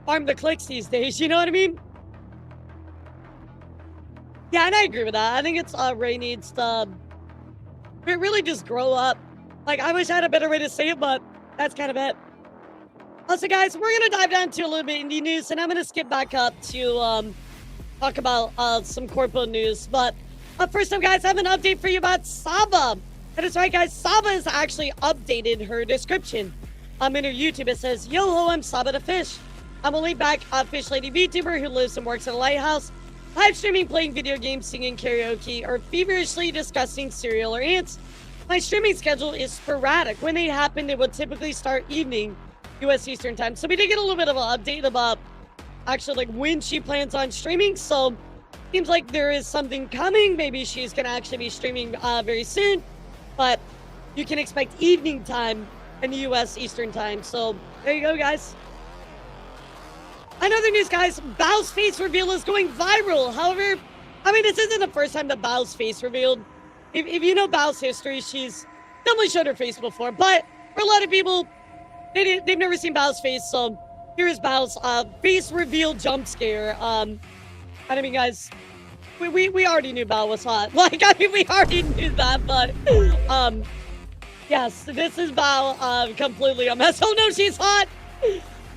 farm the clicks these days. You know what I mean? Yeah, and I agree with that. I think it's Ray needs to really just grow up. Like, I wish I had a better way to say it, but that's kind of it. Also, guys, we're going to dive down to a little bit indie news, and I'm going to skip back up to talk about some corporate news. But first up, guys, I have an update for you about Saba. That is right, guys. Saba has actually updated her description. In her YouTube, it says, "Yo ho, I'm Saba the Fish. I'm a laid-back fish lady VTuber who lives and works in a lighthouse, live streaming, playing video games, singing karaoke, or feverishly discussing cereal or ants. My streaming schedule is sporadic. When they happen, it will typically start evening, U.S. Eastern Time." So we did get a little bit of an update about actually like when she plans on streaming. So seems like there is something coming. Maybe she's gonna actually be streaming very soon, but you can expect evening time in the U.S. Eastern Time. So there you go, guys. Another news, guys. Bao's face reveal is going viral. However, I mean, this isn't the first time that Bao's face revealed. If you know Bao's history, she's definitely showed her face before. But for a lot of people, they've never seen Bao's face. So here's Bao's face reveal jump scare. I mean, guys, we already knew Bao was hot. Like, I mean, we already knew that. But yes, this is Bao completely a mess. Oh no, she's hot.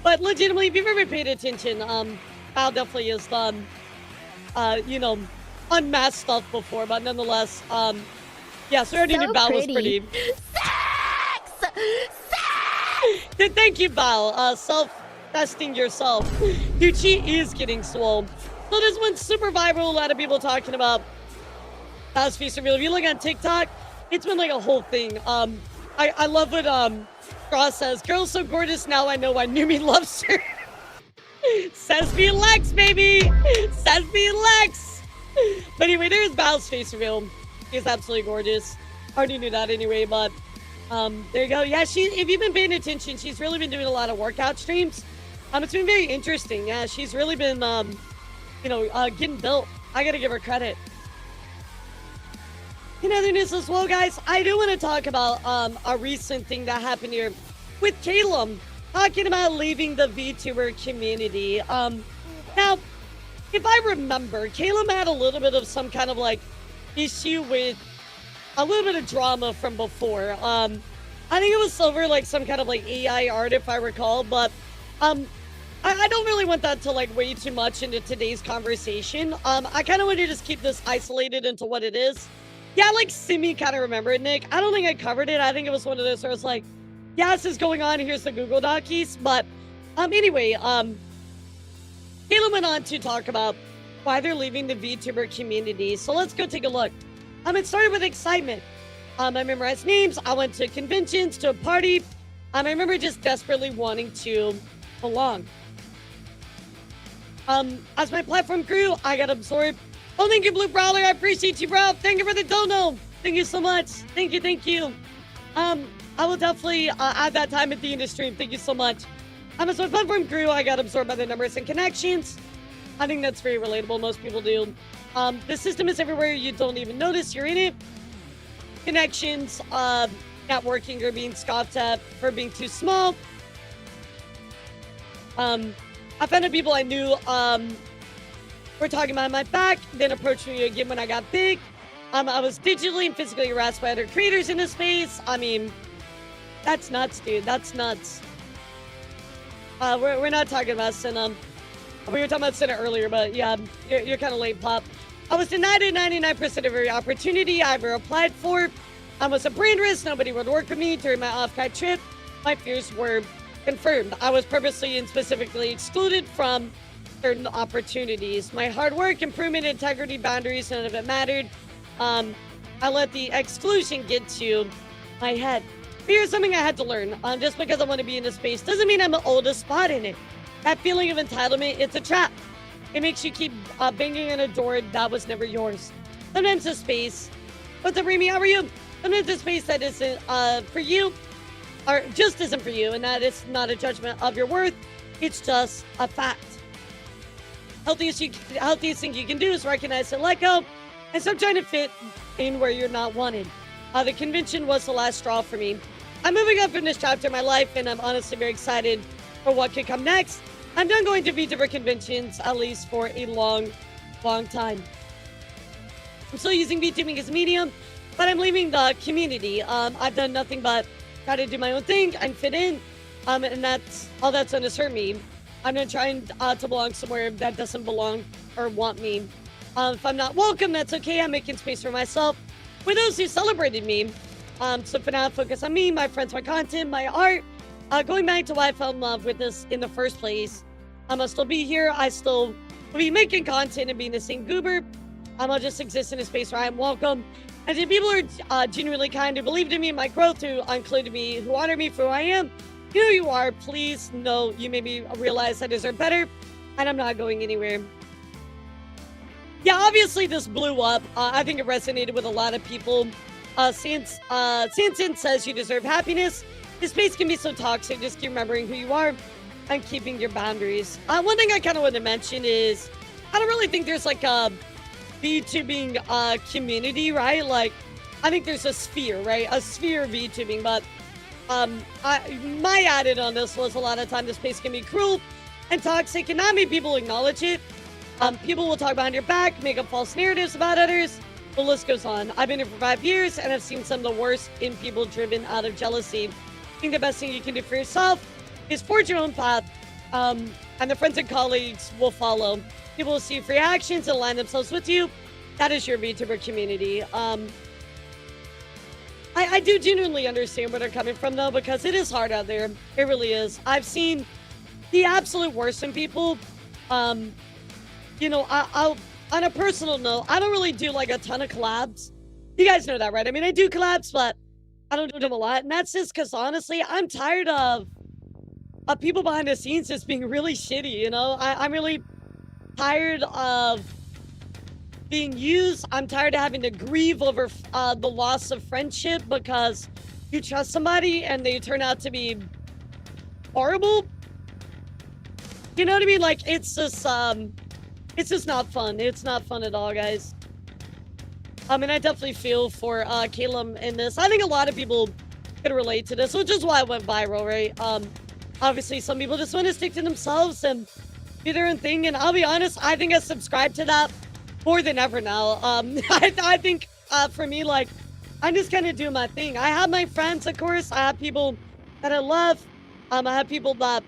But legitimately, if you've ever paid attention, Bao definitely has done, you know, unmasked stuff before. But nonetheless, yeah, so we already knew Bao was pretty. Sex! Thank you, Bao. Self-testing yourself. Dude, she is getting swole. So this one's super viral. A lot of people talking about Bao's face reveal. If you look on TikTok, it's been like a whole thing. I love what Straw says. "Girl so gorgeous, now I know why Numi loves her." Says me Lex, baby. Says me Lex. But anyway, there's Bao's face reveal. She's absolutely gorgeous. Already knew that anyway, but there you go. Yeah, if you've been paying attention, she's really been doing a lot of workout streams. It's been very interesting. Yeah, she's really been, getting built. I gotta give her credit. In other news as well, guys, I do want to talk about a recent thing that happened here with Caleb talking about leaving the VTuber community. Now, if I remember, Caleb had a little bit of some kind of like issue with a little bit of drama from before. I think it was over like some kind of like AI art, if I recall, but I don't really want that to like weigh too much into today's conversation. I kind of want to just keep this isolated into what it is. Yeah, like Simi kind of remember it, Nick. I don't think I covered it. I think it was one of those where I was like, yeah, this is going on. Here's the Google Docs. But anyway, Caleb went on to talk about why they're leaving the VTuber community. So let's go take a look. It started with excitement. I memorized names. I went to conventions, to a party. I remember just desperately wanting to belong. As my platform grew, I got absorbed. Oh, thank you, Blue Brawler. I appreciate you, bro. Thank you for the dono. Thank you so much. Thank you. I will definitely add that time at the end of stream. Thank you so much. As my platform grew, I got absorbed by the numbers and connections. I think that's very relatable. Most people do. The system is everywhere. You don't even notice you're in it. Connections, networking are being scoffed at for being too small. I found out people I knew were talking behind my back, then approached me again when I got big. I was digitally and physically harassed by other creators in this space. I mean, that's nuts, dude. That's nuts. We're not talking about Senna. We were talking about Senna earlier, but yeah, you're kind of late, Pop. I was denied 99% of every opportunity I ever applied for. I was a brand risk. Nobody would work with me during my off-guide trip. My fears were confirmed. I was purposely and specifically excluded from certain opportunities. My hard work, improvement, integrity, boundaries, none of it mattered. I let the exclusion get to my head. Fear is something I had to learn. Just because I want to be in a space doesn't mean I'm owed a spot in it. That feeling of entitlement, it's a trap. It makes you keep banging on a door that was never yours. Sometimes a space, what's up, Remy? How are you? Sometimes a space that isn't for you, or just isn't for you, and that is not a judgment of your worth. It's just a fact. Healthiest thing you can do is recognize and let go, and stop trying to fit in where you're not wanted. The convention was the last straw for me. I'm moving on from this chapter of my life, and I'm honestly very excited for what could come next. I'm done going to Vtuber conventions, at least for a long time. I'm still using VTubing as a medium, but I'm leaving the community. I've done nothing but try to do my own thing and fit in, and that's all that's going to serve me. I'm not trying to belong somewhere that doesn't belong or want me. If I'm not welcome, that's okay. I'm making space for myself for those who celebrated me. So for now, focus on me, my friends, my content, my art. Going back to why I fell in love with this in the first place. I'll still be here. I still will be making content and being the same goober. I'll just exist in a space where I'm welcome. And if people are genuinely kind, who believed in me and my growth, who included me, who honor me for who I am, you know who you are. Please know you made me realize I deserve better, and I'm not going anywhere. Yeah, obviously this blew up. I think it resonated with a lot of people. Since it says you deserve happiness, this space can be so toxic. Just keep remembering who you are and keeping your boundaries. One thing I kind of want to mention is I don't really think there's like a VTubing community, right? Like, I think there's a sphere, right? A sphere of VTubing, but my added on this was a lot of time this space can be cruel and toxic, and not many people acknowledge it. People will talk behind your back, make up false narratives about others. The list goes on. I've been here for 5 years, and I've seen some of the worst in people driven out of jealousy. I think the best thing you can do for yourself is forge your own path, and the friends and colleagues will follow. People will see your free actions and align themselves with you. That is your VTuber community. I do genuinely understand where they're coming from, though, because it is hard out there. It really is. I've seen the absolute worst in people. You know, I'll on a personal note, I don't really do like a ton of collabs. You guys know that, right? I mean, I do collabs, but I don't do them a lot. And that's just because, honestly, I'm tired of people behind the scenes just being really shitty, you know? I'm really tired of being used. I'm tired of having to grieve over the loss of friendship because you trust somebody and they turn out to be horrible. You know what I mean? Like, it's just not fun. It's not fun at all, guys. And I definitely feel for Caleb in this. I think a lot of people could relate to this, which is why it went viral, right? Obviously, some people just want to stick to themselves and do their own thing. And I'll be honest, I think I subscribe to that more than ever now. I think for me, like, I'm just kind of doing my thing. I have my friends, of course. I have people that I love. I have people that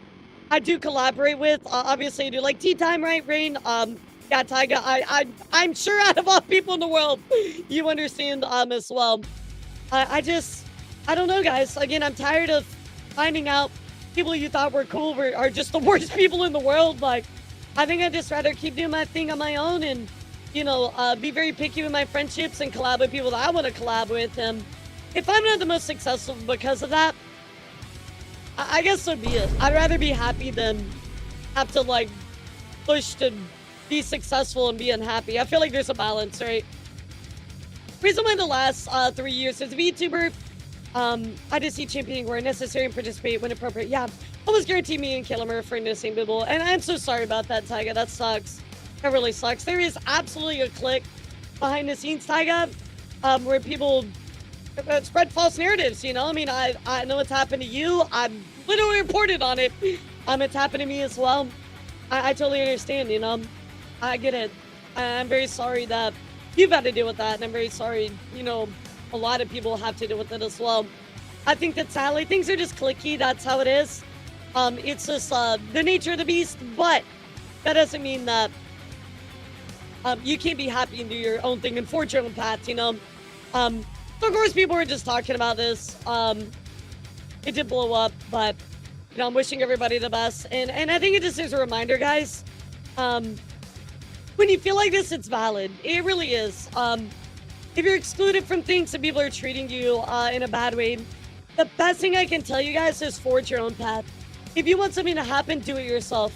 I do collaborate with. Obviously, I do like Tea Time, right, Rain? Yeah, Tyga, I'm sure out of all people in the world, you understand as well. I don't know, guys. Again, I'm tired of finding out people you thought were cool are just the worst people in the world. Like, I think I'd just rather keep doing my thing on my own and, you know, be very picky with my friendships and collab with people that I want to collab with. And if I'm not the most successful because of that, I guess so be it. I'd rather be happy than have to, like, push to be successful and be unhappy. I feel like there's a balance, right? Reason why the last 3 years as a VTuber, I just see championing where necessary and participate when appropriate. Yeah, almost guarantee me and Killimer for the same people. And I'm so sorry about that, Tyga. That sucks. That really sucks. There is absolutely a clique behind the scenes, Tyga, where people spread false narratives, you know? I mean, I know it's happened to you. I'm literally reported on it. It's happened to me as well. I totally understand, you know? I get it. I'm very sorry that you've had to deal with that, and I'm very sorry, you know, a lot of people have to deal with it as well. I think that sadly, things are just cliquey. That's how it is. It's just the nature of the beast, but that doesn't mean that you can't be happy and do your own thing and forge your own path, you know? So of course, people were just talking about this. It did blow up, but, you know, I'm wishing everybody the best. And I think it just is a reminder, guys. When you feel like this, it's valid. It really is. If you're excluded from things and people are treating you in a bad way, the best thing I can tell you guys is forge your own path. If you want something to happen, do it yourself.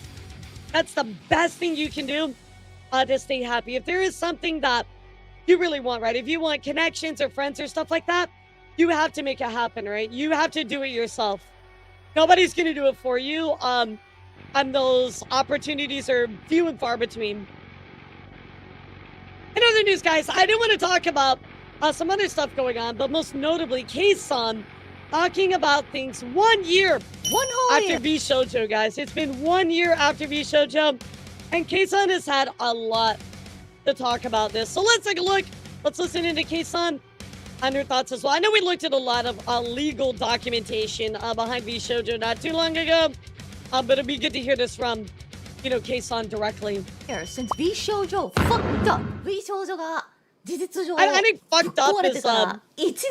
That's the best thing you can do to stay happy. If there is something that you really want, right? If you want connections or friends or stuff like that, you have to make it happen, right? You have to do it yourself. Nobody's going to do it for you. And those opportunities are few and far between. In other news, guys, I do want to talk about some other stuff going on, but most notably, K-san talking about things 1 year after V-Shoujo, guys. It's been 1 year after V-Shoujo, and K-san has had a lot to talk about this. So let's take a look. Let's listen into K-san and her thoughts as well. I know we looked at a lot of legal documentation behind V-Shoujo not too long ago, but it'd be good to hear this from, you know, K-san directly. Since V-Shoujo fucked up, V-Shoujo が事実上 I think fucked up is 1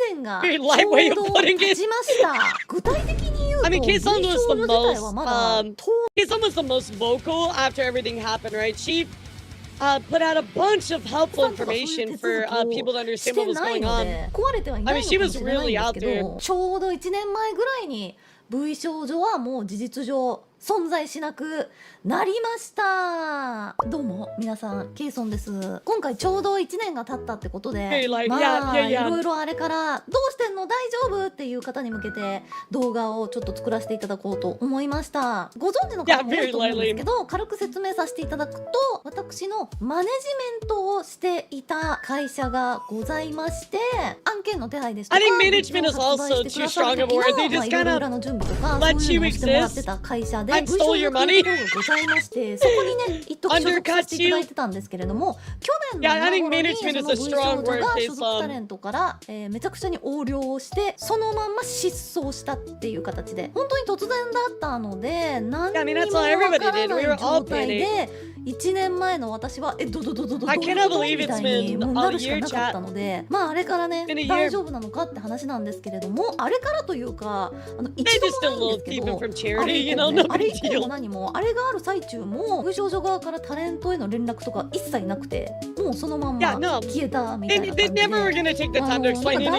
年が very light way of putting 経 it. ちました。具体的に言うと I mean, K-san was the 自体は most まだ K-san was the most vocal after everything happened, right? She put out a bunch of helpful information for people to し understand て what was ない going の on. で壊れてはいな I い mean, の she かも was しれないん really です out け there. どちょうど1年前ぐらいに V 少女はもう事実上存在しなくなりました。どうも皆さん、ケイソンです。今回ちょうど1年が経ったってことで、 Hey, like, ま yeah, あ yeah, い yeah. ろいろあれからどうしてんの大丈夫っていう方に向けて動画をちょっと作らせていただこうと思いました。ご存知の方も多いと思うんですけど、軽く説明させていただくと、私のマネジメントをしていた会社がございまして、案件の手配ですとか、 I think management is also too strong of a word. They just kind of let you exist and stole your money. ございまして、そこにね、一時所属させていただいてたんですけれども、去年の Yeah, I think 今頃に management そ is の a V 少 strong 女 word, が K-san. 所属タレントから、めちゃくちゃに横領をして、そのまんま失踪したっていう形で、本当に突然だったので、何にもわからない状態で、1年前の私はどういうことみたいにもうなるしかなかったので、まああれからね、大丈夫なのかって話なんですけれども、あれからというか、一度もないんですけど、あれ以降も何も、あれがある最中も V 少女側からタレントへの連絡とか一切なくて、もうそのまんま消えたみたいな感じで、代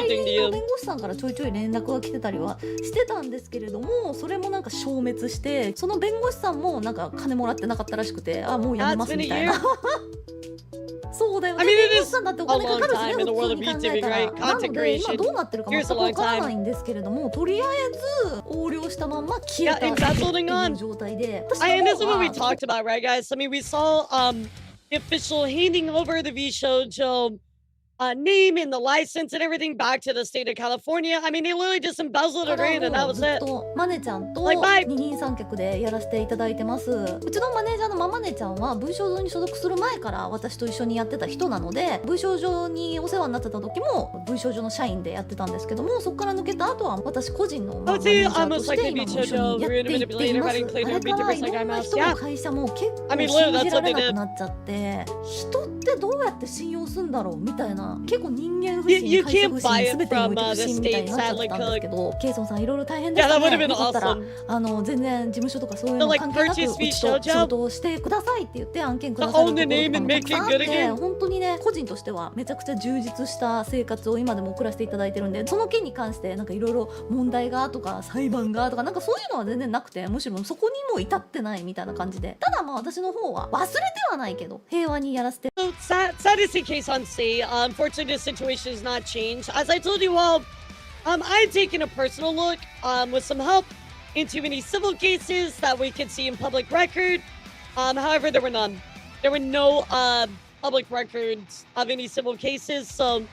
理人の弁護士さんからちょいちょい連絡が来てたりはしてたんですけれども、それもなんか消滅して、その弁護士さんもなんか金もらってなかったらしくて、あ、もうやめますみたいなそうだよね。 I mean, it 弁護 is 士さんだってお a 金か long かるしね、 time in the 普 world 通 of に考え VTubing, たら。 right? なの Content で今 creation. どうなってるか全 Here's く a わ long からない time. んですけれども、とりあえず横領したまんま消え Yeah, た and っ that's て holding いう on. 状態で、 And this is what we は talked about, right, guys? I mean, we saw the official handing over the V Shoujo name and the license and everything back to the state of California. I mean, they literally just embezzled た it だ in, and も that う was ずっ it. とマネちゃんと Like, bye. 二人三脚でやらせていただいてます。うちのマネージャーのママネちゃんは文章上に所属する前から私と一緒にやってた人なので、文章上にお世話になってた時も文章上の社員でやってたんですけども、そこから抜けた後は私個人のマネージャーとして今も一緒にやっていっています。あれからいろんな人の会社も結構信じられなくなっちゃって、人ってどうやって信用すんだろうみたいな、結構人間不信、会社不信、全てにおいて不信みたいになっちゃったんですけど、ケイソンさんいろいろ大変でしたね。よかったら全然事務所とかそういうの関係なくうちと仕事をしてくださいって言って案件くださるところとかもたくさんあって、本当にね個人としてはめちゃくちゃ充実した生活を今でも送らせていただいてるんで、その件に関してなんかいろいろ問題がとか裁判がとかなんかそういうのは全然なくて、むしろそこにも至ってないみたいな感じで、ただまあ私の方は忘れてはないけど平和にやらせて。 So sad to see K-san say. Unfortunately, this situation has not changed. As I told you all, I had taken a personal look with some help into any civil cases that we could see in public record. However, there were none. There were no public records of any civil cases. So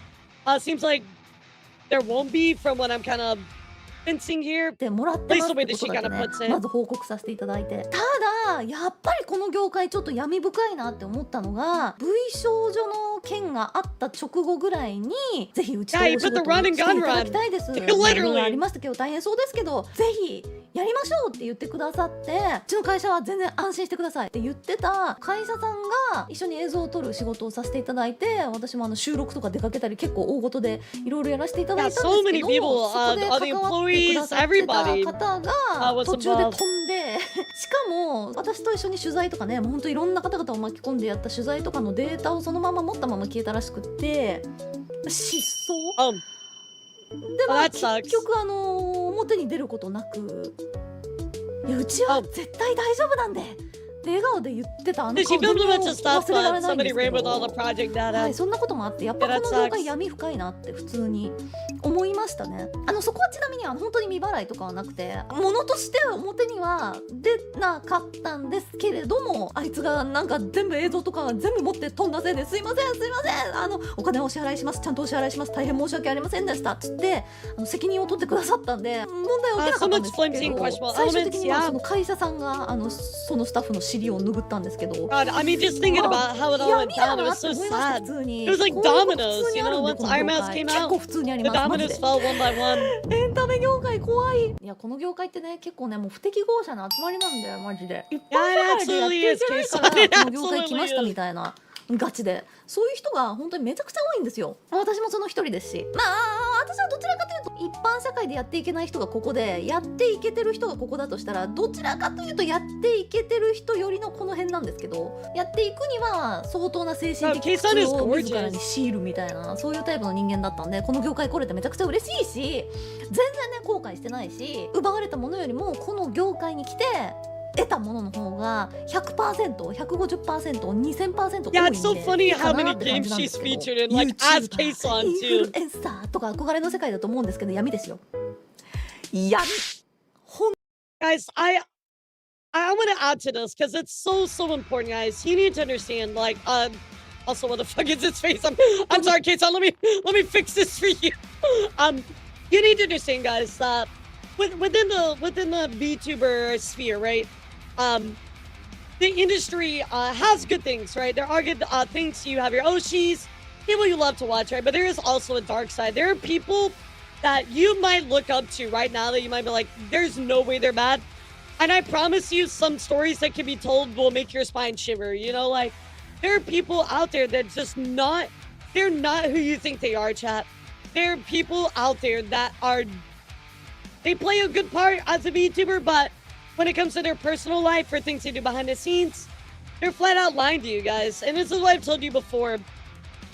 seems like there won't be from what I'm kind of sensing here. でもらってますってことだけね、まず報告させていただいて、ただやっぱりこの業界ちょっと闇深いなって思ったのが、 V 少女の件があった直後ぐらいにぜひうちとお仕事をしていただきたいです、いろいろありましたけど大変そうですけどぜひやりましょうって言ってくださって、うちの会社は全然安心してくださいって言ってた会社さんが一緒に映像を撮る仕事をさせていただいて、私も収録とか出かけたり結構大事でいろいろやらせていただいたんですけど、そこで関わってくださってた方が途中で飛んで、しかも私と一緒に取材とかね、もうほんといろんな方々を巻き込んでやった取材とかのデータをそのまま持ったまま消えたらしくって失踪、でも結局表に出ることなく、いやうちは絶対大丈夫なんでって笑顔で言ってた顔全然忘れられないんですけど、はい、そんなこともあってやっぱこの業界闇深いなって普通に思いましたね。そこはちなみに本当に未払いとかはなくて、物として表には出なかったんですけれども、あいつがなんか全部映像とか全部持って飛んだせいですいませんお金をお支払いします、ちゃんとお支払いします、大変申し訳ありませんでしたっつって責任を取ってくださったんで問題は起きなかったんですけど、最終的にはその会社さんがそのスタッフの尻を拭ったんですけど、 God, I mean, just thinking about how it all went down, it was so sad. It was like dominoes, you know, once Ironmouse came out, the dominoes fell one by one. エンタメ業界怖い。いやこの業界ってね結構ねもう不適合者の集まりなんだよマジで。一般社会でやっていけないからこの業界来ましたみたいな。ガチでそういう人が本当にめちゃくちゃ多いんですよ。私もその一人ですし、まあ私はどちらかというと一般社会でやっていけない人がここで、やっていけてる人がここだとしたらどちらかというとやっていけてる人よりのこの辺なんですけど、やっていくには相当な精神的苦痛を自らに強いるみたいな、そういうタイプの人間だったんで、この業界来れてめちゃくちゃ嬉しいし、全然ね後悔してないし、奪われたものよりもこの業界に来て得たものの方が 100%、150%、2000% 多いんで、 Yeah, it's so funny how many games she's featured in, like as K-san イン too. フルエンサーとか憧れの世界だと思うんですけど、闇ですよ。闇。Guys, I want to add to this because it's so important, guys. You need to understand, like, also, what the fuck is his face? I'm sorry, K-san. Let me fix this for you. You need to understand, guys, that within the VTuber sphere, right? The industry has good things, right? There are good things. You have your Oshis, people you love to watch, right? But there is also a dark side. There are people that you might look up to right now that you might be like, there's no way they're bad. And I promise you, some stories that can be told will make your spine shiver. You know, like, there are people out there that just they're not who you think they are, chat. There are people out there that they play a good part as a VTuber, but when it comes to their personal life or things they do behind the scenes, they're flat out lying to you guys. And this is what I've told you before.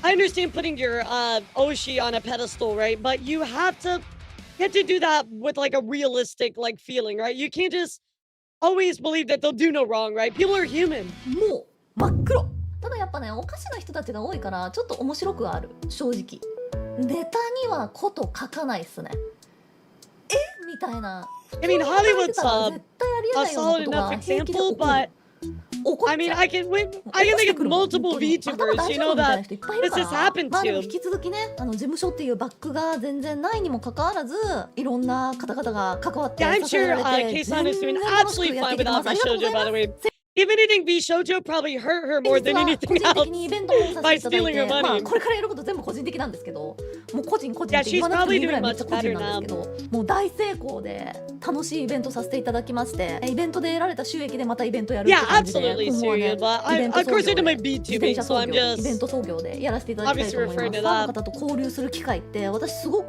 I understand putting your Oshi on a pedestal, right? But you have to do that with like a realistic like feeling, right? You can't just always believe that they'll do no wrong, right? People are human. もう真っ黒。ただやっぱねおかしな人たちが多いからちょっと面白くはある正直。ネタにはこと書かないっすね。みたいな。I mean, Hollywood's 絶対ありえ a ないような solid ことが enough 平気で example, 起こ but る。怒っ I ち mean, ゃう I can think of multiple VTubers, you know, that this has happened まあでも to. 引き続きね事務所っていうバックが全然ないにもかかわらずいろんな方々が関わって Yeah, I'm 支え sure られて K-san 全 is 然 doing 楽しく absolutely やっ fine てきてます。 without ありがとうござ Bishojo, いま by す。 the way. If anything, Bishojo probably hurt her more than 個 anything 人的 else にイベントもさ by せていただ stealing いて her まあ money. これからやること全部個人的なんですけどもう個人って Yeah, 言 she's わなくてもい probably いぐらい doing めっちゃ much 個人 better なんですけ now. どもう大成功で楽しいイベントさせていただきましてイベントで得られた収益でまたイベントやるって Yeah, 感じで absolutely, 今後はね Surya, but イベ I, ント of 創 course 業 I do で my 自転 VTubing, 車 so 創 I'm 業イベン just ト創業でやらせていただきたい obviously と思います。 referring フ to ァンの that. 方と交流する機会って私すご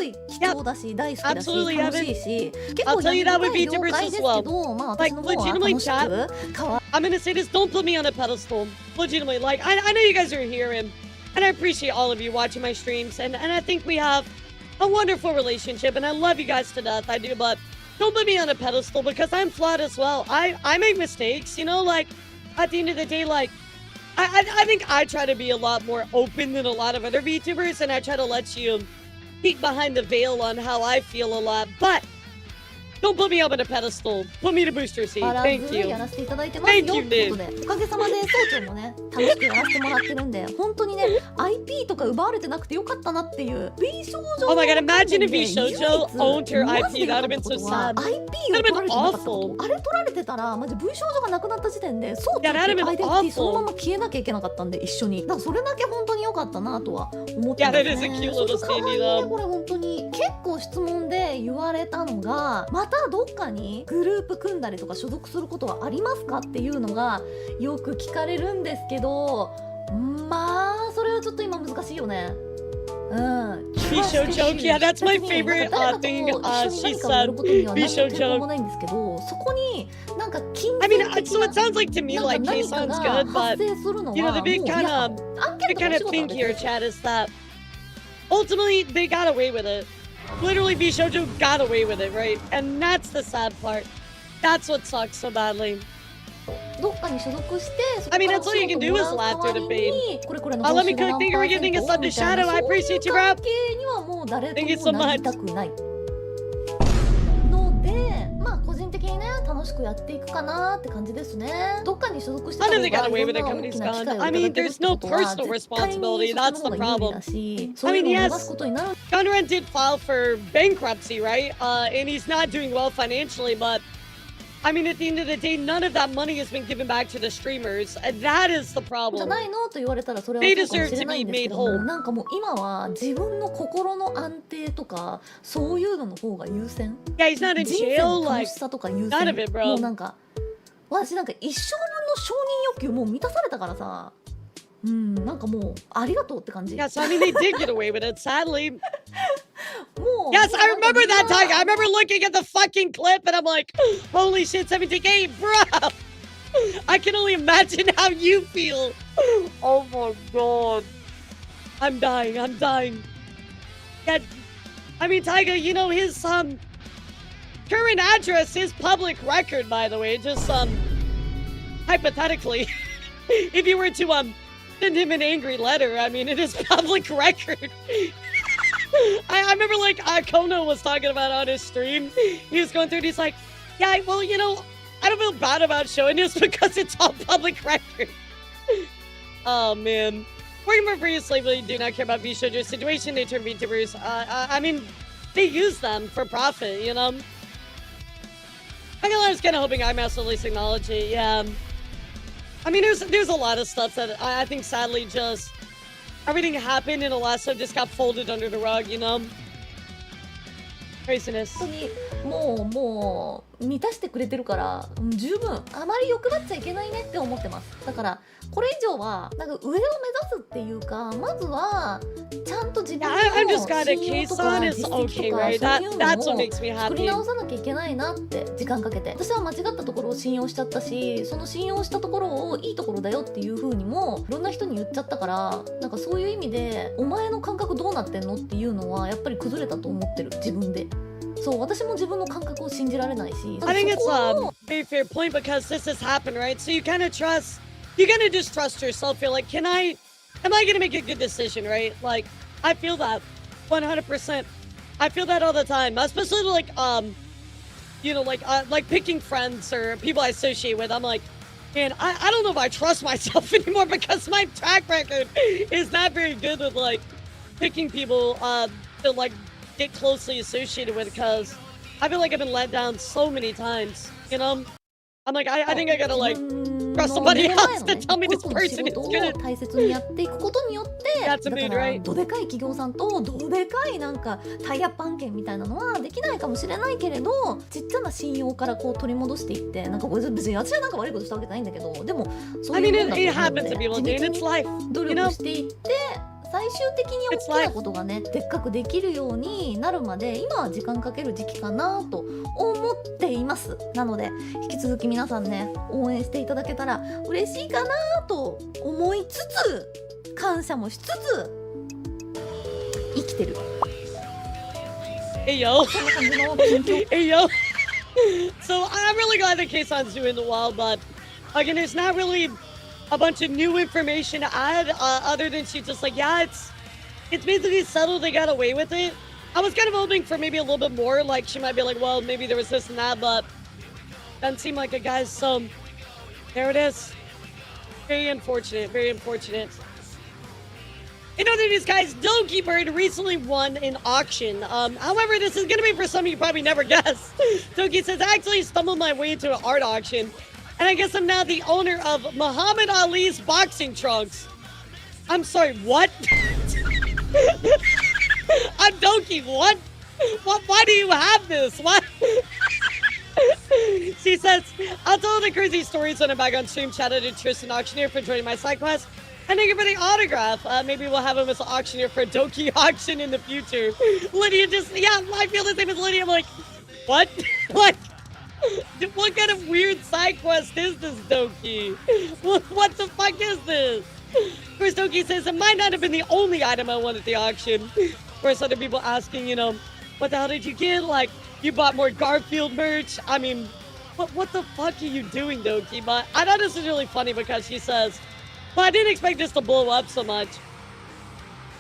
い貴重だし大好きだし absolutely, 楽しいし結 I'll 構 tell やり you た that with い業 VTubers 界 as ですけ well. どまあ Like, 私の方は legitimately, 楽し chat, く変わ I'm gonna say this, don't put me on a pedestal. Legitimately, like, I know you guys are here, and I appreciate all of you watching my streams, and I think we have a wonderful relationship, and I love you guys to death, I do, but don't put me on a pedestal, because I'm flawed as well. I make mistakes, you know, like, at the end of the day, like, I think I try to be a lot more open than a lot of other VTubers, and I try to let you peek behind the veil on how I feel a lot, but don't put me up on a pedestal. Put me to booster seat. バラ Thank ず you. やらせていただいてますよ Thank と you, いうこと Dave. でおかげさまで総長もね楽しくやらせてもらってるんで本当にね IP とか奪われてなくてよかったなっていう美少女 Oh my god, imagine if 唯 Bishojo 一 owned her マ IP. ジで That 良 would か have っ been たこ so とは sad. IP が That 取 would ら have れ been てなかったこと awful. あれ取られてたらマジ美少女がなくなった時点で総長 Yeah, って that'd いう have ア been イデンティティその awful. まま消えなきゃいけなかったんで一緒にだからそれだけ本当に良かったなとは思ってま Yeah, す that is a ね cute そ little して可愛い standy ね though. これ本当に結構質問で言われたのがまたどっかにグループ組んだりとか所属することはありますかっていうのがよく聞かれるんですけどまあそれはちょっと今難しいよね。Bisho joke, yeah, that's my favorite thing she said. Bisho joke. I mean, so it sounds like to me like K-san's good, but you know the big kind of thing here, Chad, is that ultimately they got away with it. Literally, Bishojo got away with it, right? And that's the sad part. That's what sucks so badly. どっかに所属して、 I mean, that's all you can do is laugh through the pain. Let me cook. Thank you for giving a sub to Shadow. I appreciate you, bro. にはもう誰と Thank you so もなり much. たくないので、まあ個人的にね楽しくやっていくかなって感じですね。どっかに所属してた I 方 know が they got い away ろ with ん it. な大 Company's きな機 gone. 会を I いただ mean, けるっ there's て no ことは personal 絶対に responsibility. そっち That's の the 方が有利 problem. だし、そ I ういう mean, のを yes. 逃すことになる。 Gunrun did file for bankruptcy, right? And he's not doing well financially, but I mean, at the end of the day, none of that money has been given back to the streamers. And that is the じゃ problem. ないのと言われたらそれは They そうかも deserve しれ to ない be んですけ made ども whole. なんかもう今は自分の心の安定とかそういうのの方が優先 Yeah, he's not in 人生 jail. の楽 Like, しさとか優 none 先 of it, もう bro. なんか私なんか一生分の承認欲求もう満たされたからさなんかもうありがとうって感じ Yes, I mean, they did get away with it, sadly. もう Yes, I remember that time. I remember looking at the fucking clip and I'm like, holy shit, 17K, bro. I can only imagine how you feel. Oh my god. I'm dying. Yeah, I mean, Taiga, you know, his current address is public record, by the way. Just hypothetically, if you were to send him an angry letter, I mean, it is public record. I remember like Kono was talking about on his stream. He was going through and he's like, yeah, well, you know, I don't feel bad about showing this because it's all public record. Oh man. Working for free slavery do not care about Bishojo's situation. They turn Vtubers. I mean, they use them for profit, you know? I was kind of hoping Ironmouse will at least acknowledge it, yeah. I mean, there's a lot of stuff that I think sadly just everything happened and a lot of stuff just got folded under the rug, you know? Craziness. 本当にもう満たしてくれてるから十分あまり欲張っちゃいけないねって思ってます。だからこれ以上はなんか上を目指すっていうかまずはちゃんと自分の I'm just glad that 信用とか K-san 実 is 績と okay, か right? そういう That's の what を makes me 作り happy. 直さなきゃいけないなって時間かけて私は間違ったところを信用しちゃったしその信用したところをいいところだよっていう風にもいろんな人に言っちゃったからなんかそういう意味でお前の感覚どうなってんのっていうのはやっぱり崩れたと思ってる自分で。そう私も自分の感覚を信じられないし I think it's a very fair point because this has happened, right? So you kind of trust you gotta distrust yourself. You're like, am I gonna make a good decision, right? Like, I feel that 100%. I feel that all the time, especially like, you know, like picking friends or people I associate with. I'm like, man, I don't know if I trust myself anymore because my track record is not very good with like picking people to like get closely associated with, because I feel like I've been let down so many times, you know? I'm like, I think I gotta like trust somebody else to tell me this person is good. 大切にやっていくことによって、だからどでかい企業さんとどでかいなんかタイアップ案件みたいなのはできないかもしれないけれど、ちっちゃな信用からこう取り戻していって、なんか別に私はなんか悪いことしたわけじゃないんだけど、でもそういうもんだと思うので、地道に努力していって。最終的に大きなことがね、でっかくできるようになるまで今は時間かける時期かなと思っています。なので引き続き皆さんね、応援していただけたら嬉しいかなと思いつつ、感謝もしつつ生きてる。Hey yo. Hey yo. So I'm really glad that Keisan's doing well, but again, there's not really a bunch of new information to add, other than she's just like, yeah, it's basically settled, they got away with it. I was kind of hoping for maybe a little bit more, like she might be like, well, maybe there was this and that, but doesn't seem like it, guys. So there it is. Very unfortunate, very unfortunate. In other news, guys, Donkey Bird recently won an auction. However, this is gonna be for some of you probably never guessed. Donkey says, I actually stumbled my way into an art auction, and I guess I'm now the owner of Muhammad Ali's boxing trunks. I'm sorry, what? I'm Donkey, what? Why do you have this? What? She says, I'll tell the crazy stories when I'm back on stream. Shout out to Tristan Auctioneer for joining my side quest. And thank you for the autograph. Maybe we'll have him as an auctioneer for a Donkey auction in the future. Lydia just, yeah, I feel the same as Lydia. I'm like, what? Like, what kind of weird side quest is this, Doki? What the fuck is this? Of course, Doki says it might not have been the only item I won at the auction. Of course, other people asking, you know, what the hell did you get? Like, you bought more Garfield merch? I mean, what the fuck are you doing, Doki? But I thought this was really funny because she says, well, I didn't expect this to blow up so much.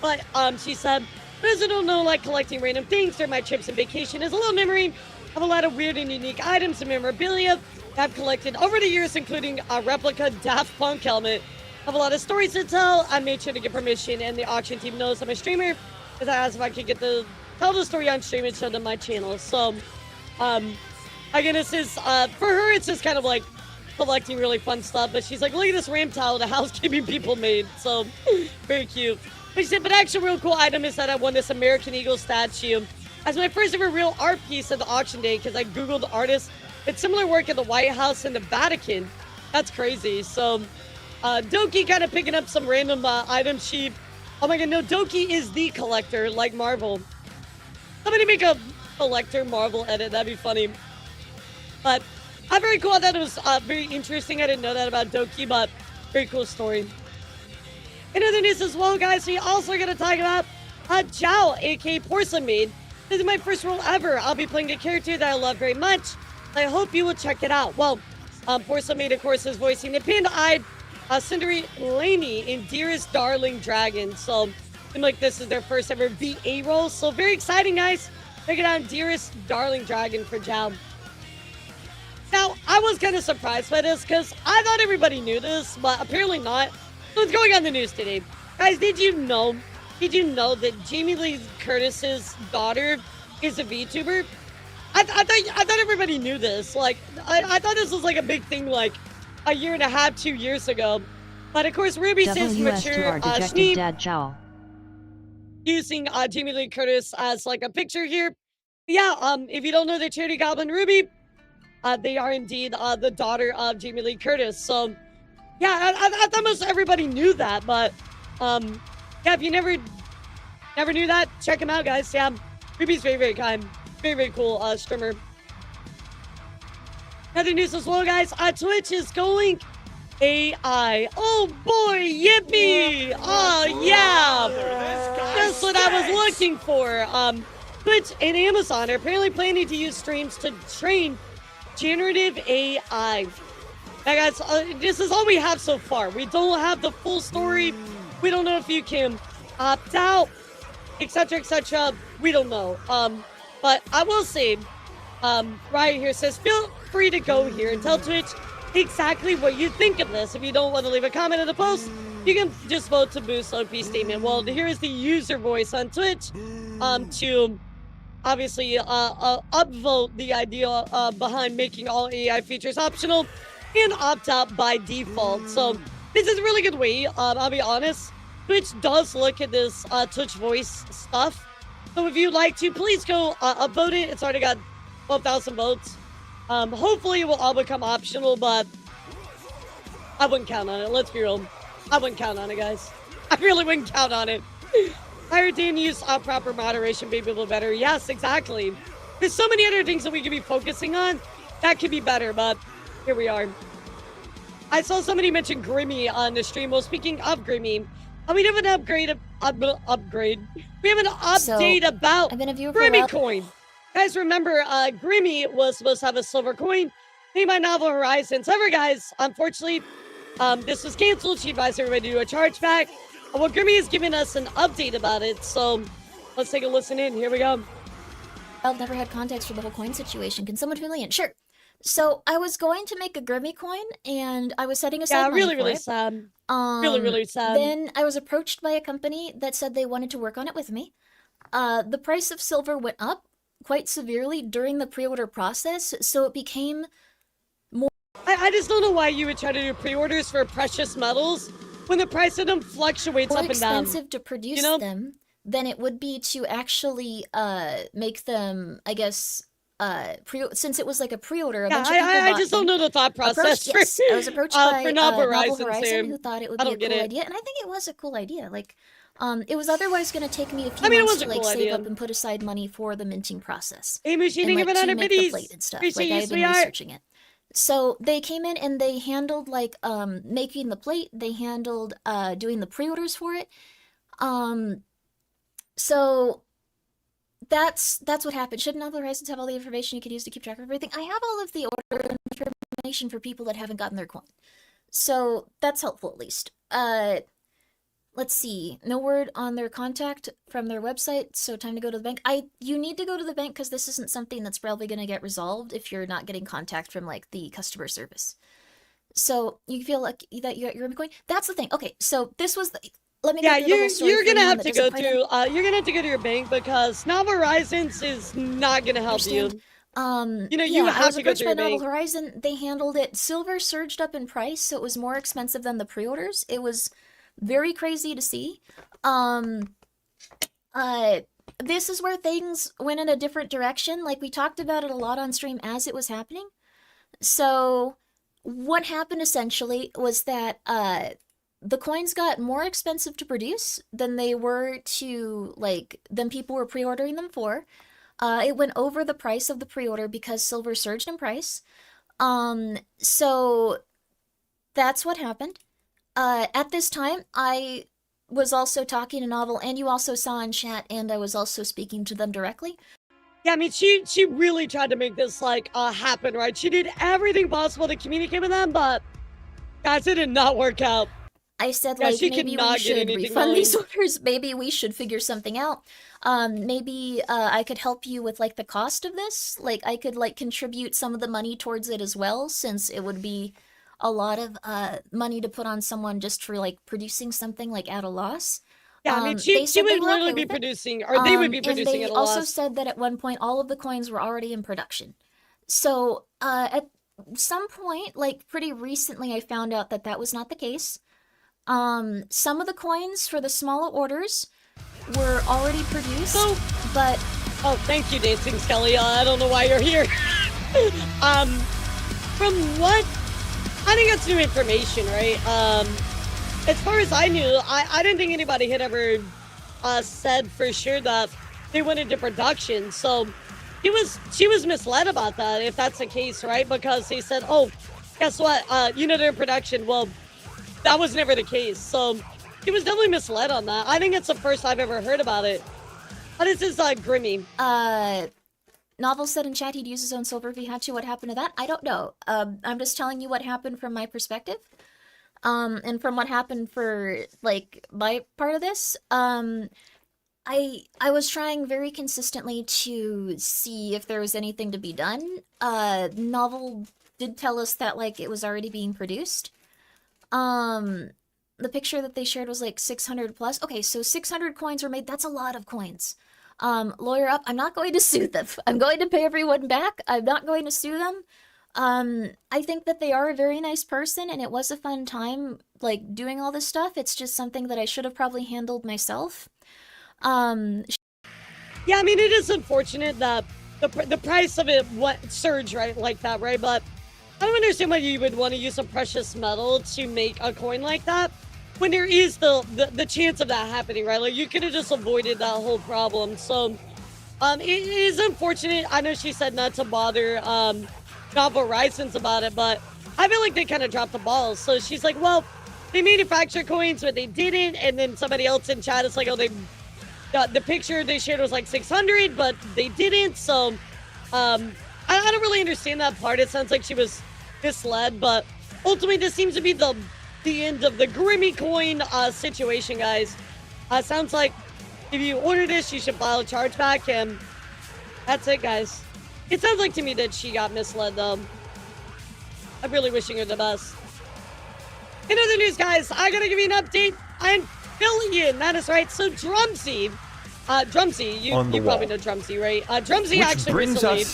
But she said, those who don't know, like collecting random things during my trips and vacation is a little memory of a lot of weird and unique items and memorabilia I've collected over the years, including a replica Daft Punk helmet. I have a lot of stories to tell. I made sure to get permission, and the auction team knows I'm a streamer, because I asked if I could get to tell the story on stream and show them my channel. So, again, this is, for her, it's just kind of like collecting really fun stuff, but she's like, look at this ram towel the housekeeping people made. So, very cute. But she said, but actually, a real cool item is that I won this American Eagle statue as my first ever real art piece at the auction day, because I googled the artist. It's similar work at the White House and the Vatican. That's crazy. So Doki kind of picking up some random items. She, oh my god, no, Doki is the collector, like Marvel. Somebody make a collector Marvel edit, that'd be funny. But very cool. I thought it was very interesting. I didn't know that about Doki, but very cool story. In other news as well, guys, we also going to talk about Zhao, aka Porcelain Maid. This is my first role ever. I'll be playing a character that I love very much. I hope you will check it out. Well, Porcelain Maid, of course, is voicing the panda-eyed Cindery Laney in Dearest Darling Dragon. So, I'm like, this is their first ever VA role. So, very exciting, guys. Check it out, Dearest Darling Dragon for Zhao. Now, I was kind of surprised by this because I thought everybody knew this, but apparently not. So, it's going on the news today. Guys, did you know that Jamie Lee Curtis's daughter is a VTuber? I thought everybody knew this. Like, I thought this was like a big thing like a year and a half, 2 years ago. But of course, Ruby says mature Sneep using Jamie Lee Curtis as like a picture here. Yeah, if you don't know the Charity Goblin Ruby, they are indeed the daughter of Jamie Lee Curtis. So, yeah, I thought most everybody knew that, but yeah, if you never knew that, check him out, guys. Yeah, Ruby's very, very kind. Very, very cool streamer. Other news as well, guys. Twitch is going AI. Oh, boy. Yippee. Oh, yeah. That's what I was looking for. Twitch and Amazon are apparently planning to use streams to train generative AI. Now, guys, this is all we have so far. We don't have the full story. We don't know if you can opt out, etc., etc. We don't know. But I will say, right here says, feel free to go here and tell Twitch exactly what you think of this. If you don't want to leave a comment in the post, you can just vote to boost OP statement. Well, here is the user voice on Twitch to obviously upvote the idea behind making all AI features optional and opt out by default. So this is a really good way. I'll be honest, Twitch does look at this Twitch voice stuff. So if you'd like to, please go upvote it. It's already got 12,000 votes. Hopefully it will all become optional, but I wouldn't count on it. Let's be real. I wouldn't count on it, guys. I really wouldn't count on it. Higher Dan use proper moderation, make people better. Yes, exactly. There's so many other things that we could be focusing on that could be better, but here we are. I saw somebody mention Grimmy on the stream. Well, speaking of Grimmy, we have an upgrade. We have an update about Grimmy coin. Guys, remember, Grimmy was supposed to have a silver coin made by Novel Horizons. However, guys, unfortunately, this was canceled. She advised everybody to do a chargeback. Well, Grimmy is giving us an update about it, so let's take a listen in. Here we go. I've never had context for the whole coin situation. Can someone fill me in? Sure. So I was going to make a Grimmy coin, and I was setting aside money really, for really it. sad. Really sad. Then I was approached by a company that said they wanted to work on it with me. The price of silver went up quite severely during the pre-order process, so it became more... I just don't know why you would try to do pre-orders for precious metals when the price of them fluctuates up and down. More expensive to produce them than it would be to actually make them, I guess... since it was like a pre-order, a bunch of people I just don't know the thought process. Yes, I was approached by Novel Horizon, who thought it would be a cool idea, and I think it was a cool idea. Like, it was otherwise going to take me a few months to like save up and put aside money for the minting process. Hey, Machine, and, like, to make the plate and stuff. Like, I had been researching it. So they came in and they handled like making the plate. They handled doing the pre-orders for it. So that's what happened. Should Novel Horizons have all the information you could use to keep track of everything? I have all of the order information for people that haven't gotten their coin. So that's helpful, at least. Let's see. No word on their contact from their website, so time to go to the bank. You need to go to the bank because this isn't something that's probably going to get resolved if you're not getting contact from, like, the customer service. So you feel like that you got your coin? That's the thing. Okay, so this was the... Let me you're gonna have to go to you're gonna have to go to your bank because Novel Horizons is not gonna help you. You have to go to your bank. Novel Horizon, they handled it. Silver surged up in price, so it was more expensive than the pre-orders. It was very crazy to see. This is where things went in a different direction. Like, we talked about it a lot on stream as it was happening. So what happened essentially was that the coins got more expensive to produce than they were to, like, than people were pre-ordering them for. It went over the price of the pre-order because silver surged in price. So that's what happened. At this time, I was also talking to Novel, and you also saw in chat, and I was also speaking to them directly. Yeah, I mean, she really tried to make this, like, happen, right? She did everything possible to communicate with them, but, guys, it did not work out. I said, like, maybe we should refund these orders. Maybe we should figure something out. Maybe I could help you with, like, the cost of this. Like, I could, like, contribute some of the money towards it as well, since it would be a lot of money to put on someone just for, like, producing something, like, at a loss. Yeah, I mean, she would literally be producing, or they would be producing at a loss. And they also said that at one point, all of the coins were already in production. So, at some point, like, pretty recently, I found out that that was not the case. Some of the coins for the smaller orders were already produced, but... Oh, thank you, Dancing Skelly. I don't know why you're here. From what... I think that's new information, right? As far as I knew, I didn't think anybody had ever said for sure that they went into production, so she was misled about that, if that's the case, right? Because they said, oh, guess what? They're in production. Well, that was never the case, so he was definitely misled on that. I think it's the first I've ever heard about it. What is this, Grimmy? Novel said in chat he'd use his own silver if he had to. What happened to that? I don't know. I'm just telling you what happened from my perspective. And from what happened for, like, my part of this. I was trying very consistently to see if there was anything to be done. Novel did tell us that, like, it was already being produced. The picture that they shared was like 600 plus. Okay, so 600 coins were made. That's a lot of coins. Lawyer up. I'm not going to sue them. I'm going to pay everyone back. I'm not going to sue them. I think that they are a very nice person, and it was a fun time, like, doing all this stuff. It's just something that I should have probably handled myself. Yeah, I mean, it is unfortunate that the price of it surged, right, like that, right? But I don't understand why you would want to use a precious metal to make a coin like that when there is the chance of that happening, right? Like, you could have just avoided that whole problem. So, it is unfortunate. I know she said not to bother Novel Horizons about it, but I feel like they kind of dropped the ball. So she's like, well, they manufactured coins, but they didn't. And then somebody else in chat is like, oh, the picture they shared was like 600, but they didn't. So I don't really understand that part. It sounds like she was misled, but ultimately this seems to be the end of the Grimmy coin situation, guys. Sounds like if you order this, you should file a chargeback, and that's it, guys. It sounds like to me that she got misled, though. I'm really wishing her the best. In other news, guys, I gotta give you an update on Fillion. That is right. So Drumsy, you probably know Drumsy, right? Drumsy actually recently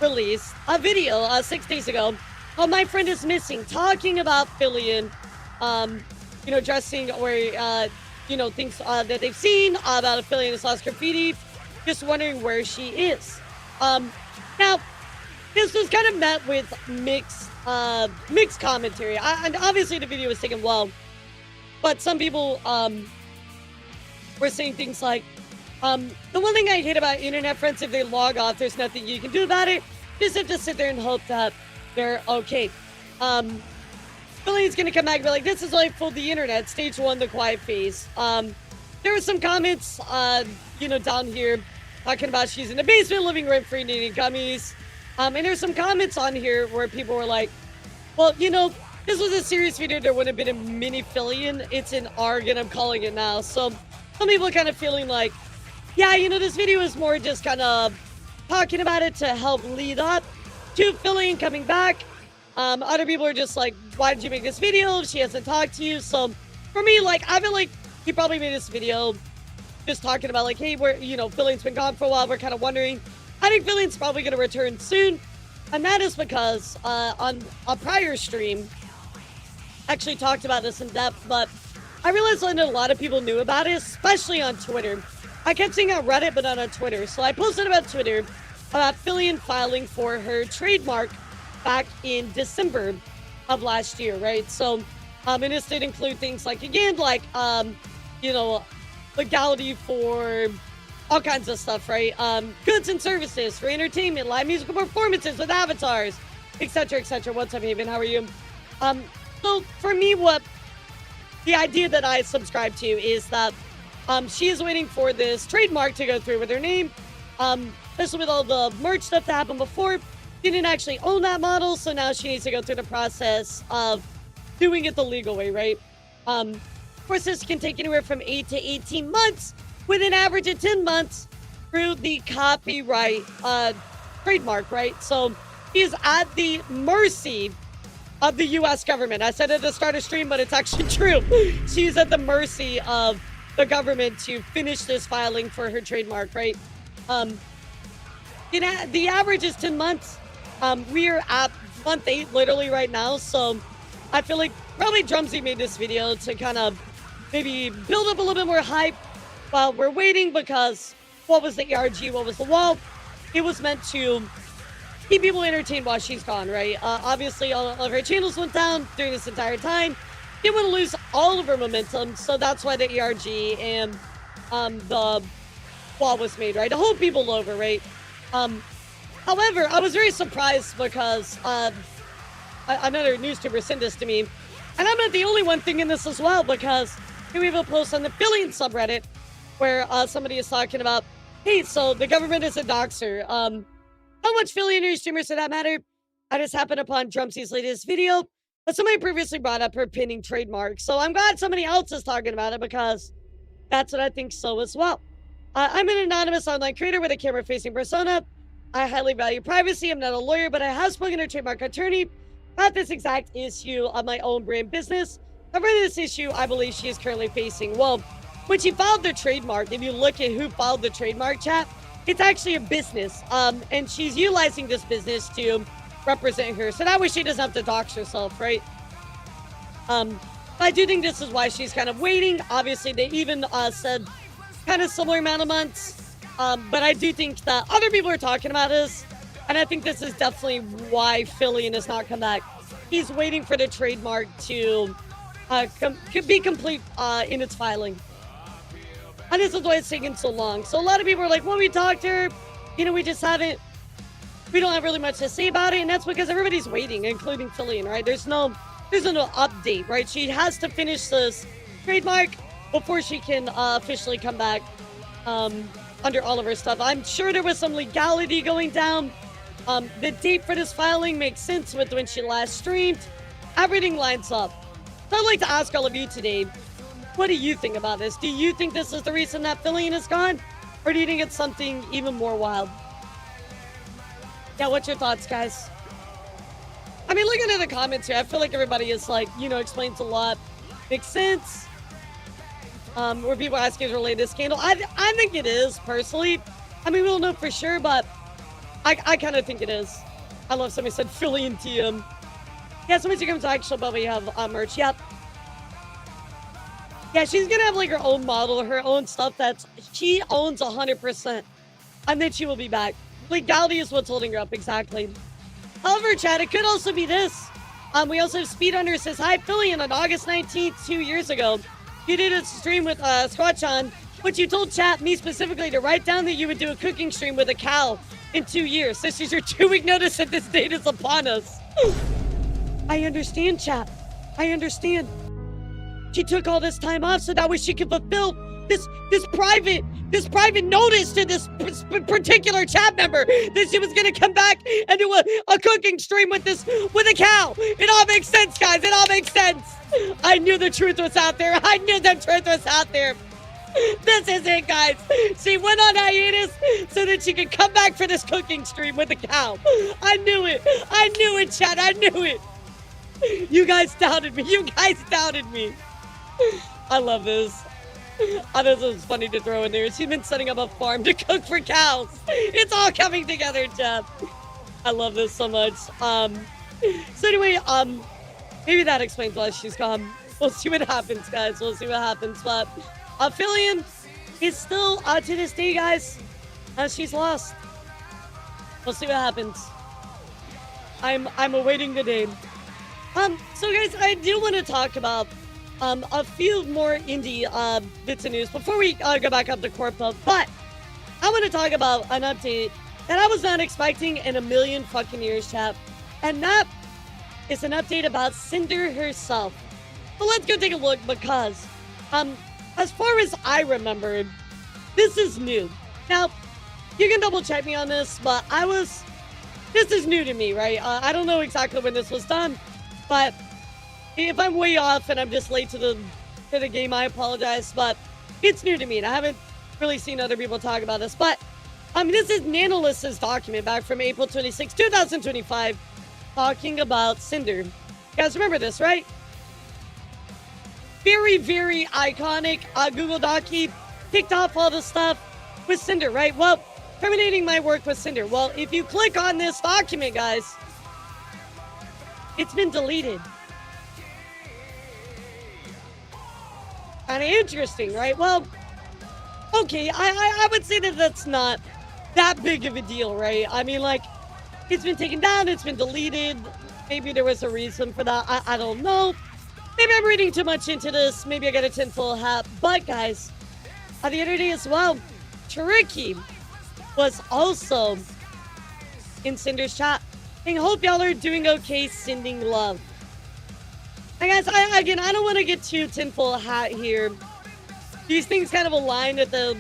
released a video 6 days ago called "My Friend Is Missing," talking about Fillion, dressing or things that they've seen about a Fillion is lost graffiti, just wondering where she is. Now, this was kind of met with mixed commentary. And obviously the video was taken well, but some people were saying things like, the one thing I hate about internet friends, if they log off, there's nothing you can do about it. Just have to sit there and hope that they're okay. Fillion's gonna come back and be like, this is why I fooled the internet. Stage 1, the quiet phase. There were some comments, down here talking about she's in the basement, living rent-free, needing gummies. And there's some comments on here where people were like, well, this was a serious video. There would have been a mini Fillion. It's an ARG, and I'm calling it now. So some people are kind of feeling like, yeah, this video is more just kind of talking about it to help lead up to Fillion coming back. Other people are just like, why did you make this video? She hasn't talked to you. So for me, like, I feel like he probably made this video just talking about like, hey, Fillion's been gone for a while. We're kind of wondering. I think Fillion's probably going to return soon. And that is because on a prior stream, actually talked about this in depth, but I realized that a lot of people knew about it, especially on Twitter. I kept seeing on Reddit, but not on Twitter. So I posted about Twitter about Fillion filing for her trademark back in December of last year, right? So, and this did include things like, again, like, legality for all kinds of stuff, right? Goods and services for entertainment, live musical performances with avatars, etc., etc. What's up, Haven? How are you? So for me, the idea that I subscribe to is that she is waiting for this trademark to go through with her name, especially with all the merch stuff that happened before. She didn't actually own that model, so now she needs to go through the process of doing it the legal way, right? Of course, this can take anywhere from 8 to 18 months, with an average of 10 months through the copyright trademark, right? So he is at the mercy of the U.S. government. I said it at the start of stream, but it's actually true. She's at the mercy of the government to finish this filing for her trademark, right? The average is 10 months. We are at month 8 literally right now, so I feel like probably Drumsy made this video to kind of maybe build up a little bit more hype while we're waiting, because what was the ARG, what was the wall? It was meant to keep people entertained while she's gone, right? Obviously, all of her channels went down during this entire time. Didn't want to lose all of her momentum, so that's why the ARG and the wall was made, right? To hold people over, right? However, I was very surprised because another NewsTuber sent this to me, and I'm not the only one thinking this as well, because here we have a post on the Fillion subreddit where somebody is talking about, hey, so the government is a doxer. how much Philly and her streamers for that matter. I just happened upon Drumsy's latest video, but somebody previously brought up her pinning trademark. So I'm glad somebody else is talking about it because that's what I think so as well. I'm an anonymous online creator with a camera-facing persona. I highly value privacy. I'm not a lawyer, but I have spoken to a trademark attorney about this exact issue of my own brand business. However, this issue I believe she is currently facing. Well, when she filed the trademark, if you look at who filed the trademark, chat, it's actually a business. And she's utilizing this business to represent her. So that way she doesn't have to dox herself, right? I do think this is why she's kind of waiting. Obviously, they even said kind of similar amount of months. But I do think that other people are talking about this. And I think this is definitely why Fillion has not come back. He's waiting for the trademark to be complete in its filing. And this is why it's taking so long. So a lot of people are like, well, we talked to her. You know, we don't have really much to say about it. And that's because everybody's waiting, including Fillion, right? There's no update, right? She has to finish this trademark before she can officially come back under all of her stuff. I'm sure there was some legality going down. The date for this filing makes sense with when she last streamed. Everything lines up. So I'd like to ask all of you today, what do you think about this? Do you think this is the reason that Fillion is gone? Or do you think it's something even more wild? Yeah, what's your thoughts, guys? I mean, looking at the comments here, I feel like everybody is like, explains a lot. Makes sense. Where people asking is related to scandal. I think it is, personally. I mean, we don't know for sure, but I kind of think it is. I love somebody said Fillion TM. Yeah, somebody should come to actual but we have merch. Yep. Yeah, she's gonna have like her own model, her own stuff that she owns 100%. And then she will be back. Legality is what's holding her up, exactly. However, chat, it could also be this. We also have Speedrunner says, hi, Fillion, on August 19th, 2 years ago. You did a stream with Squatch, but you told chat, me specifically, to write down that you would do a cooking stream with a cow in 2 years. This is your 2-week notice that this date is upon us. I understand, chat. I understand. She took all this time off so that way she could fulfill this private notice to this particular chat member that she was gonna come back and do a cooking stream with a cow. It all makes sense, guys. It all makes sense. I knew the truth was out there. I knew the truth was out there. This is it, guys. She went on hiatus so that she could come back for this cooking stream with a cow. I knew it. I knew it, chat. I knew it. You guys doubted me. You guys doubted me. I love this. I know this is funny to throw in there. She's been setting up a farm to cook for cows. It's all coming together, Jeff. I love this so much. So anyway, maybe that explains why she's gone. We'll see what happens, guys. We'll see what happens. But Fillion is still, to this day, guys, she's lost. We'll see what happens. I'm awaiting the day. So guys, I do want to talk about a few more indie bits of news before we go back up to Corpo. But I want to talk about an update that I was not expecting in a million fucking years, chat. And that is an update about Cinder herself. So let's go take a look because, as far as I remember, this is new. Now, you can double check me on this, but this is new to me, right? I don't know exactly when this was done, but if I'm way off and I'm just late to the game, I apologize, but it's new to me, and I haven't really seen other people talk about this. But this is Nanolist's document back from April 26, 2025, talking about Cinder. You guys remember this, right? Very, very iconic Google Docu. Kicked off all the stuff with Cinder, right? Well, terminating my work with Cinder. Well, if you click on this document, guys, it's been deleted. Kind of interesting, right? Well, okay, I would say that that's not that big of a deal, right? I mean, like, it's been taken down, it's been deleted. Maybe there was a reason for that. I don't know. Maybe I'm reading too much into this. Maybe I got a tinfoil hat. But, guys, the other day as well, Tricky was also in Cinder's chat. I hope y'all are doing okay, sending love. And guys, I don't want to get too tinfoil hat here. These things kind of align at the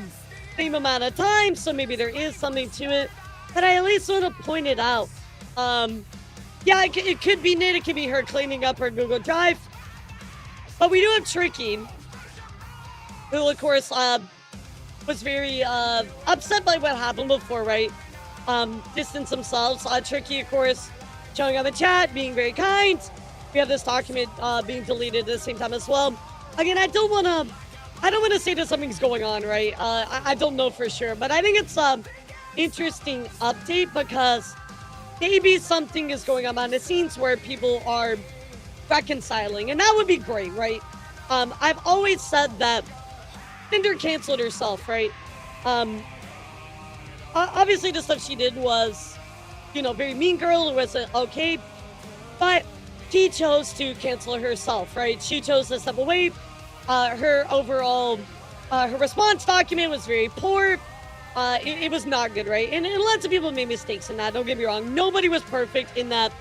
same amount of time, so maybe there is something to it. but I at least want to point it out. Yeah, it could be Nit, it could be her cleaning up her Google Drive. But we do have Tricky, who, of course, was very upset by what happened before, right? Distanced themselves. Tricky, of course, showing up in chat, being very kind. We have this document being deleted at the same time as well. Again, I don't want to say that something's going on, right? I don't know for sure, but I think it's interesting update because maybe something is going on behind the scenes where people are reconciling, and that would be great, right? I've always said that Cinder canceled herself, right? Obviously the stuff she did was, very mean girl. It wasn't okay, but she chose to cancel herself, right? She chose to step away. Her overall, her response document was very poor. It was not good, right? And lots of people made mistakes in that. Don't get me wrong. Nobody was perfect in that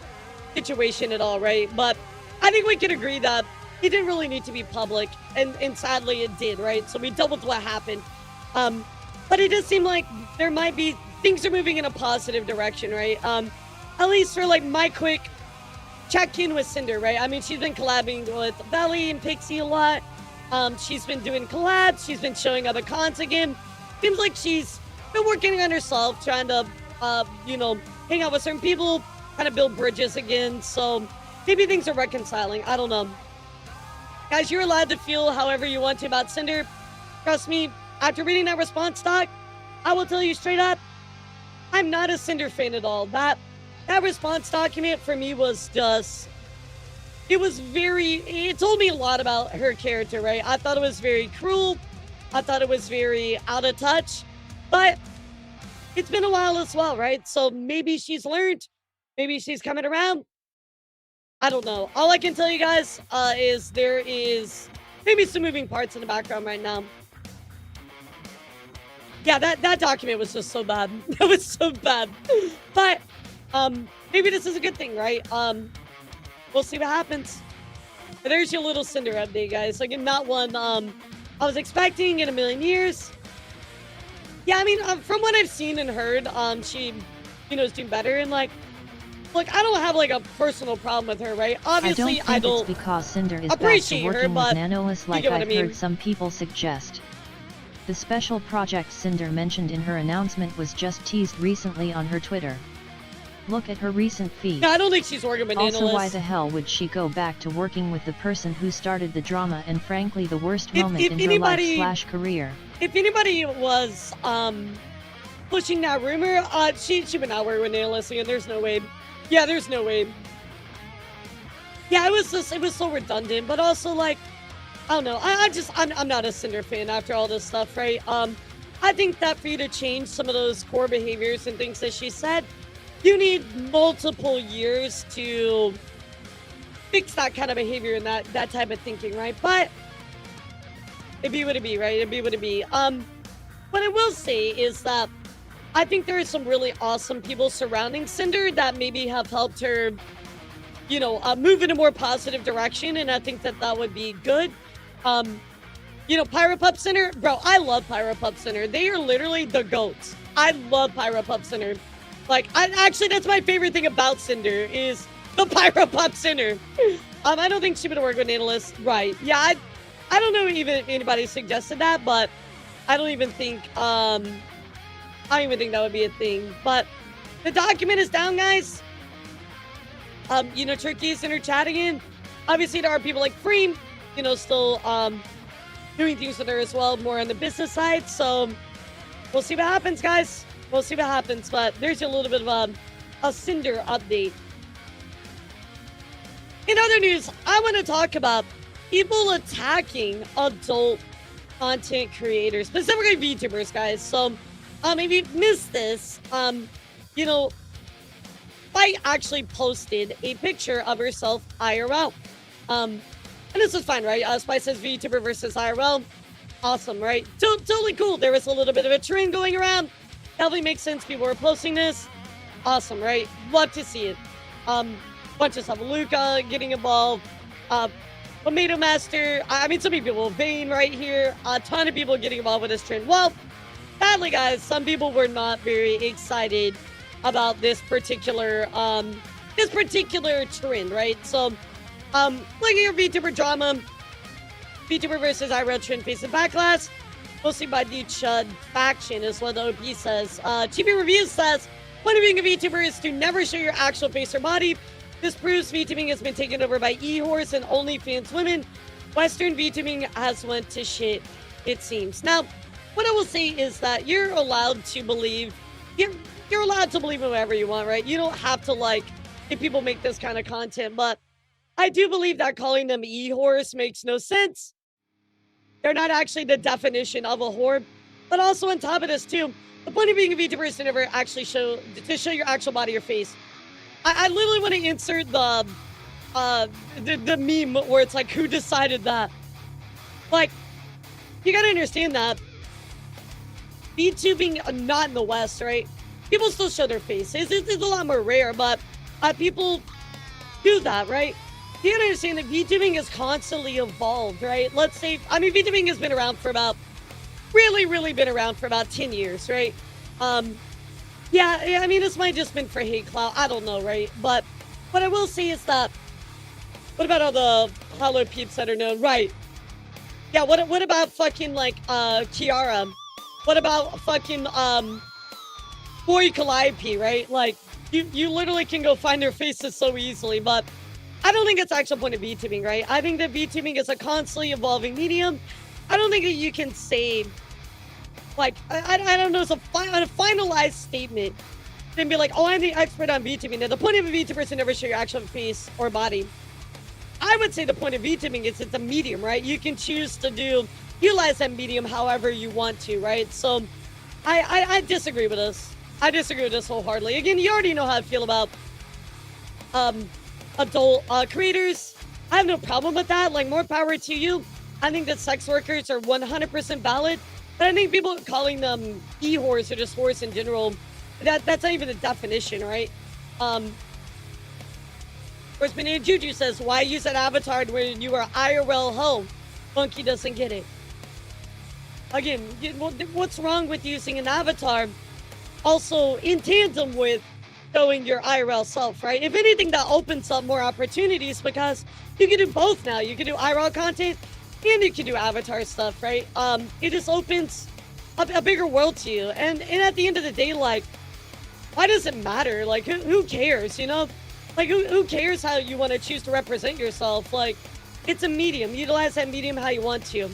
situation at all, right? But I think we can agree that it didn't really need to be public, and sadly it did, right? So we dealt with what happened. But it does seem like there might be, things are moving in a positive direction, right? At least for like my quick check-in with Cinder, right? I mean, she's been collabing with Belly and Pixie a lot. She's been doing collabs. She's been showing up at cons again. Seems like she's been working on herself, trying to, hang out with certain people, kind of build bridges again. So maybe things are reconciling. I don't know. Guys, you're allowed to feel however you want to about Cinder. Trust me, after reading that response doc, I will tell you straight up, I'm not a Cinder fan at all. That response document for me was just, it told me a lot about her character, right? I thought it was very cruel. I thought it was very out of touch, but it's been a while as well, right? So maybe she's learned, maybe she's coming around. I don't know. All I can tell you guys is there is maybe some moving parts in the background right now. Yeah, that document was just so bad. That was so bad. But maybe this is a good thing, right? We'll see what happens. But there's your little Cinder update, guys. Again, not one I was expecting in a million years. Yeah, I mean, from what I've seen and heard, she, is doing better. And look, I don't have a personal problem with her, right? Obviously, I don't think it's because Cinder is back to working with Nanoless like I've heard some people suggest. The special project Cinder mentioned in her announcement was just teased recently on her Twitter. Look at her recent feed. No, I don't think she's working with Nanoless. Also, why the hell would she go back to working with the person who started the drama and frankly the worst moment in her life/career? If anybody was pushing that rumor, she would not work with Nanoless again. There's no way. Yeah, there's no way. Yeah, it was so redundant, but also I don't know. I'm not a Cinder fan after all this stuff, right? I think that for you to change some of those core behaviors and things that she said, you need multiple years to fix that kind of behavior and that type of thinking, right? But it'd be what it be, right? It'd be what it be. What I will say is that I think there are some really awesome people surrounding Cinder that maybe have helped her, move in a more positive direction, and I think that would be good. Pyropup Cinder, bro, I love Pyropup Cinder. They are literally the GOATs. I love Pyropup Cinder. Actually, that's my favorite thing about Cinder is the Pyropup Cinder. I don't think she would work with Nanoless. Right. Yeah, I don't know even if anybody suggested that, but I don't even think that would be a thing. But the document is down, guys. Turkey's in her chat again. Obviously, there are people like Freem, still doing things with her as well, more on the business side. So we'll see what happens, guys. We'll see what happens. But there's a little bit of a Cinder update. In other news, I want to talk about people attacking adult content creators, specifically VTubers, guys. So if you missed this, I actually posted a picture of herself IRL. And this was fine, right? Spice says VTuber versus IRL. Awesome, right? Totally cool. There was a little bit of a trend going around. Definitely makes sense. People were posting this. Awesome, right? Love to see it. Bunch of stuff. Luca getting involved. Tomato Master. I mean, so many people. Vane right here. A ton of people getting involved with this trend. Well, sadly, guys, some people were not very excited about this particular trend, right? So, look at your VTuber drama. VTuber versus IRL trend facing backlash, mostly by the Chud faction, is what the OP says. TB Reviews says, point of being a VTuber is to never show your actual face or body. This proves VTubing has been taken over by e-horse and OnlyFans women. Western VTubing has went to shit, it seems. Now, what I will say is that you're allowed to believe, you're allowed to believe in whatever you want, right? You don't have to like if people make this kind of content, but I do believe that calling them e-horse makes no sense. They're not actually the definition of a whore. But also on top of this too, the point of being a VTuber is to never actually show your actual body or face. I literally want to insert the meme where it's like, who decided that? Like, you gotta understand that VTubing, not in the West, right? People still show their faces. It's a lot more rare, but people do that, right? You gotta understand that VTubing has constantly evolved, right? Let's say, I mean, VTubing has been around for about, really been around for about 10 years, right? Yeah, I mean, this might just been for hate clout. I don't know, right? But what I will say is that, what about all the hollow peeps that are known? Right. Yeah, what about fucking, like, Kiara? What about fucking, Boy Calliope, right? Like, you literally can go find their faces so easily, but I don't think it's actual point of VTubing, right? I think that VTubing is a constantly evolving medium. I don't think that you can say, like, I don't know, it's a finalized statement. Then be like, oh, I'm the expert on VTubing. Now, the point of a VTuber is to never show your actual face or body. I would say the point of VTubing is it's a medium, right? You can choose to utilize that medium however you want to, right? So, I disagree with this. I disagree with this wholeheartedly. Again, you already know how I feel about adult creators. I have no problem with that. Like, more power to you. I think that sex workers are 100% valid. But I think people calling them e-horse or just horse in general, that's not even a definition, right? Of course, Banana Juju says, why use an avatar when you are IRL hoe? Funky doesn't get it. Again, what's wrong with using an avatar also in tandem with showing your IRL self, right? If anything, that opens up more opportunities because you can do both now. You can do IRL content and you can do avatar stuff, right? It just opens up a bigger world to you. And at the end of the day, like, why does it matter? Like, who cares, you know? Like, who cares how you want to choose to represent yourself? Like, it's a medium. Utilize that medium how you want to.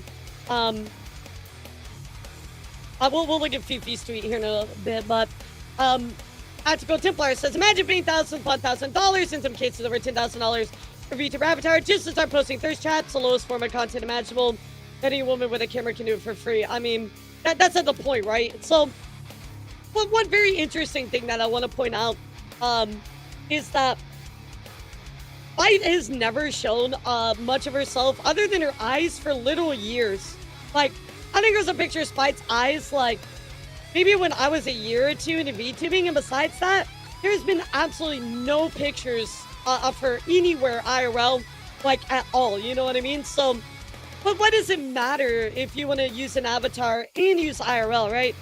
We'll look at Fifi's tweet here in a bit, but Tactical Templar says, imagine paying $1,000 upon $1,000, in some cases over $10,000 for VTuber avatar, just to start posting thirst chats, the lowest form of content imaginable. Any woman with a camera can do it for free. I mean, that's at the point, right? So, one very interesting thing that I want to point out is that Fight has never shown much of herself other than her eyes for literal years. Like, I think there's a picture of Spite's eyes, like, maybe when I was a year or two into VTubing, and besides that, there's been absolutely no pictures of her anywhere IRL, like, at all, you know what I mean? So, but what does it matter if you want to use an avatar and use IRL, right?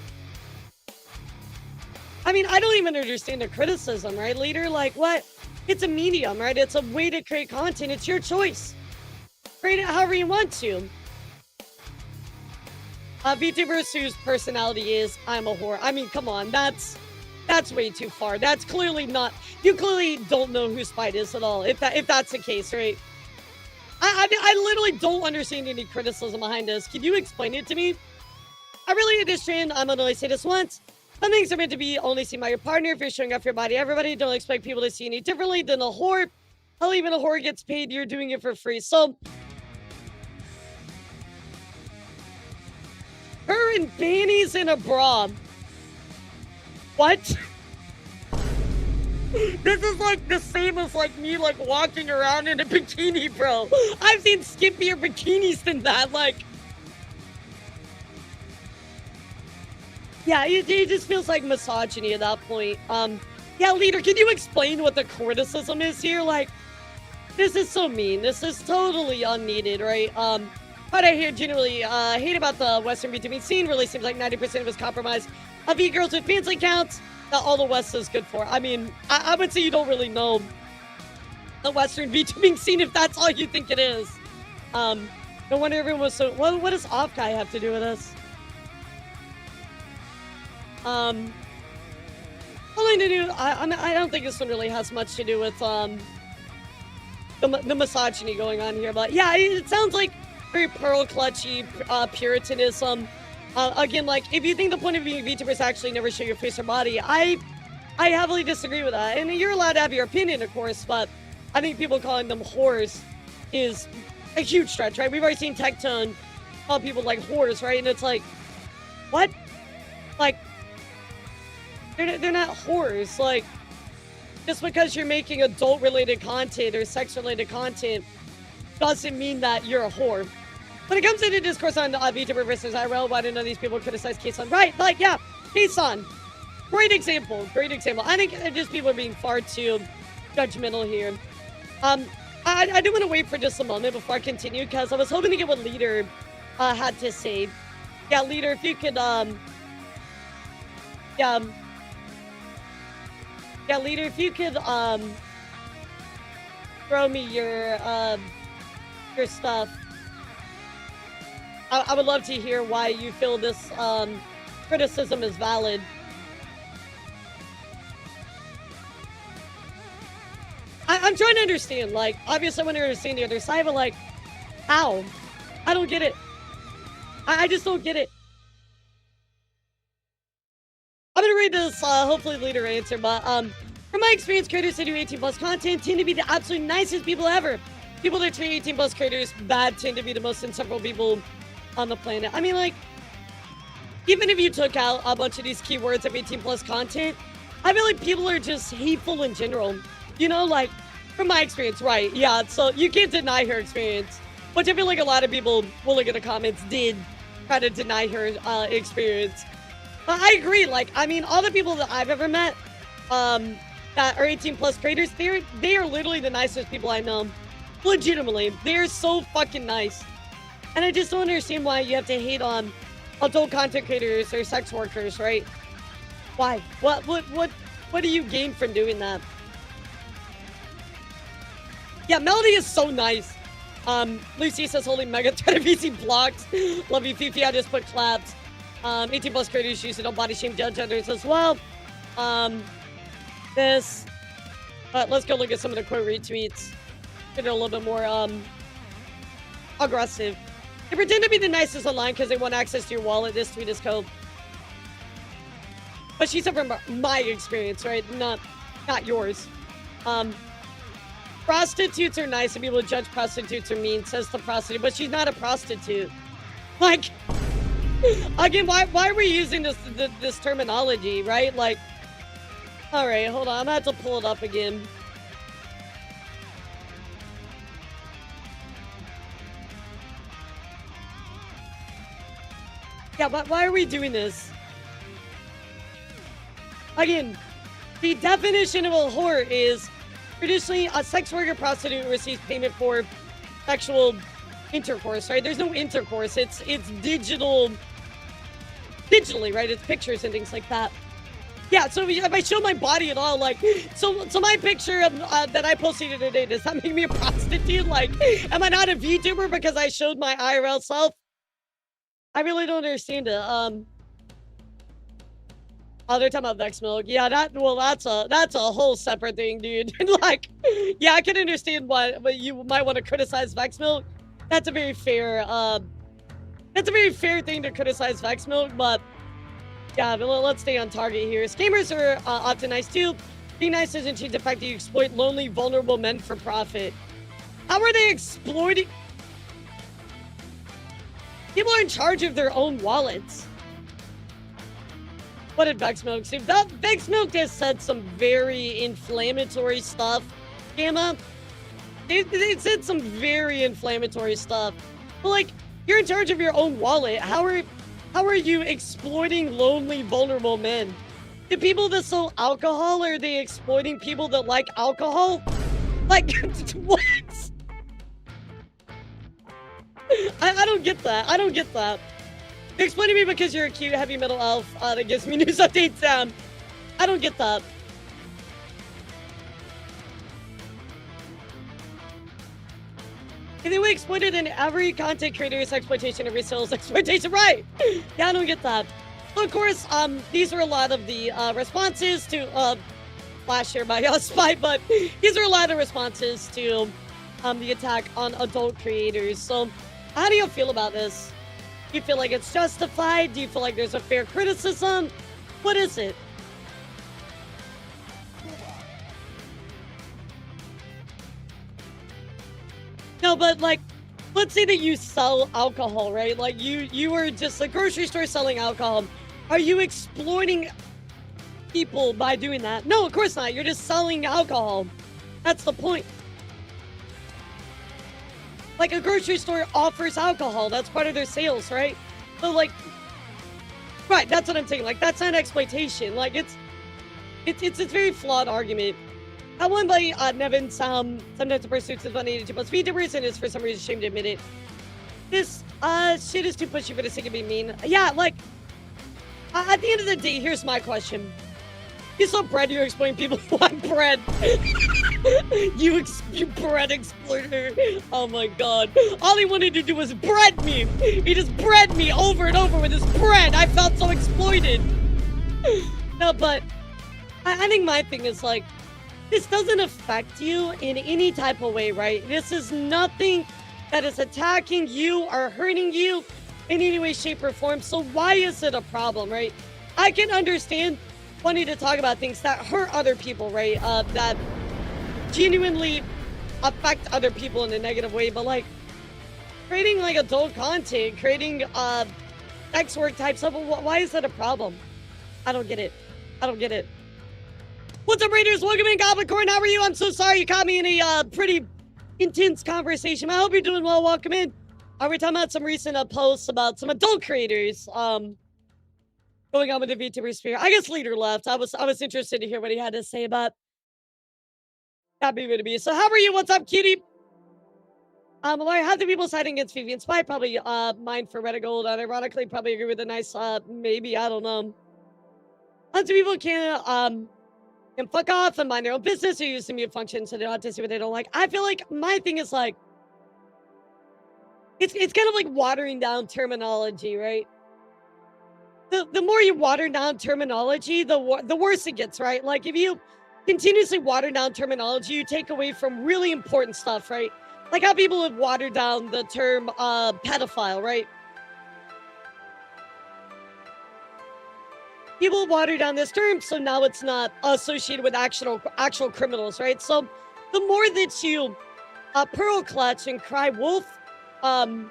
I mean, I don't even understand the criticism, right, leader? Like, what? It's a medium, right? It's a way to create content. It's your choice. Create it however you want to. VTubers whose personality is, I'm a whore. I mean, come on, that's way too far. That's clearly not, you clearly don't know who Spite is at all, if that's the case, right? I literally don't understand any criticism behind this. Can you explain it to me? I really hate this trend. I'm gonna only say this once. Some things are meant to be only seen by your partner. If you're showing off your body, everybody, don't expect people to see any differently than a whore. Hell, even a whore gets paid. You're doing it for free. So, her in panties and a bra. What? This is like the same as like me like walking around in a bikini, bro. I've seen skimpier bikinis than that. Like, yeah, it just feels like misogyny at that point. Yeah, leader, can you explain what the criticism is here? Like, this is so mean. This is totally unneeded, right? what I hear generally hate about the Western VTubing scene really seems like 90% of it's compromised of e-girls with fancy accounts that all the West is good for. I mean, I would say you don't really know the Western VTubing scene if that's all you think it is. No wonder everyone was so... What does Off Guy have to do with this? Only to do... I don't think this one really has much to do with the misogyny going on here, but yeah, it sounds like very pearl clutchy puritanism. Again, like, if you think the point of being VTubers actually never show your face or body, I heavily disagree with that. And you're allowed to have your opinion, of course, but I think people calling them whores is a huge stretch, right? We've already seen Tectone call people like whores, right? And it's like, what? Like, they're not whores. Like, just because you're making adult-related content or sex-related content doesn't mean that you're a whore. When it comes into discourse on VTuber versus IRL, why do none of these people criticize Kason? Right, like, yeah, Kason. Great example, great example. I think just people are being far too judgmental here. I do want to wait for just a moment before I continue, because I was hoping to get what Leader had to say. Yeah, Leader, if you could, yeah, Leader, if you could, throw me your stuff. I would love to hear why you feel this, criticism is valid. I'm trying to understand, like, obviously I want to understand the other side, but, like, how? I don't get it. I just don't get it. I'm gonna read this, hopefully Leader answer, but, from my experience, creators that do 18+ content tend to be the absolute nicest people ever. People that treat 18+ creators bad tend to be the most insufferable people on the planet. I mean, like, even if you took out a bunch of these keywords of 18+ content, I feel like people are just hateful in general. You know, like, from my experience, right, yeah, so you can't deny her experience, which I feel like a lot of people will look at the comments did try to deny her experience. But I agree, like, I mean, all the people that I've ever met that are 18+ creators, they are literally the nicest people I know. Legitimately. They're so fucking nice. And I just don't understand why you have to hate on adult content creators or sex workers, right? Why? What do you gain from doing that? Yeah, Melody is so nice. Lucy says, holy mega threat of easy blocks. Love you, Fifi. I just put claps. 18+ creators usually don't body shame judge others as well. Let's go look at some of the quote retweets. Get a little bit more aggressive. They pretend to be the nicest online because they want access to your wallet. This tweet is cool. But she said from my experience, right? Not yours. Prostitutes are nice and people who judge prostitutes are mean, says the prostitute, but she's not a prostitute. Like, again, why are we using this terminology, right? Like, all right, hold on, I'm gonna have to pull it up again. Yeah, but why are we doing this? Again, the definition of a whore is traditionally a sex worker prostitute who receives payment for sexual intercourse, right? There's no intercourse. It's digitally, right? It's pictures and things like that. Yeah, so if I show my body at all, like, so my picture of, that I posted today, does that make me a prostitute? Like, am I not a VTuber because I showed my IRL self? I really don't understand it. Oh, they're talking about Vex Milk. Yeah, that's a whole separate thing, dude. Like, yeah, I can understand why you might want to criticize Vex Milk. That's a very fair thing to criticize Vex Milk, but yeah, but let's stay on target here. Scammers are often nice too. Being nice doesn't change the fact that you exploit lonely, vulnerable men for profit. How are they exploiting? People are in charge of their own wallets. What did Vex Milk say? Vex Milk has said some very inflammatory stuff. Gamma, they said some very inflammatory stuff. But like, you're in charge of your own wallet. How are you exploiting lonely, vulnerable men? The people that sell alcohol, are they exploiting people that like alcohol? Like, what? I don't get that. I don't get that. Explain to me because you're a cute heavy metal elf that gives me news updates down. I don't get that. And then we exploited in every content creator's exploitation, every sales exploitation, right? Yeah, I don't get that. So of course, these are a lot of the responses to flash here by Spy, but these are a lot of responses to the attack on adult creators. So how do you feel about this? Do you feel like it's justified? Do you feel like there's a fair criticism? What is it? No, but like, let's say that you sell alcohol, right? Like you are just a grocery store selling alcohol. Are you exploiting people by doing that? No, of course not. You're just selling alcohol. That's the point. Like a grocery store offers alcohol. That's part of their sales, right? So like, right, that's what I'm saying. Like that's not exploitation. Like it's a very flawed argument. At one by Nevin, sometimes a person who's 182 plus Vtubers and is for some reason ashamed to admit it. This shit is too pushy for the sake of being mean. Yeah, like at the end of the day, here's my question. You saw bread, you're exploiting people who want bread. you bread exploiter. Oh my god. All he wanted to do was bread me. He just bread me over and over with his bread. I felt so exploited. No, but I think my thing is like, this doesn't affect you in any type of way, right? This is nothing that is attacking you or hurting you in any way, shape, or form. So why is it a problem, right? I can understand wanting to talk about things that hurt other people, right? That genuinely affect other people in a negative way. But like creating like adult content, creating sex work type stuff, why is that a problem? I don't get it. I don't get it. What's up, Raiders? Welcome in, Goblin Corn. How are you? I'm so sorry you caught me in a pretty intense conversation. I hope you're doing well. Welcome in. We're talking about some recent posts about some adult creators going on with the VTuber sphere. I guess Leader left. I was interested to hear what he had to say about that be. So how are you? What's up, cutie? Laurie, how do people siding against Vivian Spy? Probably mine for Red Gold. And ironically, probably agree with a nice maybe. I don't know. Lots of people can fuck off and mind their own business or use the mute function so they don't have to see what they don't like. I feel like my thing is like, it's kind of like watering down terminology, right? The more you water down terminology, the worse it gets, right? Like if you continuously water down terminology, you take away from really important stuff, right? Like how people have watered down the term pedophile, right? People water down this term, so now it's not associated with actual criminals, right? So the more that you pearl clutch and cry wolf, the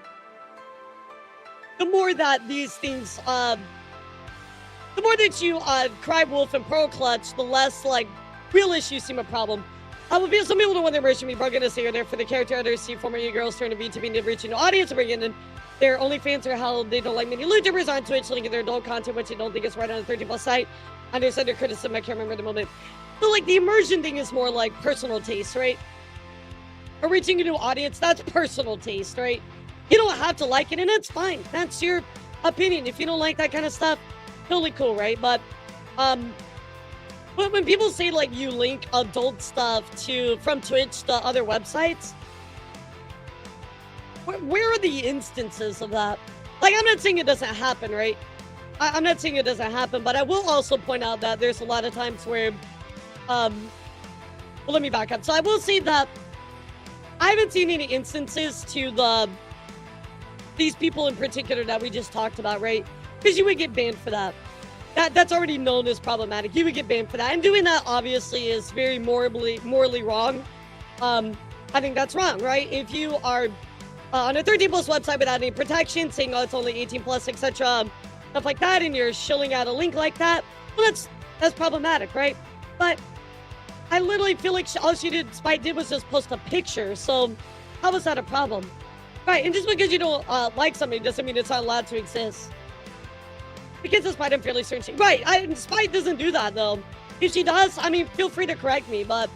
more that these things, the more that you cry wolf and pearl clutch, the less like real issues seem a problem. Some people don't want their merch to be broken to say you're there for the character. Others see former e-girls turn to VTuber to reach a new audience and bring in their OnlyFans or how they don't like many YouTubers on Twitch linking their adult content, which I don't think is right on a 13+ site. Understand their criticism, I can't remember the moment. So like the immersion thing is more like personal taste, right? Or reaching a new audience, that's personal taste, right? You don't have to like it, and it's fine. That's your opinion. If you don't like that kind of stuff, totally cool, right? But when people say like you link adult stuff from Twitch to other websites, where are the instances of that? Like, I'm not saying it doesn't happen, right? I'm not saying it doesn't happen, but I will also point out that there's a lot of times where, well, let me back up. So I will say that I haven't seen any instances to these people in particular that we just talked about, right? Because you would get banned for that. That's already known as problematic. You would get banned for that. And doing that, obviously, is very morally wrong. I think that's wrong, right? If you are on a 13+ website without any protection, saying, oh, it's only 18+, etc., stuff like that, and you're shilling out a link like that, well, that's problematic, right? But I literally feel like all Spy did was just post a picture, so how was that a problem? Right, and just because you don't like something doesn't mean it's not allowed to exist. Because Spy, I'm fairly certain. Right, Spy doesn't do that, though. If she does, I mean, feel free to correct me, but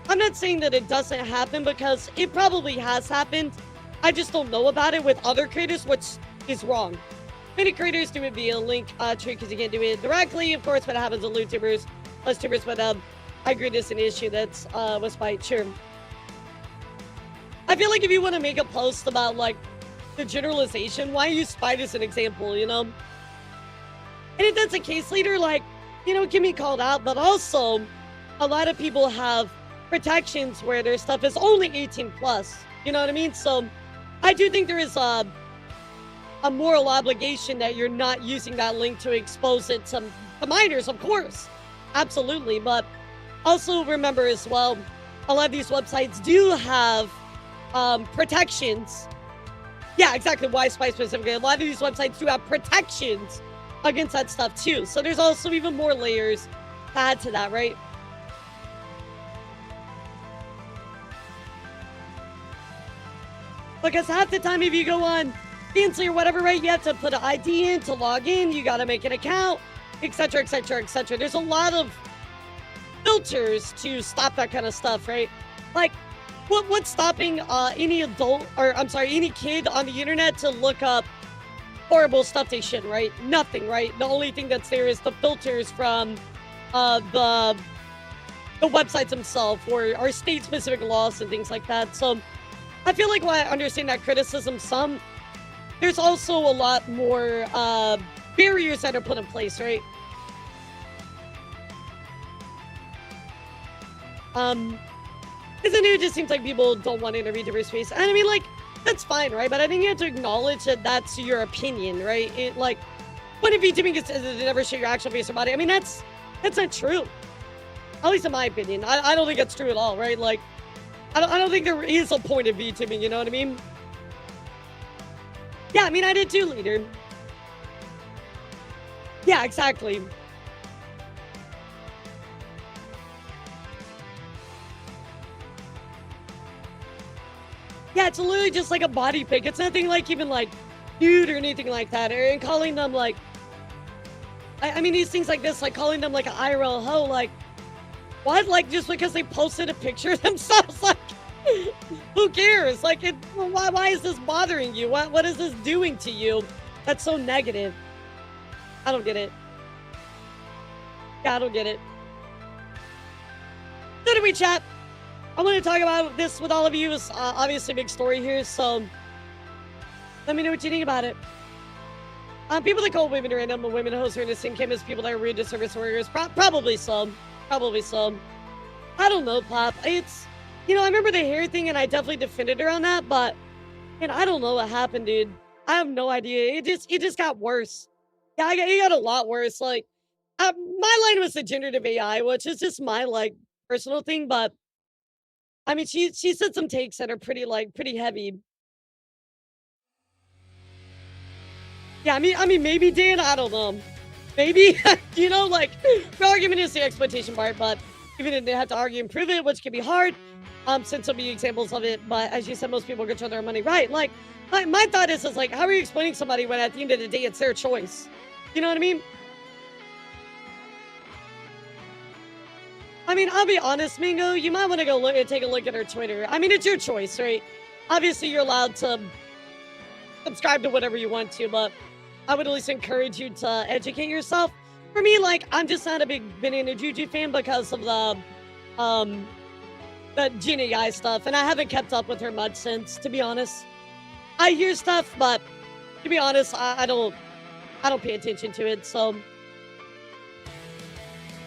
I'm not saying that it doesn't happen because it probably has happened. I just don't know about it with other creators, which is wrong. Many creators do it via link tree because you can't do it directly, of course, but it happens with Vtubers, plus tubers, but I agree this is an issue that's was quite true. I feel like if you want to make a post about like the generalization, why use Spite as an example, you know? And if that's the case, leader, like, you know, it can be called out, but also a lot of people have protections where their stuff is only 18 plus. You know what I mean? So I do think there is a moral obligation that you're not using that link to expose it to minors, of course. Absolutely. But also remember as well, a lot of these websites do have protections. Yeah, exactly. Why Spy specifically? A lot of these websites do have protections against that stuff too. So there's also even more layers to add to that, right? Because half the time if you go on Fancy or whatever, right, you have to put an ID in to log in, you gotta make an account, etc, etc, etc. There's a lot of filters to stop that kind of stuff, right? Like, what's stopping any adult, or I'm sorry, any kid on the internet to look up horrible stuff they shouldn't, right? Nothing, right? The only thing that's there is the filters from the websites themselves or state-specific laws and things like that. So I feel like while I understand that criticism some, there's also a lot more barriers that are put in place, right? Isn't it just seems like people don't want to enter VTuber space? And I mean, like, that's fine, right? But I think you have to acknowledge that that's your opinion, right? It, like, what if VTubing is to never show your actual face or body? I mean, that's not true. At least in my opinion. I don't think that's true at all, right? Like, I don't think there is a point of VTubing, you know what I mean? Yeah, I mean, I did too, leader. Yeah, exactly. Yeah, it's literally just like a body pic. It's nothing like even like nude or anything like that. And calling them like, I mean, these things like this, like calling them like an IRL hoe, like, what? Like, just because they posted a picture of themselves, like, who cares? Like, why is this bothering you? What is this doing to you? That's so negative. I don't get it. Yeah, I don't get it. So anyway, chat, I want to talk about this with all of you. It's obviously a big story here, so let me know what you think about it. People that call women random and women hosts are in the same camp as people that are rude to service workers. Probably some. Probably some. I don't know, Pop. It's, you know, I remember the hair thing and I definitely defended her on that, but, man, I don't know what happened, dude. I have no idea. It just got worse. Yeah, it got a lot worse. Like, my line was the generative AI, which is just my, like, personal thing, but I mean, she said some takes that are pretty heavy. Yeah, I mean, maybe, Dan, I don't know. Maybe, you know, like, the argument is the exploitation part, but even if they have to argue and prove it, which can be hard, since there'll be examples of it, but as you said, most people control their money, right? Like, my thought is like, how are you explaining somebody when at the end of the day, it's their choice? You know what I mean? I mean, I'll be honest, Mingo, you might want to go take a look at her Twitter. I mean, it's your choice, right? Obviously, you're allowed to subscribe to whatever you want to, but I would at least encourage you to educate yourself. For me, like, I'm just not a big Banana Juju fan because of the Gen AI stuff, and I haven't kept up with her much since, to be honest. I hear stuff, but to be honest, I don't pay attention to it, so.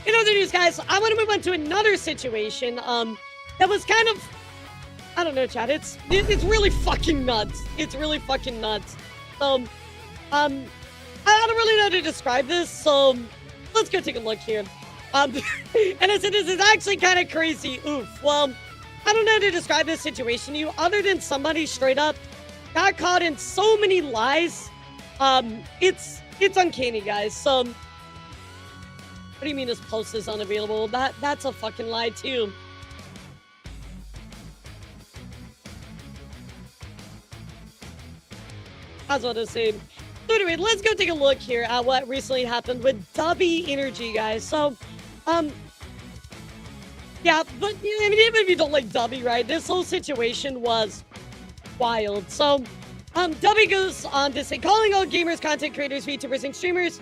In other news, guys, I want to move on to another situation, that was kind of, I don't know, chat, it's really fucking nuts. It's really fucking nuts. So, I don't really know how to describe this, so let's go take a look here. And I said, this is actually kind of crazy. Oof. Well, I don't know how to describe this situation to you, other than somebody straight up got caught in so many lies. It's uncanny, guys. So, what do you mean this post is unavailable? That's a fucking lie, too. That's what I said. So anyway, let's go take a look here at what recently happened with Dubby Energy, guys. So, yeah, but I mean, even if you don't like Dubby, right? This whole situation was wild. So, W goes on to say, calling all gamers, content creators, VTubers, and streamers,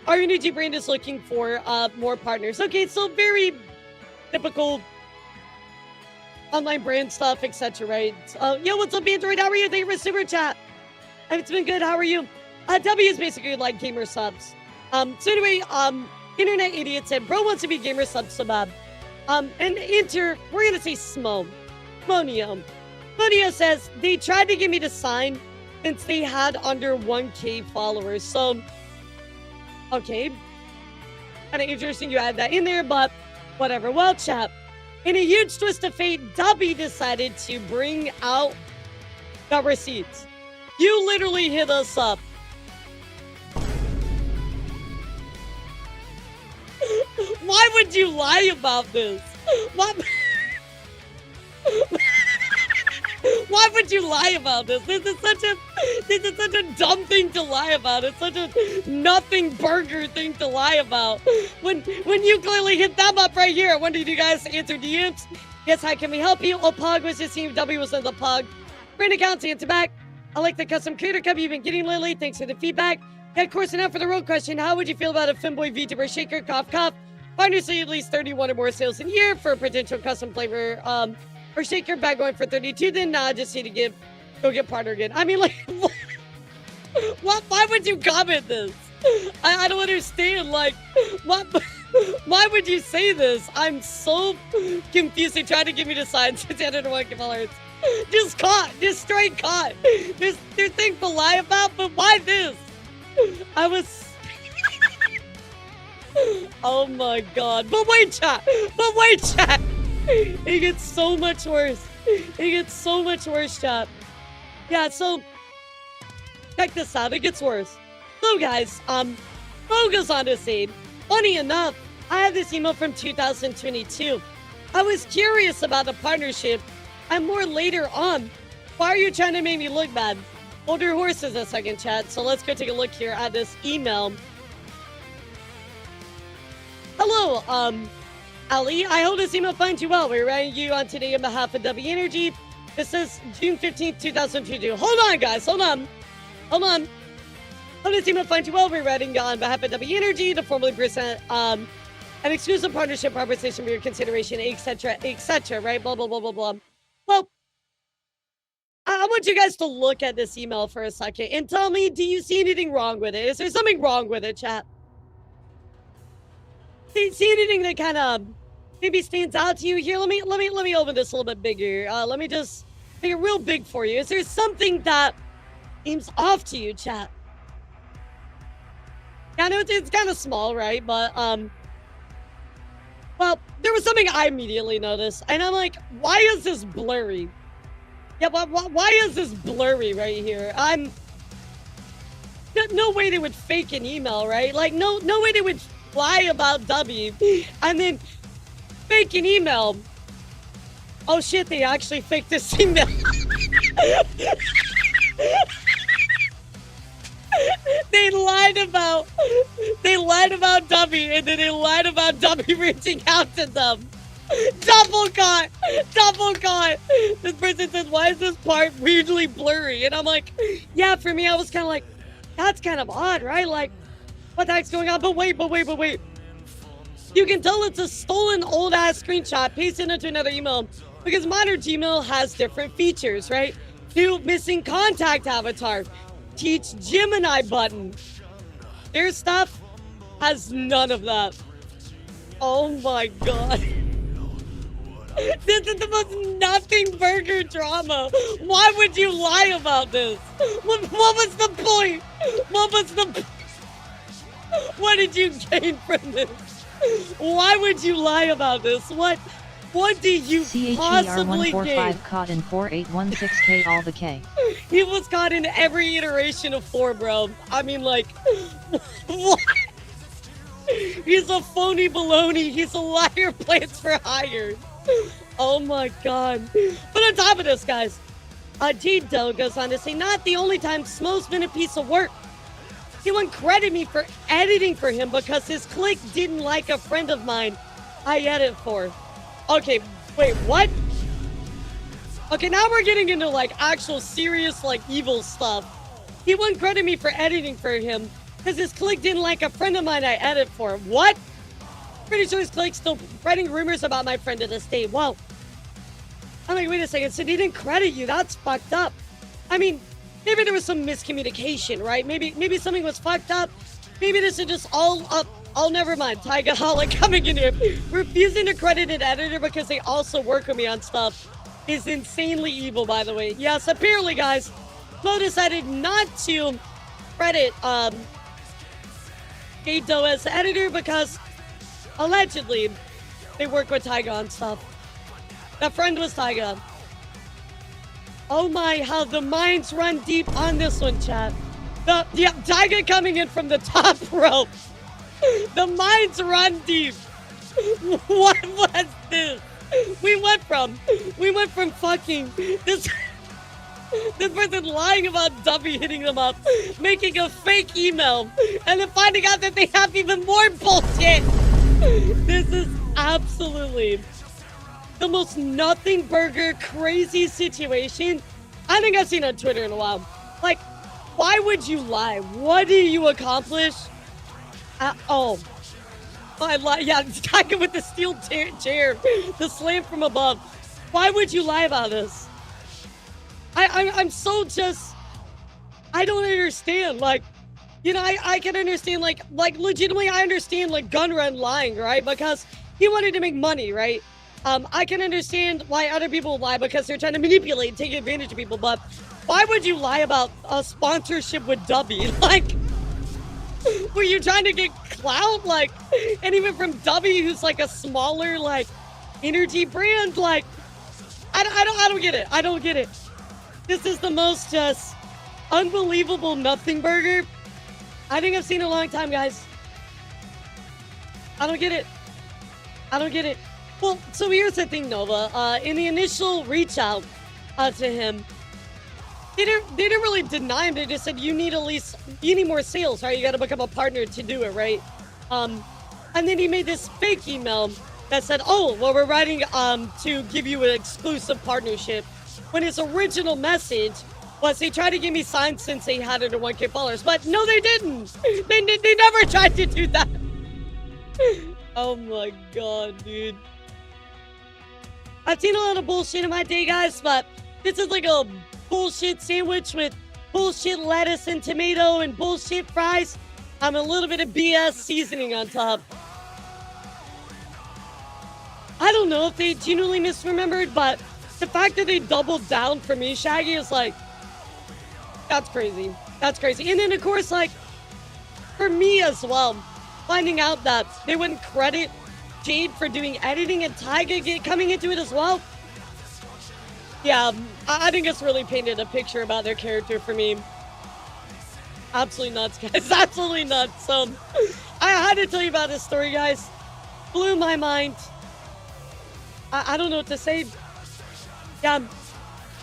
our energy brand is looking for more partners. Okay, so very typical online brand stuff, etc. Right? Yo, what's up, Android? How are you? Thank you for super chat. It's been good. How are you? W is basically like gamer subs. So anyway, internet idiot said, bro wants to be gamer sub. And enter, we're gonna say Monio says, they tried to get me to sign since they had under 1K followers. So, okay. Kind of interesting you had that in there, but whatever. Well, chat, in a huge twist of fate, Dubby decided to bring out the receipts. You literally hit us up. Why would you lie about this? Why would you lie about this? This is such a dumb thing to lie about. It's such a nothing burger thing to lie about. When you clearly hit them up right here. When did you guys answer DMs? Yes, how can we help you? Oh, Pog was just seeing W was in the Pog. Brand accounts answer back. I like the custom creator cup you've been getting lately. Thanks for the feedback. Yeah, of course, and now for the real question. How would you feel about a Femboy VTuber shaker? Cough, cough. Partners at least 31 or more sales in a year for a potential custom flavor or shaker bag going for 32. Then nah, just need to go get partner again. I mean, like, what? Why would you comment this? I don't understand. Like, what? Why would you say this? I'm so confused. They tried to get me to sign since I don't know what $1 Just caught. Just straight caught. There's things to lie about, but why this? I was. Oh my god. But wait, chat. It gets so much worse. Chat. Yeah, so check this out. It gets worse. So guys, Mo goes on to say, funny enough, I had this email from 2022. I was curious about the partnership and more later on. Why are you trying to make me look bad? Hold your horses a second, chat. So let's go take a look here at this email. Hello, Ali. I hope this email finds you well. We're writing you on today on behalf of W Energy. This is June 15th, 2022. Hold on, guys. Hold on. Hope this email finds you well. We're writing on behalf of W Energy to formally present an exclusive partnership proposition for your consideration, etc., right? Blah, blah, blah, blah, blah. Well, I want you guys to look at this email for a second and tell me, do you see anything wrong with it? Is there something wrong with it, chat? See anything that kind of maybe stands out to you here? Let me open this a little bit bigger. Let me just make it real big for you. Is there something that seems off to you, chat? Yeah, I know it's kind of small, right? But well, there was something I immediately noticed, and I'm like, why is this blurry? Yeah, why is this blurry right here? No way they would fake an email, right? Like no way they would lie about W and then fake an email. Oh shit, they actually faked this email. They lied about W and then they lied about W reaching out to them. Double caught. This person says, why is this part weirdly blurry? And I'm like, yeah, for me I was kind of like, that's kind of odd, right? Like, what the heck's going on? But wait. You can tell it's a stolen old-ass screenshot pasted into another email because modern Gmail has different features, right? New missing contact avatar. Teach Gemini button. Their stuff has none of that. Oh my god. This is the most nothing burger drama. Why would you lie about this? What was the point? What did you gain from this? Why would you lie about this? What did you possibly gain? CHER145 caught in 4816K all the K. He was caught in every iteration of 4, bro. I mean, like, what? He's a phony baloney. He's a liar plans for hire. Oh my god. But on top of this, guys, G-Do goes on to say, not the only time Smo's been a piece of work. He won't credit me for editing for him because his clique didn't like a friend of mine I edit for. Okay, wait, what? Okay, now we're getting into like actual serious like evil stuff. He wouldn't credit me for editing for him because his clique didn't like a friend of mine I edit for. What? Pretty sure his clique's still spreading rumors about my friend to this day. Whoa. I'm like, wait a second. So he didn't credit you. That's fucked up. I mean, maybe there was some miscommunication, right? Maybe something was fucked up. Maybe this is just all up. Oh, never mind. Tigaholic coming in here. Refusing to credit an editor because they also work with me on stuff is insanely evil, by the way. Yes, apparently, guys, Flo decided not to credit Gato as the editor because allegedly they work with Tyga on stuff. That friend was Tyga. Oh my, how the minds run deep on this one, chat. Tyga coming in from the top rope. The minds run deep. What was this? We went from fucking this person lying about Dubby hitting them up, making a fake email, and then finding out that they have even more bullshit. This is absolutely the most nothing burger crazy situation I think I've seen on Twitter in a while. Like, why would you lie? What do you accomplish? I lie. Yeah, Tiger with the steel chair, the slam from above. Why would you lie about this? I'm so just. I don't understand. Like, you know, I can understand. Like legitimately, I understand like Gunrun lying, right? Because he wanted to make money, right? I can understand why other people lie because they're trying to manipulate, take advantage of people. But why would you lie about a sponsorship with Dubby? Like, were you trying to get clout? Like, and even from Dubby, who's like a smaller like energy brand. Like, I don't get it. I don't get it. This is the most just unbelievable nothing burger I think I've seen in a long time, guys. I don't get it. I don't get it. Well, so here's the thing, Nova. In the initial reach out to him, they didn't really deny him. They just said you need more sales, right? You got to become a partner to do it, right? And then he made this fake email that said, "Oh, well, we're writing to give you an exclusive partnership." When his original message was they tried to give me signs since they had it at 1K followers, but no, they didn't. They never tried to do that. Oh my god, dude. I've seen a lot of bullshit in my day, guys, but this is like a bullshit sandwich with bullshit lettuce and tomato and bullshit fries. I'm a little bit of BS seasoning on top. I don't know if they genuinely misremembered, but the fact that they doubled down for me, Shaggy, is like, that's crazy. That's crazy. And then, of course, like, for me as well, finding out that they wouldn't credit Jade for doing editing and Tyga coming into it as well. Yeah, I think it's really painted a picture about their character for me. Absolutely nuts, guys. Absolutely nuts. So, I had to tell you about this story, guys. Blew my mind. I don't know what to say. Yeah.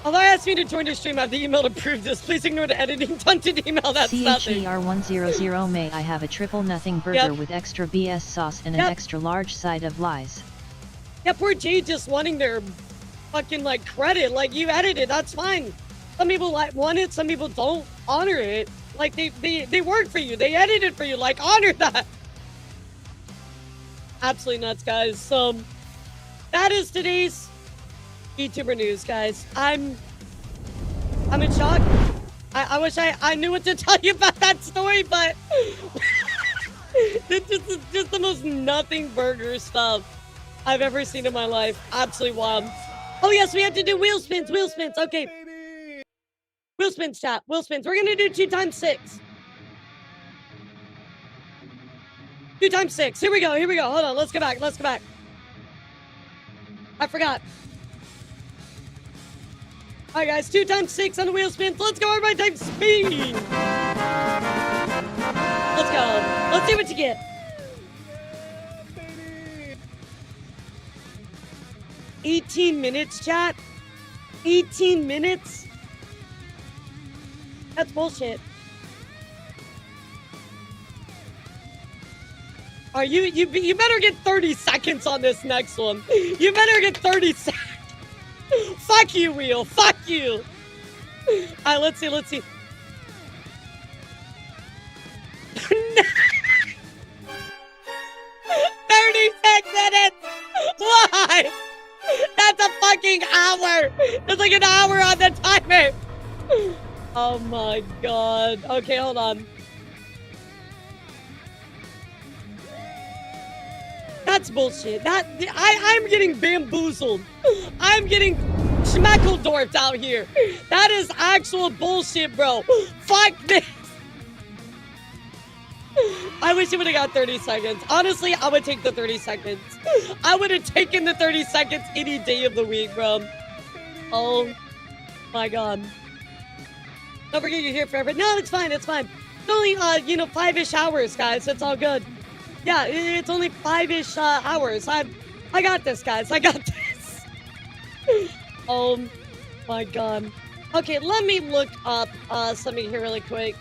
Although I asked me to join the stream, I have the email to prove this. Please ignore the editing taunted email. That's nothing. CHER100, may I have a triple nothing burger with extra BS sauce and an extra large side of lies. Yeah, poor Jade just wanting their fucking, like, credit. Like, you edited, that's fine. Some people, like, want it, some people don't honor it. Like, they work for you. They edited for you. Like, honor that. Absolutely nuts, guys. So, that is today's VTuber news, guys. I'm in shock. I wish I knew what to tell you about that story, but this is just the most nothing burger stuff I've ever seen in my life. Absolutely wild. Oh yes, we have to do wheel spins. Wheel spins. Okay. Wheel spins, chat. Wheel spins. We're gonna do 2 times 6. 2 times 6. Here we go. Here we go. Hold on. Let's go back. Let's go back. I forgot. All right, guys, 2 times 6 on the wheel spins. Let's go, everybody, type speed. Let's go. Let's see what you get. 18 minutes, chat. 18 minutes. That's bullshit. Are you better get 30 seconds on this next one. You better get 30 seconds. Fuck you, Wheel. Fuck you. Alright, let's see. 36 minutes. Why? That's a fucking hour. There's like an hour on the timer. Oh my god. Okay, hold on. That's bullshit. I'm getting bamboozled. I'm getting schmeckledorfed out here. That is actual bullshit, bro. Fuck this. I wish you would have got 30 seconds. Honestly, I would take the 30 seconds. I would have taken the 30 seconds any day of the week, bro. Oh my god. Don't forget you're here forever. No, it's fine. It's fine. It's only, 5-ish hours, guys. It's all good. Yeah, it's only 5-ish hours. I got this, guys. I got this. Oh my god. Okay, let me look up something here really quick.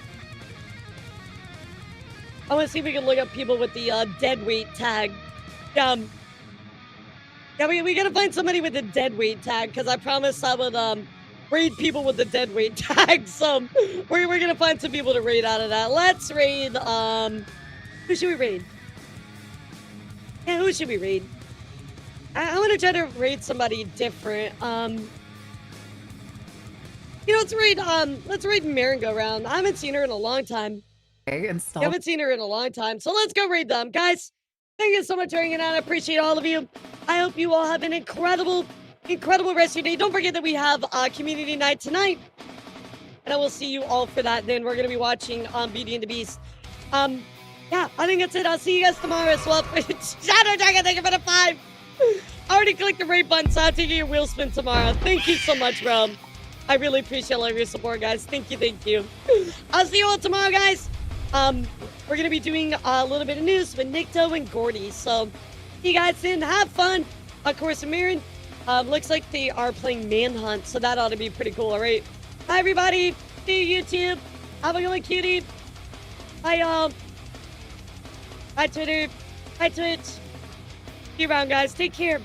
I want to see if we can look up people with the dead weight tag. Yeah, we gotta find somebody with a dead weight tag because I promised I would raid people with the dead weight tag. So we're gonna find some people to raid out of that. Let's raid. Who should we raid? Yeah, who should we raid? I want to try to raid somebody different. Let's raid Merry-Go-Round. I haven't seen her in a long time. I haven't seen her in a long time, so let's go raid them. Guys, thank you so much for hanging out. I appreciate all of you. I hope you all have an incredible rest of your day. Don't forget that we have community night tonight, and I will see you all for that. Then we're going to be watching Beauty and the Beast. Yeah, I think that's it. I'll see you guys tomorrow as well. Shadow Dragon, thank you for the 5. I already clicked the raid button, so I'll take your wheel spin tomorrow. Thank you so much, bro. I really appreciate all of your support, guys. Thank you. I'll see you all tomorrow, guys. We're gonna be doing a little bit of news with Nikto and Gordy. So, you guys in, have fun. Of course, Amirin, looks like they are playing Manhunt, so that ought to be pretty cool. All right. Hi, everybody. See you, YouTube. Have a good one, cutie. Hi, y'all. Hi, Twitter. Hi, Twitch. See you around, guys. Take care.